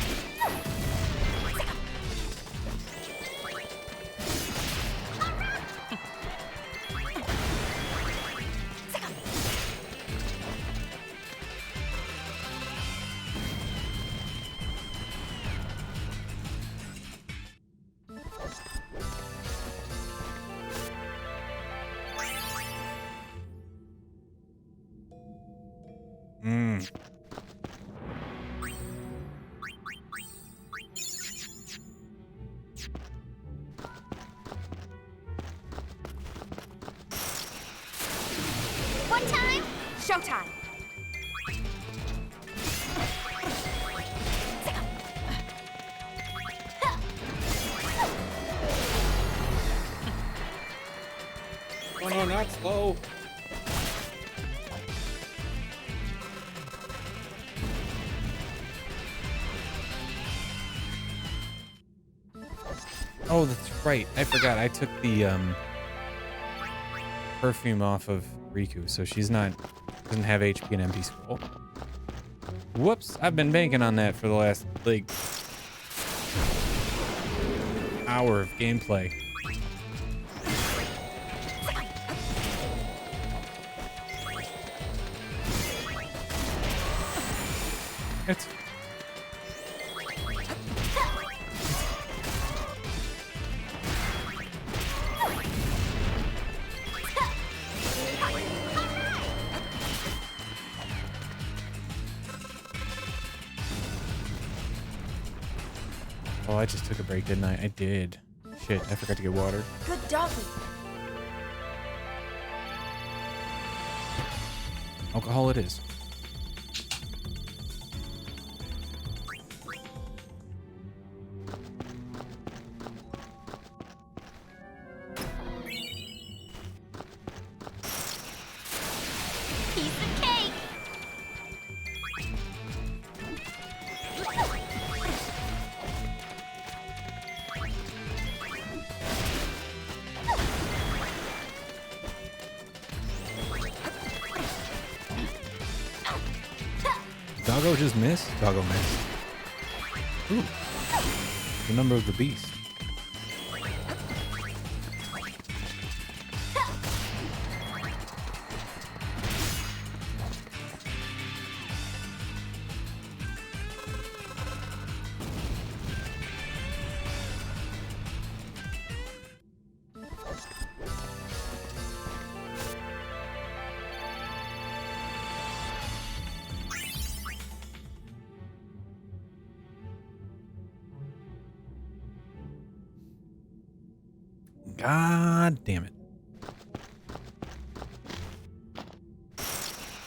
What time?
Showtime.
Oh no, not slow. Oh, that's right. I forgot. I took the perfume off of Riku, so she's not doesn't have HP and MP scroll. Whoops! I've been banking on that for the last like hour of gameplay. It's oh, I just took a break, didn't I? I did. Shit, I forgot to get water.
Good doggy.
Alcohol it is.
Piece of cake.
Doggo just missed? Doggo missed. Ooh. The number of the beast. God damn it.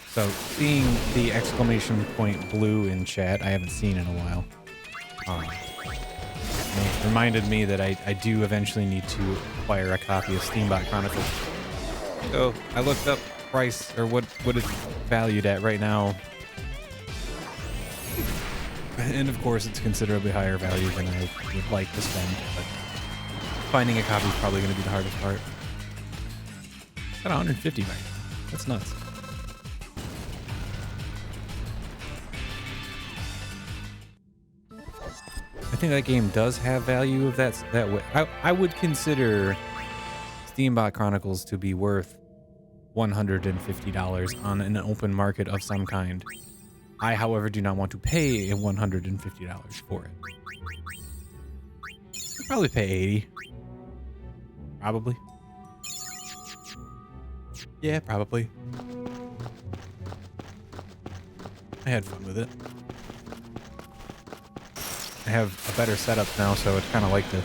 So, seeing the exclamation point blue in chat, I haven't seen in a while. It reminded me that I do eventually need to acquire a copy of Steambot Chronicles. So, I looked up price, or what it's valued at right now. And of course, it's considerably higher value than I would like to spend, but finding a copy is probably going to be the hardest part. Got 150 right now. That's nuts. I think that game does have value if that's that way. I would consider Steambot Chronicles to be worth $150 on an open market of some kind. I, however, do not want to pay $150 for it. I'd probably pay $80. Probably. Yeah, probably. I had fun with it. I have a better setup now, so I'd kind of like to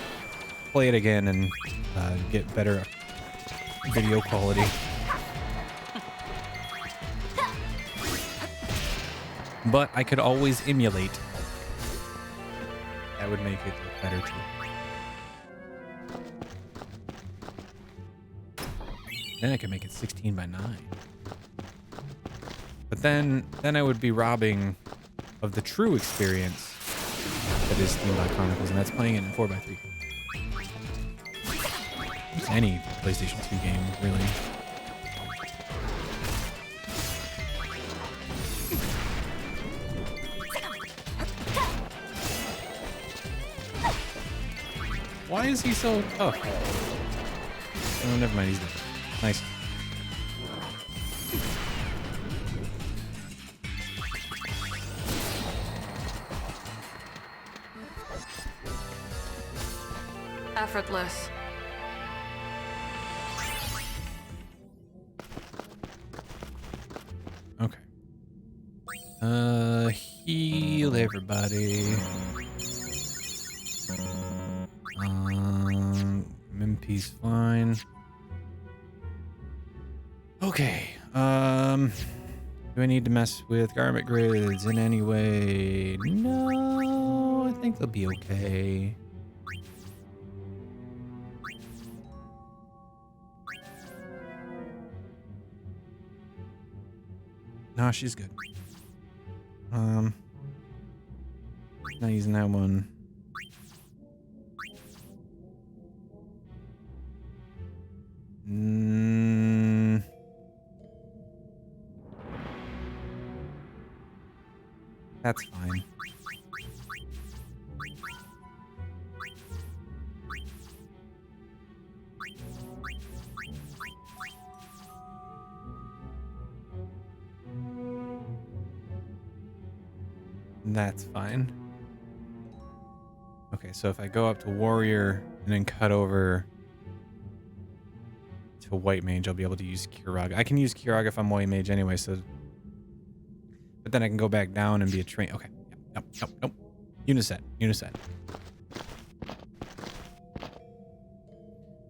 play it again and get better video quality. But I could always emulate. That would make it look better too. Then I can make it 16:9. But then I would be robbing of the true experience that is Steambot Chronicles, and that's playing it in 4x3. It's any PlayStation 2 game, really. Why is he so tough? Oh, never mind, he's dead. Nice.
Effortless.
Okay. Heal everybody. MP's fine. Okay. Do I need to mess with garment grids in any way? No, I think they'll be okay. No, she's good. Not using that one. That's fine. That's fine. Okay, so if I go up to warrior and then cut over to white mage, I'll be able to use Kirog. I can use Kirog if I'm white mage anyway, so... But then I can go back down and be a train. Okay. Nope. Uniset.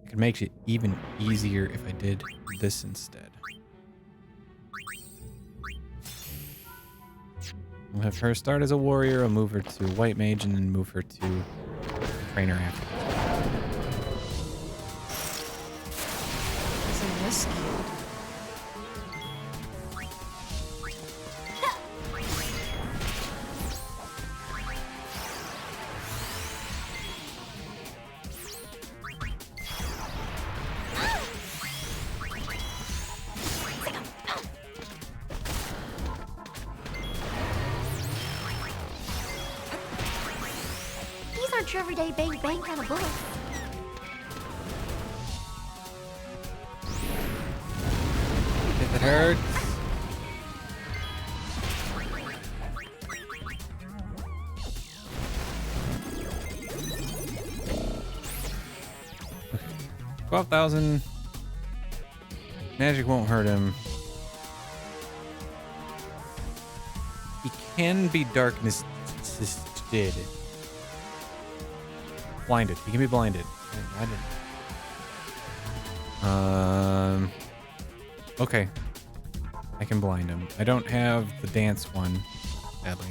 I could make it even easier if I did this instead. We'll have her start as a warrior, I'll move her to white mage, and then move her to trainer after.
Isn't this cute?
These aren't your everyday bang bang kind of bullets.
If it hurts. Okay. 12,000. Magic won't hurt him. He can be darkness assisted. Blinded. He can be blinded. I didn't. Okay. I can blind him. I don't have the dance one, sadly.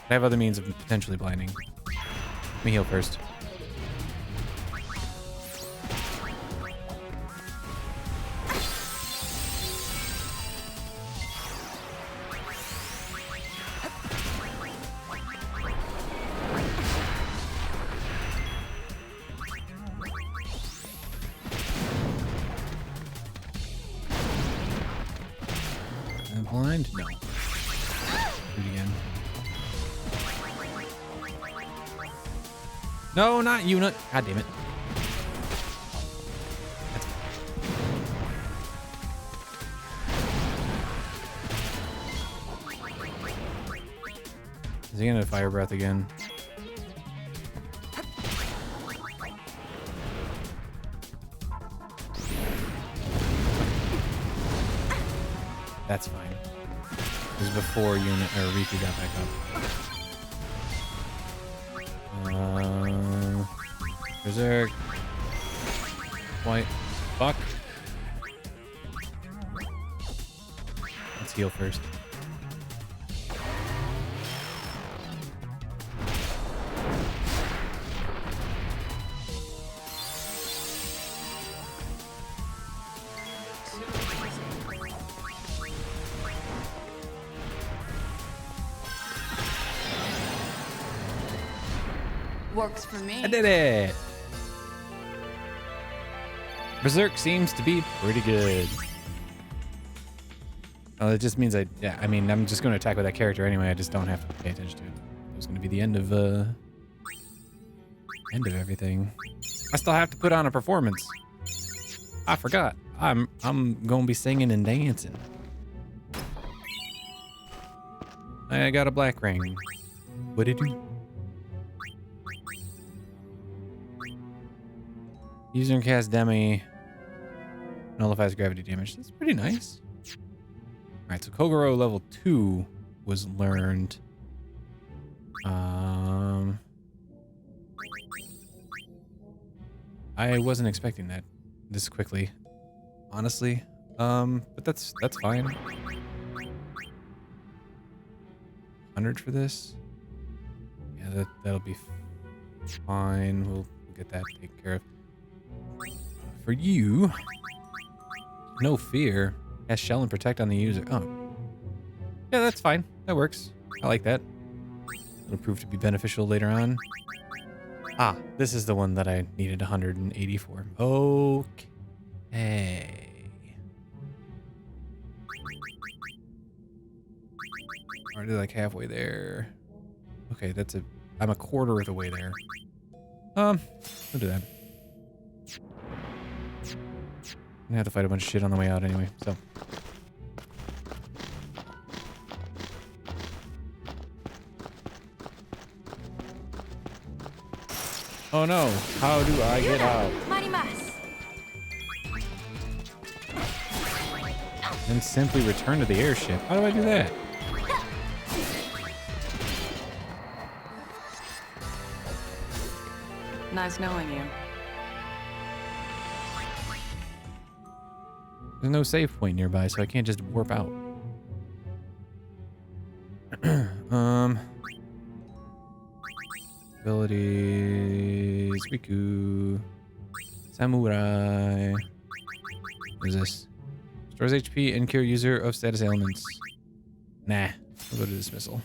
I have other means of potentially blinding. Let me heal first. Blind? No. Do it again. No, not you. Not. God damn it. That's Is he gonna fire breath again? That's fine. This is before unit or Riku got back up. Berserk. White. Fuck. Let's heal first.
Works for me.
I did it! Berserk seems to be pretty good. Oh, it just means I mean, I'm just going to attack with that character anyway. I just don't have to pay attention to it. It was going to be the end of everything. I still have to put on a performance. I forgot. I'm going to be singing and dancing. I got a black ring. What'd it do? User can cast Demi. Nullifies gravity damage. That's pretty nice. Alright, so Kogoro level 2 was learned. I wasn't expecting that this quickly, honestly. But that's fine. 100 for this. Yeah, that'll be fine. We'll get that taken care of. For you, no fear. Cast Shell and Protect on the user. Oh. Yeah, that's fine. That works. I like that. It'll prove to be beneficial later on. Ah, this is the one that I needed 180 for. Okay. Already like halfway there. Okay, I'm a quarter of the way there. We'll do that. I'm gonna have to fight a bunch of shit on the way out anyway, so. Oh no, how do I get out? And simply return to the airship. How do I do that?
Nice knowing you.
There's no save point nearby, so I can't just warp out. Abilities. Riku. Samurai. What is this? Stores HP and cure user of status ailments. Nah. We'll go to dismissal.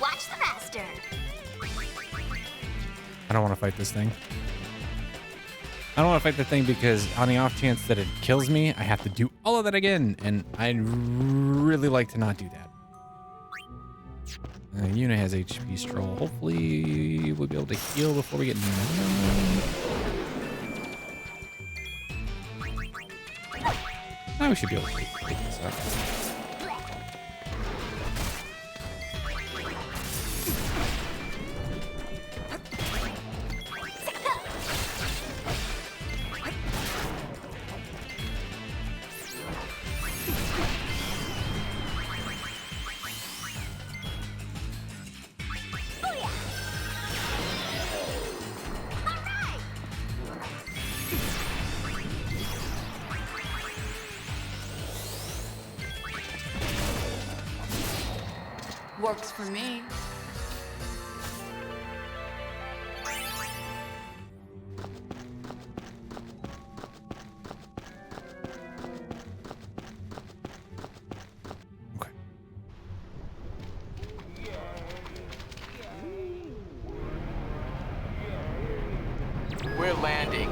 Watch the master.
I don't want to fight this thing. I don't want to fight the thing because on the off chance that it kills me, I have to do all of that again. And I'd really like to not do that. Yuna has HP Stroll. Hopefully we'll be able to heal before we get... Now we should be able to take this up.
Works for me.
We're landing.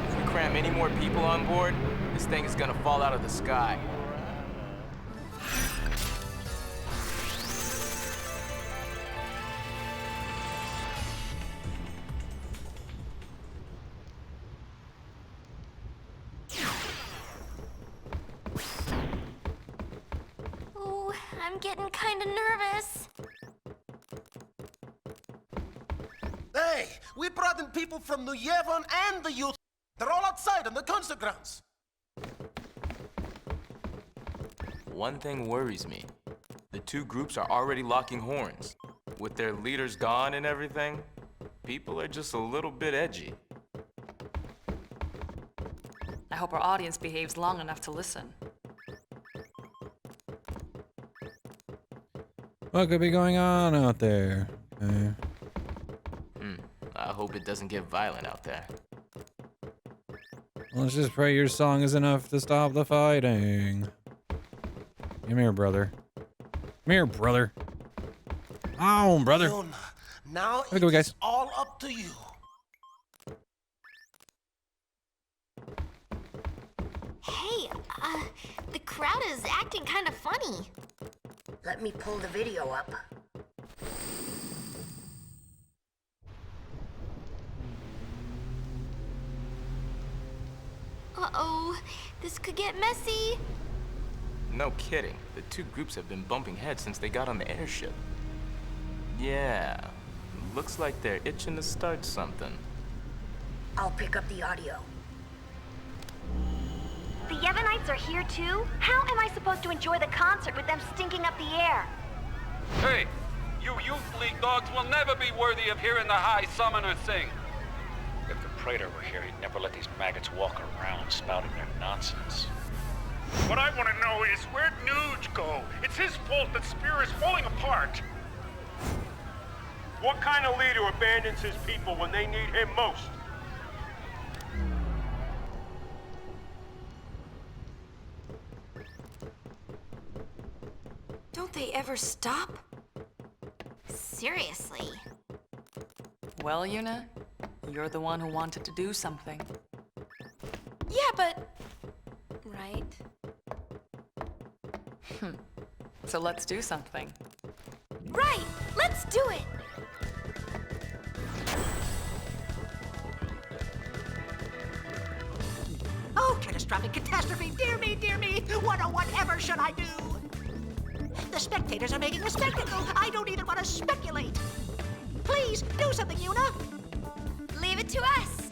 If we cram any more people on board, this thing is gonna fall out of the sky.
Oh, I'm getting kind of nervous.
Hey, we brought in people from New Yevon and the youth. They're all outside on the concert grounds.
One thing worries me. The two groups are already locking horns. With their leaders gone and everything, people are just a little bit edgy.
I hope our audience behaves long enough to listen.
What could be going on out there? Okay.
I hope it doesn't get violent out there.
Let's just pray your song is enough to stop the fighting. Come here, brother. Come here, brother. Oh, brother.
Now
Have a good one, guys.
it's all up to you.
Hey, the crowd is acting kind of funny.
Let me pull the video up.
Uh-oh, this could get messy.
No kidding. The two groups have been bumping heads since they got on the airship. Yeah. Looks like they're itching to start something.
I'll pick up the audio.
The Yevonites are here too? How am I supposed to enjoy the concert with them stinking up the air?
Hey, you Youth League dogs will never be worthy of hearing the High Summoner sing.
If the Praetor were here, he'd never let these maggots walk around spouting their nonsense.
What I want to know is, where'd Nuge go? It's his fault that Spear is falling apart.
What kind of leader abandons his people when they need him most?
Don't they ever stop?
Seriously.
Well, Yuna, you're the one who wanted to do something.
Yeah, but... Right.
So let's do something.
Right! Let's do it!
Oh, catastrophic catastrophe! Dear me, dear me! What or whatever should I do? The spectators are making a spectacle! I don't even want to speculate! Please, do something, Yuna!
Leave it to us!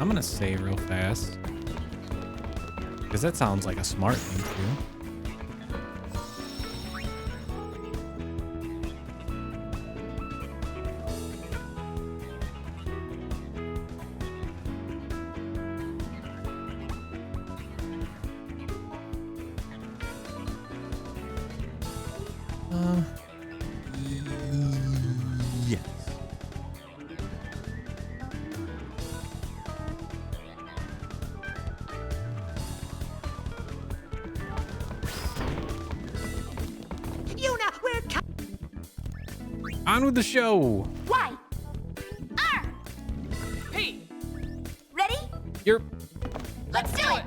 I'm gonna say real fast. Because that sounds like a smart thing to do. Yes.
Yuna, we're
On with the show.
Y. R.
P.
Ready?
You're...
Let's do it!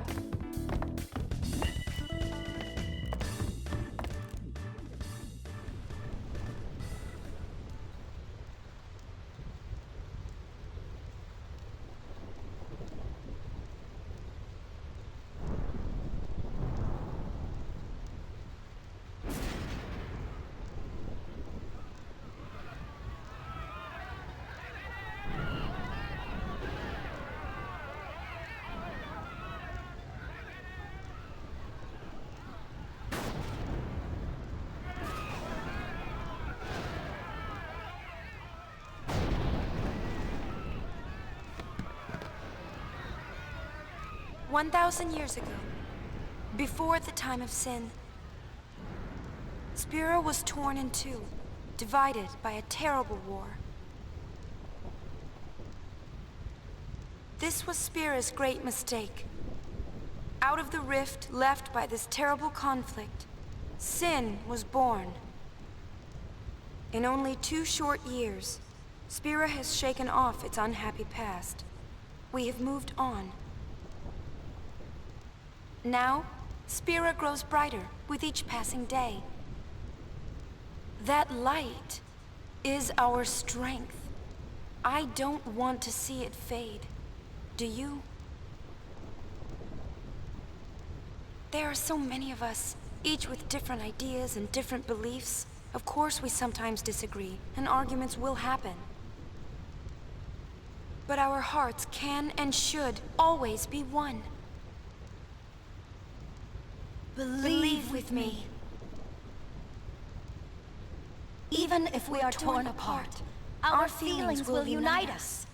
"1,000 years ago, before the time of sin, Spira was torn in two, divided by a terrible war. This was Spira's great mistake. Out of the rift left by this terrible conflict, sin was born. In only 2 short years, Spira has shaken off its unhappy past. We have moved on. Now, Spira grows brighter with each passing day. That light is our strength. I don't want to see it fade. Do you? There are so many of us, each with different ideas and different beliefs. Of course we sometimes disagree, and arguments will happen. But our hearts can and should always be one. Believe with me. Even if we are torn apart, our feelings will unite us.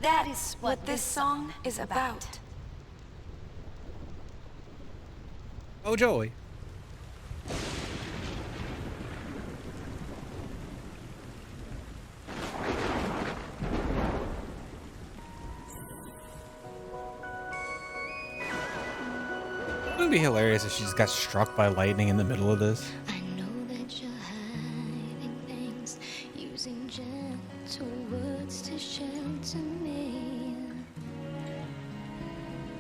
That is what this song is about.
Oh, joy. It would be hilarious if she just got struck by lightning in the middle of this.
I know that you're hiding things, using gentle words to shelter me.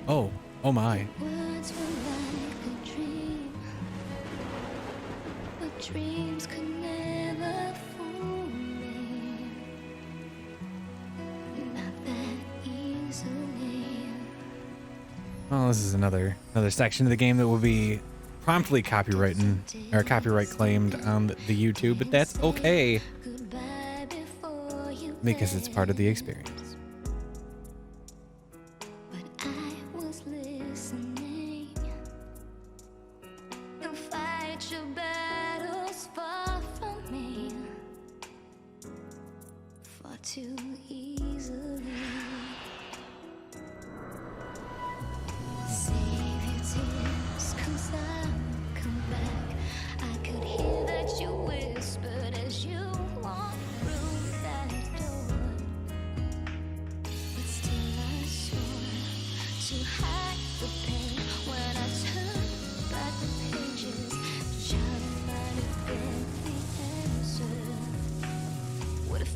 Oh, oh my.
Words were like a dream, but dreams could never fool me. Not that easily.
Well, this is another section of the game that will be promptly copyright claimed on the YouTube, but that's okay because it's part of the experience.
But I was listening. You fight your battles far from me, far too easily.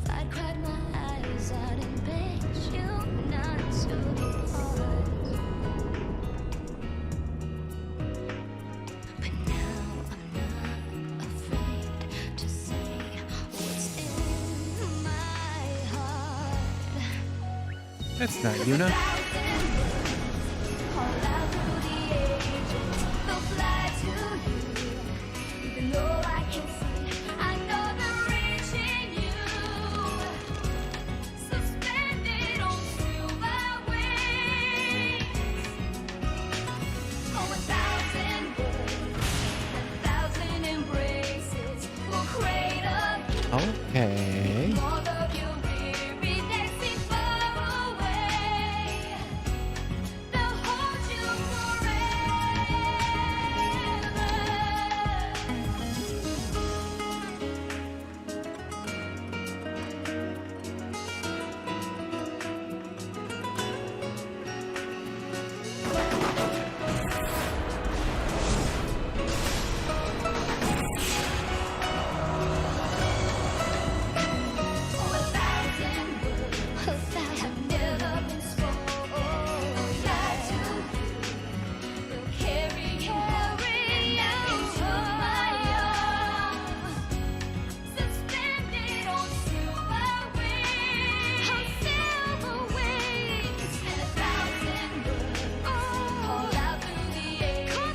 I'd cried my eyes out and begged you not to depart. But now I'm not afraid to say what's in my heart.
That's not Yuna.
All out through the ages, they'll fly to you. Even though I can't see, I know they're reaching you. Suspended on silver wings. Oh, 1,000 words, 1,000 embraces will cradle you.
Okay.
All of your weary days seem far away. They'll hold you have never been spoken. Fly to you. They'll carry you into my arms. Suspended on silver wings. On silver wings. And 1,000 words call out through the ages.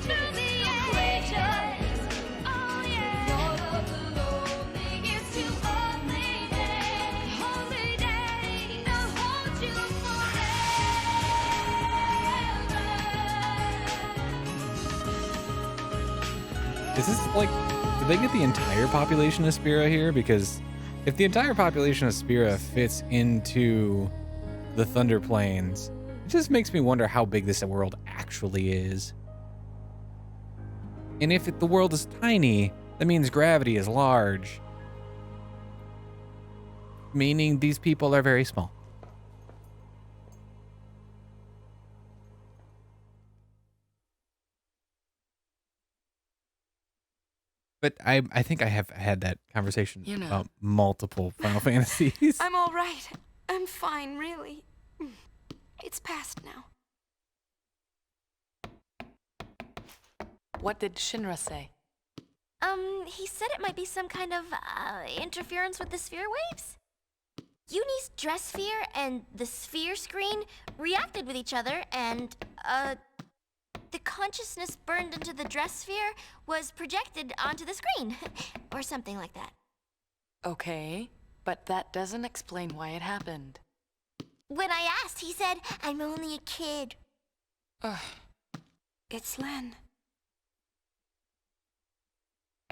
Equations. Oh yeah. All of the loneliest to only day. Only day. They'll hold you
Is this like, did they get the entire population of Spira here? Because if the entire population of Spira fits into the Thunder Plains, it just makes me wonder how big this world actually is. And if the world is tiny, that means gravity is large. Meaning these people are very small. But I think I have had that conversation
You know.
about multiple Final Fantasies.
I'm all right. I'm fine, really. It's past now.
What did Shinra say?
He said it might be some kind of, interference with the sphere waves. Uni's dress sphere and the sphere screen reacted with each other, and, the consciousness burned into the dress sphere was projected onto the screen. Or something like that.
Okay, but that doesn't explain why it happened.
When I asked, he said, I'm only a kid.
It's Len.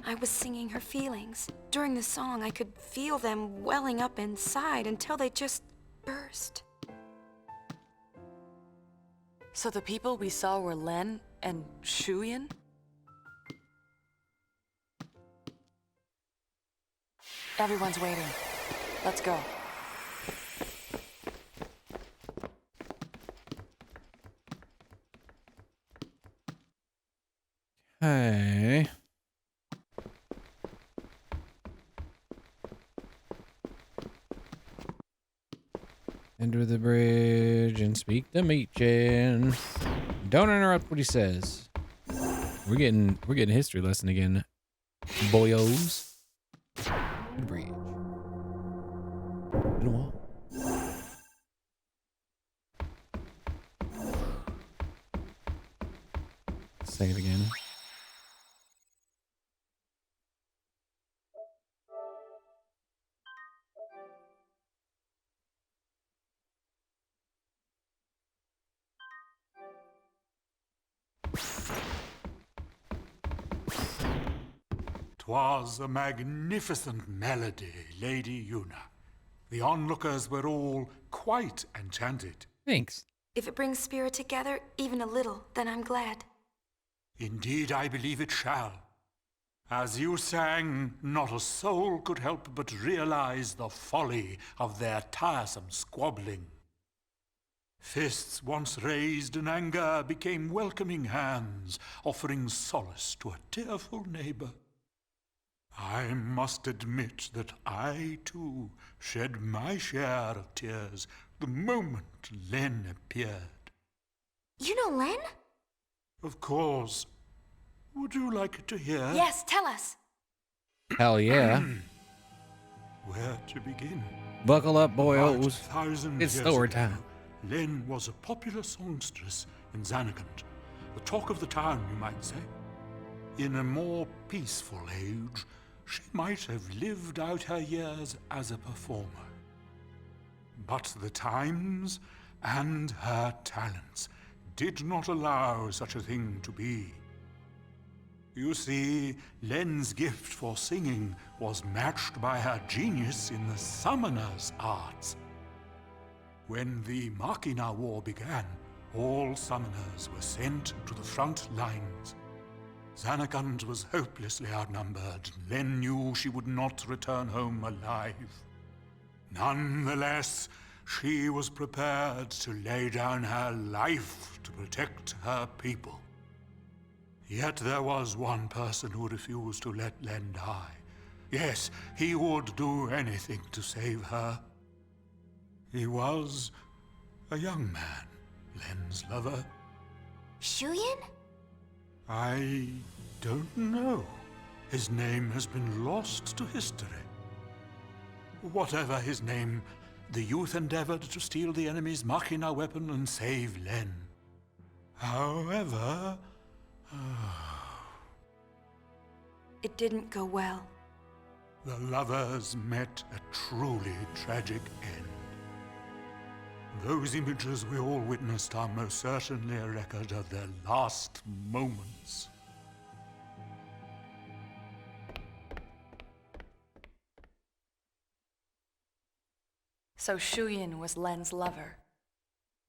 I was singing her feelings. During the song, I could feel them welling up inside until they just burst.
So the people we saw were Len and Shuyan? Everyone's waiting. Let's go.
Hey. Enter the bridge and speak to Meechin. Don't interrupt what he says. We're getting a history lesson again, boyos. The bridge. Been a while. Say it again.
"'Twas a magnificent melody, Lady Yuna. The onlookers were all quite enchanted.
Thanks.
If it brings Spirit together, even a little, then I'm glad.
Indeed, I believe it shall. As you sang, not a soul could help but realize the folly of their tiresome squabbling. Fists once raised in anger became welcoming hands, offering solace to a tearful neighbor. I must admit that I, too, shed my share of tears the moment Len appeared.
You know Len?
Of course. Would you like to hear?
Yes, tell us.
Hell yeah.
Where to begin?
Buckle up,
About
boyos.
1,000
It's
years
story
ago,
time.
Len was a popular songstress in Zanarkand, the talk of the town, you might say. In a more peaceful age, she might have lived out her years as a performer. But the times and her talents did not allow such a thing to be. You see, Len's gift for singing was matched by her genius in the summoner's arts. When the Machina War began, all summoners were sent to the front lines. Zanarkand was hopelessly outnumbered. Len knew she would not return home alive. Nonetheless, she was prepared to lay down her life to protect her people. Yet there was one person who refused to let Len die. Yes, he would do anything to save her. He was a young man, Len's lover.
Shuyin?
I don't know. His name has been lost to history. Whatever his name, the youth endeavored to steal the enemy's Machina weapon and save Len. However,
It didn't go well.
the lovers met a truly tragic end. Those images we all witnessed are most certainly a record of their last moments.
So Shuyin was Len's lover.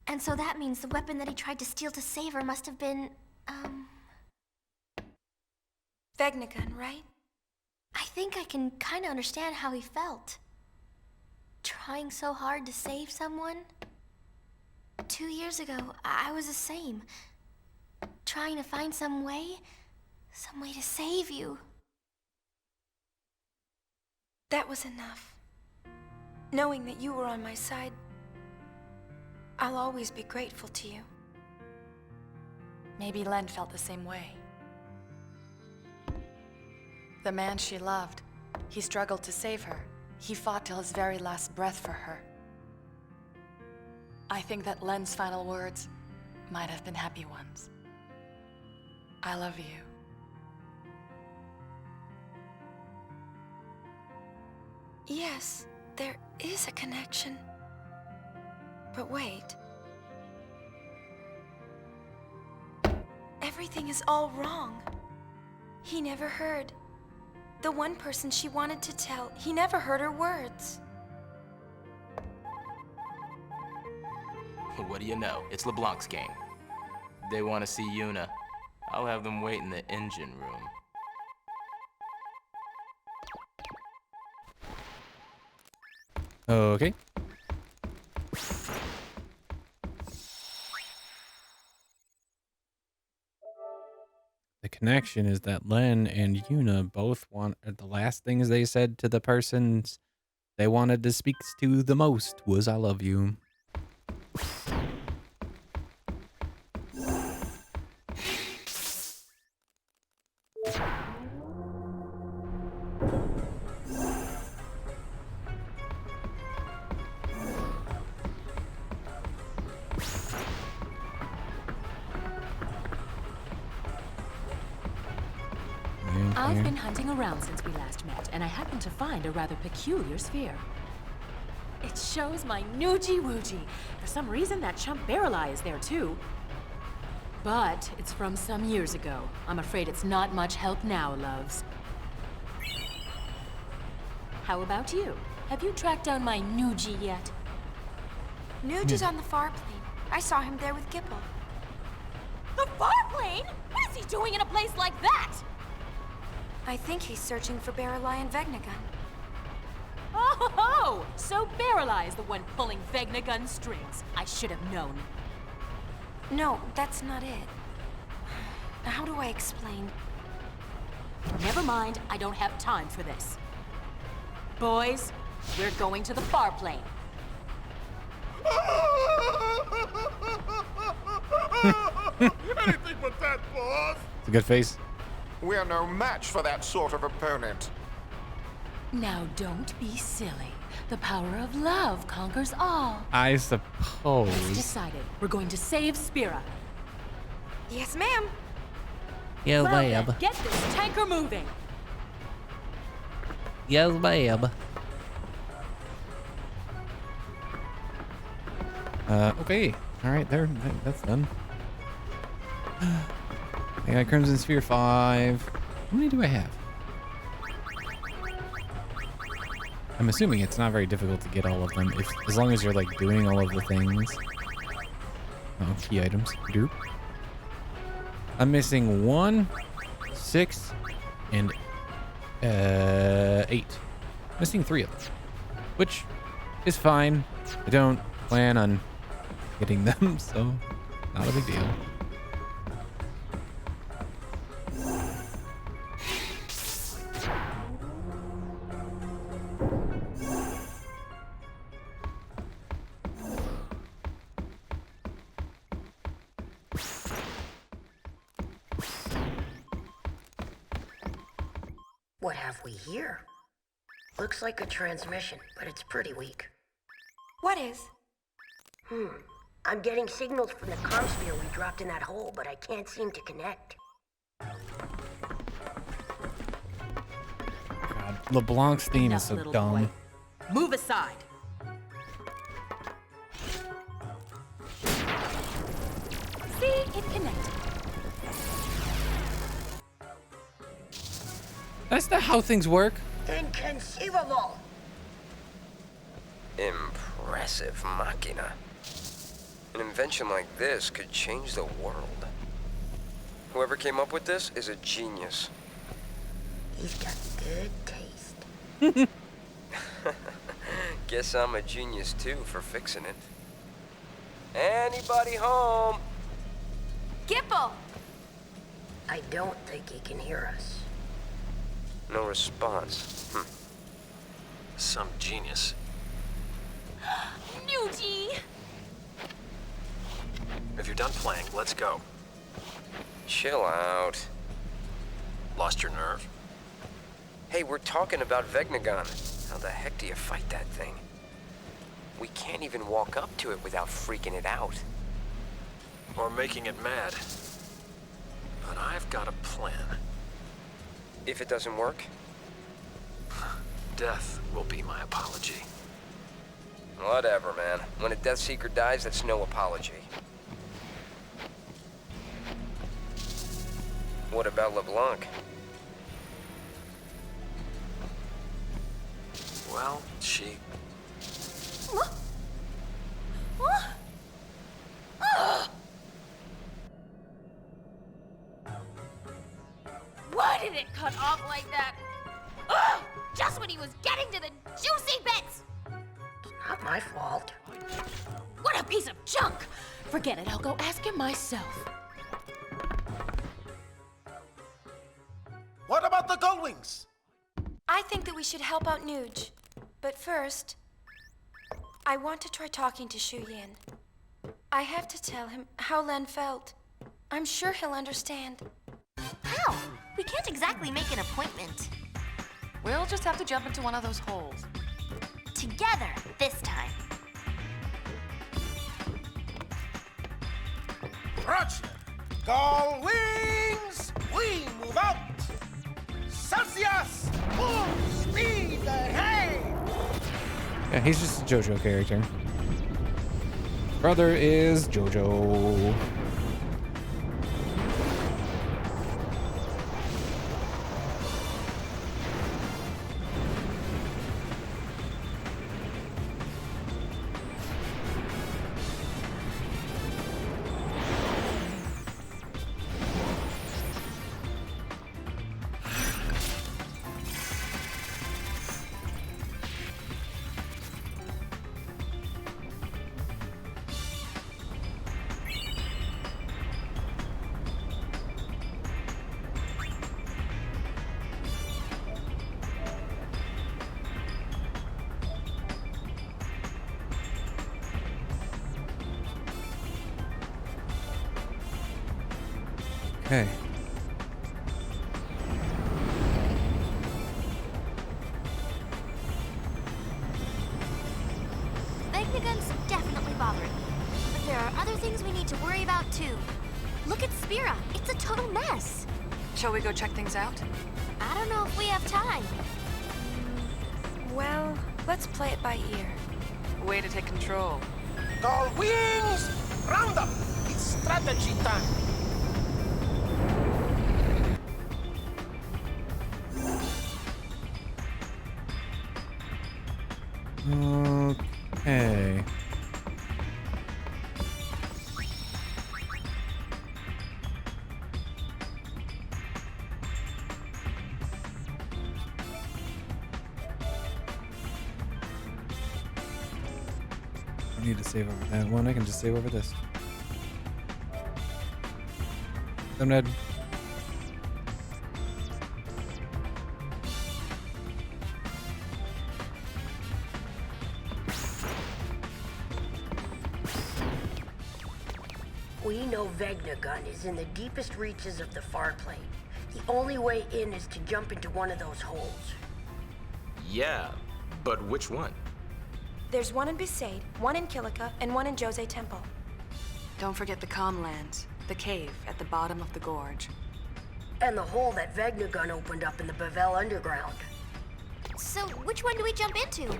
And so that means the weapon that he tried to steal to save her must have been,
Vegnagun, right?
I think I can kind of understand how he felt. Trying so hard to save someone. 2 years ago, I was the same. Trying to find some way to save you.
That was enough. Knowing that you were on my side, I'll always be grateful to you.
Maybe Len felt the same way. The man she loved, he struggled to save her. He fought till his very last breath for her. I think that Len's final words might have been happy ones. I love you.
Yes, there is a connection. But wait. Everything is all wrong. He never heard. The one person she wanted to tell, he never heard her words.
What do you know? It's LeBlanc's gang. They want to see Yuna. I'll have them wait in the engine room.
Okay. The connection is that Len and Yuna both want the last things they said to the persons they wanted to speak to the most was "I love you."
I've been hunting around since we last met, and I happened to find a rather peculiar sphere. It shows my Noogie-Woogie. For some reason, that chump Barrel Eye is there too. But it's from some years ago. I'm afraid it's not much help now, loves. How about you? Have you tracked down my Noogie yet?
Nuge is on the far plane. I saw him there with Gipple.
The Farplane? What is he doing in a place like that?
I think he's searching for Barrel Eye and Vegnagun.
Oh, so Barrel Eye is the one pulling Vegnagun strings. I should have known.
No, that's not it. How do I explain?
Never mind, I don't have time for this. Boys, we're going to the far plane.
Anything but that, boss.
It's a good face.
We're no match for that sort of opponent.
Now don't be silly. The power of love conquers all.
I
It's
suppose.
decided. We're going to save Spira.
Yes, ma'am.
Yes,
Well then,
ma'am.
get this tanker moving.
Yes, ma'am. Okay. All right, that's done. I got Crimson Sphere 5. How many do I have? I'm assuming it's not very difficult to get all of them, as long as you're like doing all of the things. Oh, key items. Derp. I'm missing 1, 6, and 8. Missing 3 of them, which is fine. I don't plan on getting them, so not a big deal.
What have we here? Looks like a transmission, but it's pretty weak.
What is?
I'm getting signals from the comm sphere we dropped in that hole, but I can't seem to connect.
God, LeBlanc's theme is
Enough,
so
little
dumb.
boy. Move aside. See, it connected.
That's not how things work.
Inconceivable!
Impressive machina. An invention like this could change the world. Whoever came up with this is a genius.
He's got good taste.
Guess I'm a genius too for fixing it. Anybody home?
Gipple!
I don't think he can hear us.
No response. Some genius.
Nuji!
If you're done playing, let's go. Chill out. Lost your nerve? Hey, we're talking about Vegnagon. How the heck do you fight that thing? We can't even walk up to it without freaking it out. Or making it mad. But I've got a plan. If it doesn't work? Death will be my apology. Whatever, man. When a Death Seeker dies, that's no apology. What about LeBlanc? Well, she...
Why did it cut off like that? Ugh! Just when he was getting to the juicy bits!
Not my fault.
What a piece of junk! Forget it, I'll go ask him myself.
What about the Gullwings?
I think that we should help out Nuge. But first, I want to try talking to Shu Yin. I have to tell him how Len felt. I'm sure he'll understand.
How? We can't exactly make an appointment.
We'll just have to jump into one of those holes.
Together, this time.
Roger. Gullwings, we move out. Celsius, full speed ahead.
Yeah, he's just a JoJo character. Brother is JoJo. Okay.
Vegnagun's definitely bothering me. But there are other things we need to worry about too. Look at Spira. It's a total mess.
Shall we go check things out?
I don't know if we have time.
Well, let's play it by ear.
Way to take control.
All wings! Round up! It's strategy time!
Okay. I need to save over that one. I can just save over this. I'm Ned.
We know Vegnagun is in the deepest reaches of the far plane. The only way in is to jump into one of those holes.
Yeah, but which one?
There's one in Besaid, one in Kilika, and one in Jose Temple.
Don't forget the Calmlands, the cave at the bottom of the gorge.
And the hole that Vegnagun opened up in the Bavel underground.
So, which one do we jump into?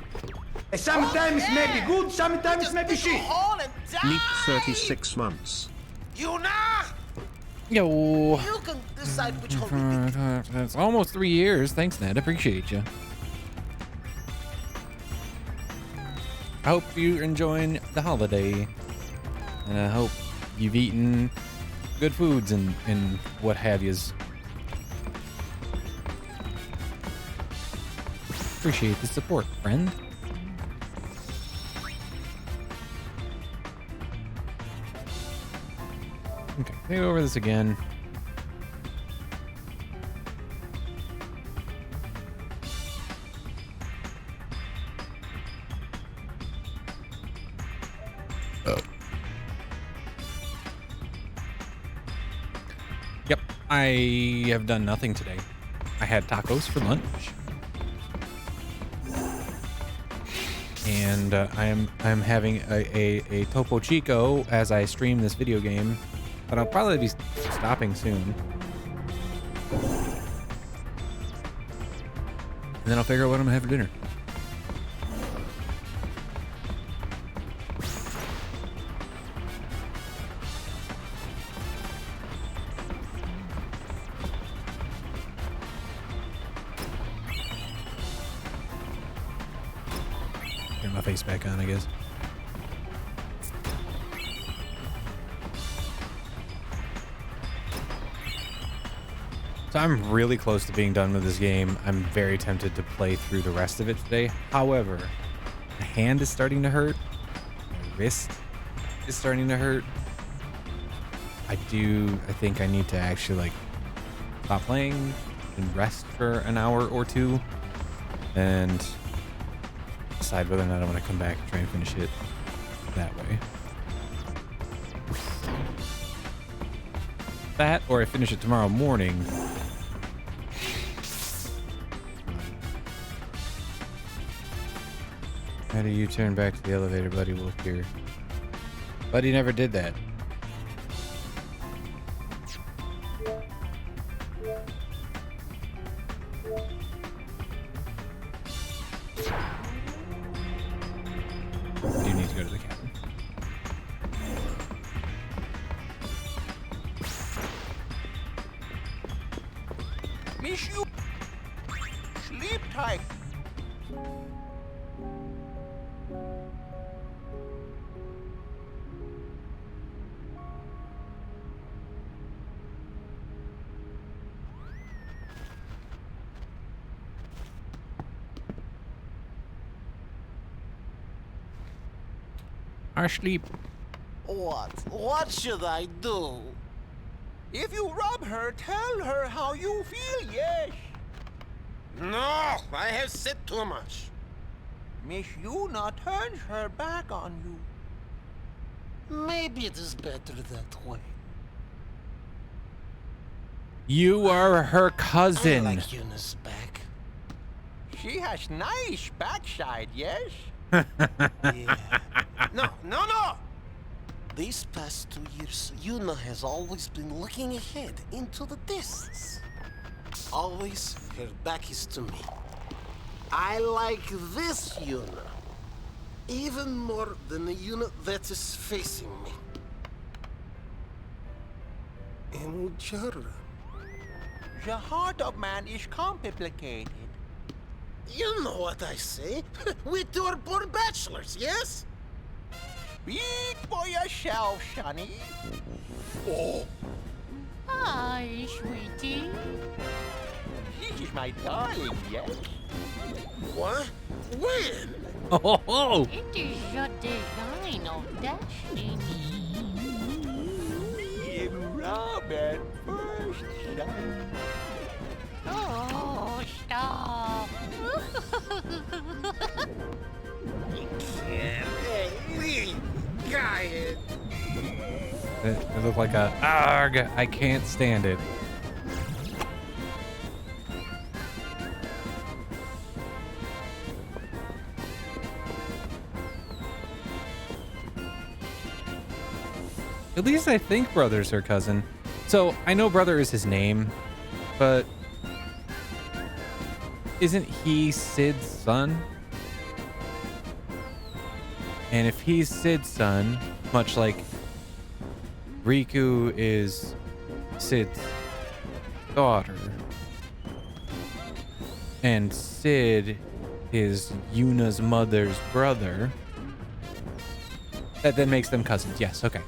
Sometimes it may be good, sometimes it may be shit.
Meet 36 months.
Yo.
You can decide which hole we pick.
It's almost 3 years. Thanks, Ned. Appreciate you. I hope you're enjoying the holiday. And I hope you've eaten good foods and what have yous. Appreciate the support, friend. Okay, go over this again. Yep, I have done nothing today. I had tacos for lunch. And I'm having a Topo Chico as I stream this video game, but I'll probably be stopping soon. And then I'll figure out what I'm gonna have for dinner. Get my face back on, I guess. So I'm really close to being done with this game. I'm very tempted to play through the rest of it today. However, my hand is starting to hurt. My wrist is starting to hurt. I think I need to actually like stop playing and rest for an hour or two and decide whether or not I want to come back and try and finish it that way. That, or I finish it tomorrow morning. How do you turn back to the elevator, Buddy Wolf here? Buddy never did that. You need to go to the cabin.
Miss you. Sleep tight.
I sleep.
What should I do? If you rub her, tell her how you feel, yes. No, I have said too much. Miss Yuna turns her back on you. Maybe it is better that way.
You are her cousin.
I like Yuna's back.
She has nice backside, yes?
Yeah. No. These past 2 years, Yuna has always been looking ahead into the distance. Always, her back is to me. I like this Yuna even more than the Yuna that is facing me. And Ujara.
The heart of man is complicated.
You know what I say. We two are born bachelors, yes?
Speak for yourself, Sonny.
Oh.
Hi, sweetie.
This is my darling, yes?
What? When?
Oh.
It is your design of destiny.
In love at first sight.
Oh, stop.
Hey, Lee, guy.
It looked like a arg. I can't stand it. At least I think Brother's her cousin. So I know Brother is his name, but isn't he Sid's son? And if he's Sid's son, much like Riku is Sid's daughter, and Sid is Yuna's mother's brother, that then makes them cousins. Yes, okay.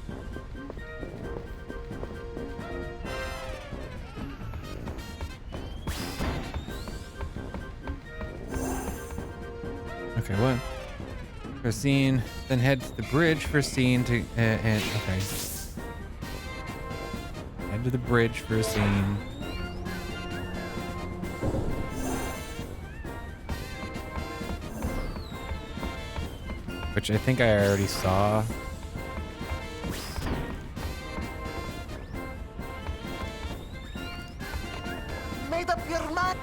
Okay, what? For a scene, then head to the bridge for a scene to, and okay. Head to the bridge for a scene. Which I think I already saw.
Made up your mind.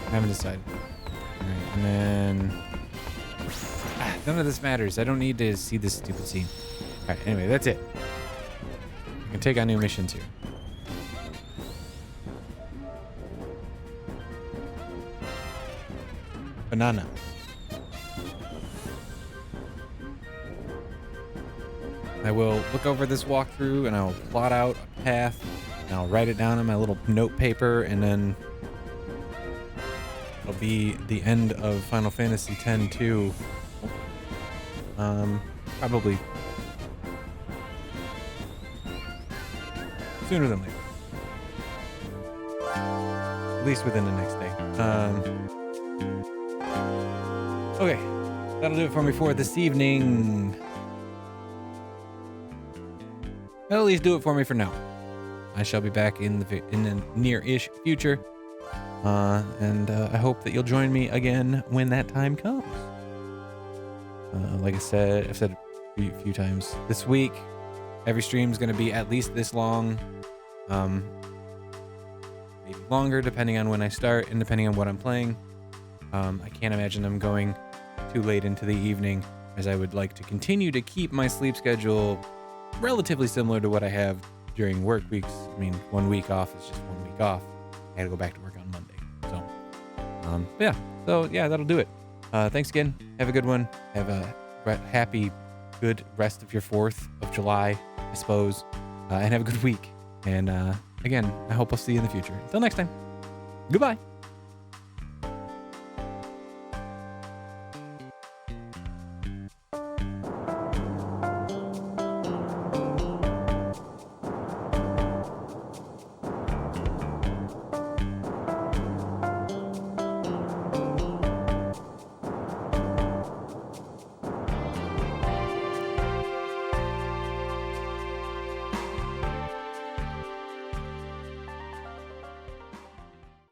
I haven't decided. Alright, and then none of this matters. I don't need to see this stupid scene. Alright, anyway, that's it. I can take on new missions here. Banana. I will look over this walkthrough and I'll plot out a path and I'll write it down on my little note paper, and then it'll be the end of Final Fantasy X-2. Probably sooner than later. At least within the next day. Okay, that'll do it for me for this evening. That'll at least do it for me for now. I shall be back in the near-ish future. And I hope that you'll join me again when that time comes. Like I said, I've said it a few times this week. Every stream is going to be at least this long. Maybe longer, depending on when I start and depending on what I'm playing. I can't imagine them going too late into the evening, as I would like to continue to keep my sleep schedule relatively similar to what I have during work weeks. I mean, 1 week off is just 1 week off. I gotta go back to work on Monday. So yeah, that'll do it. Thanks again. Have a good one. Have a happy, good rest of your 4th of July, I suppose. And have a good week. And again, I hope I'll see you in the future. Until next time, goodbye.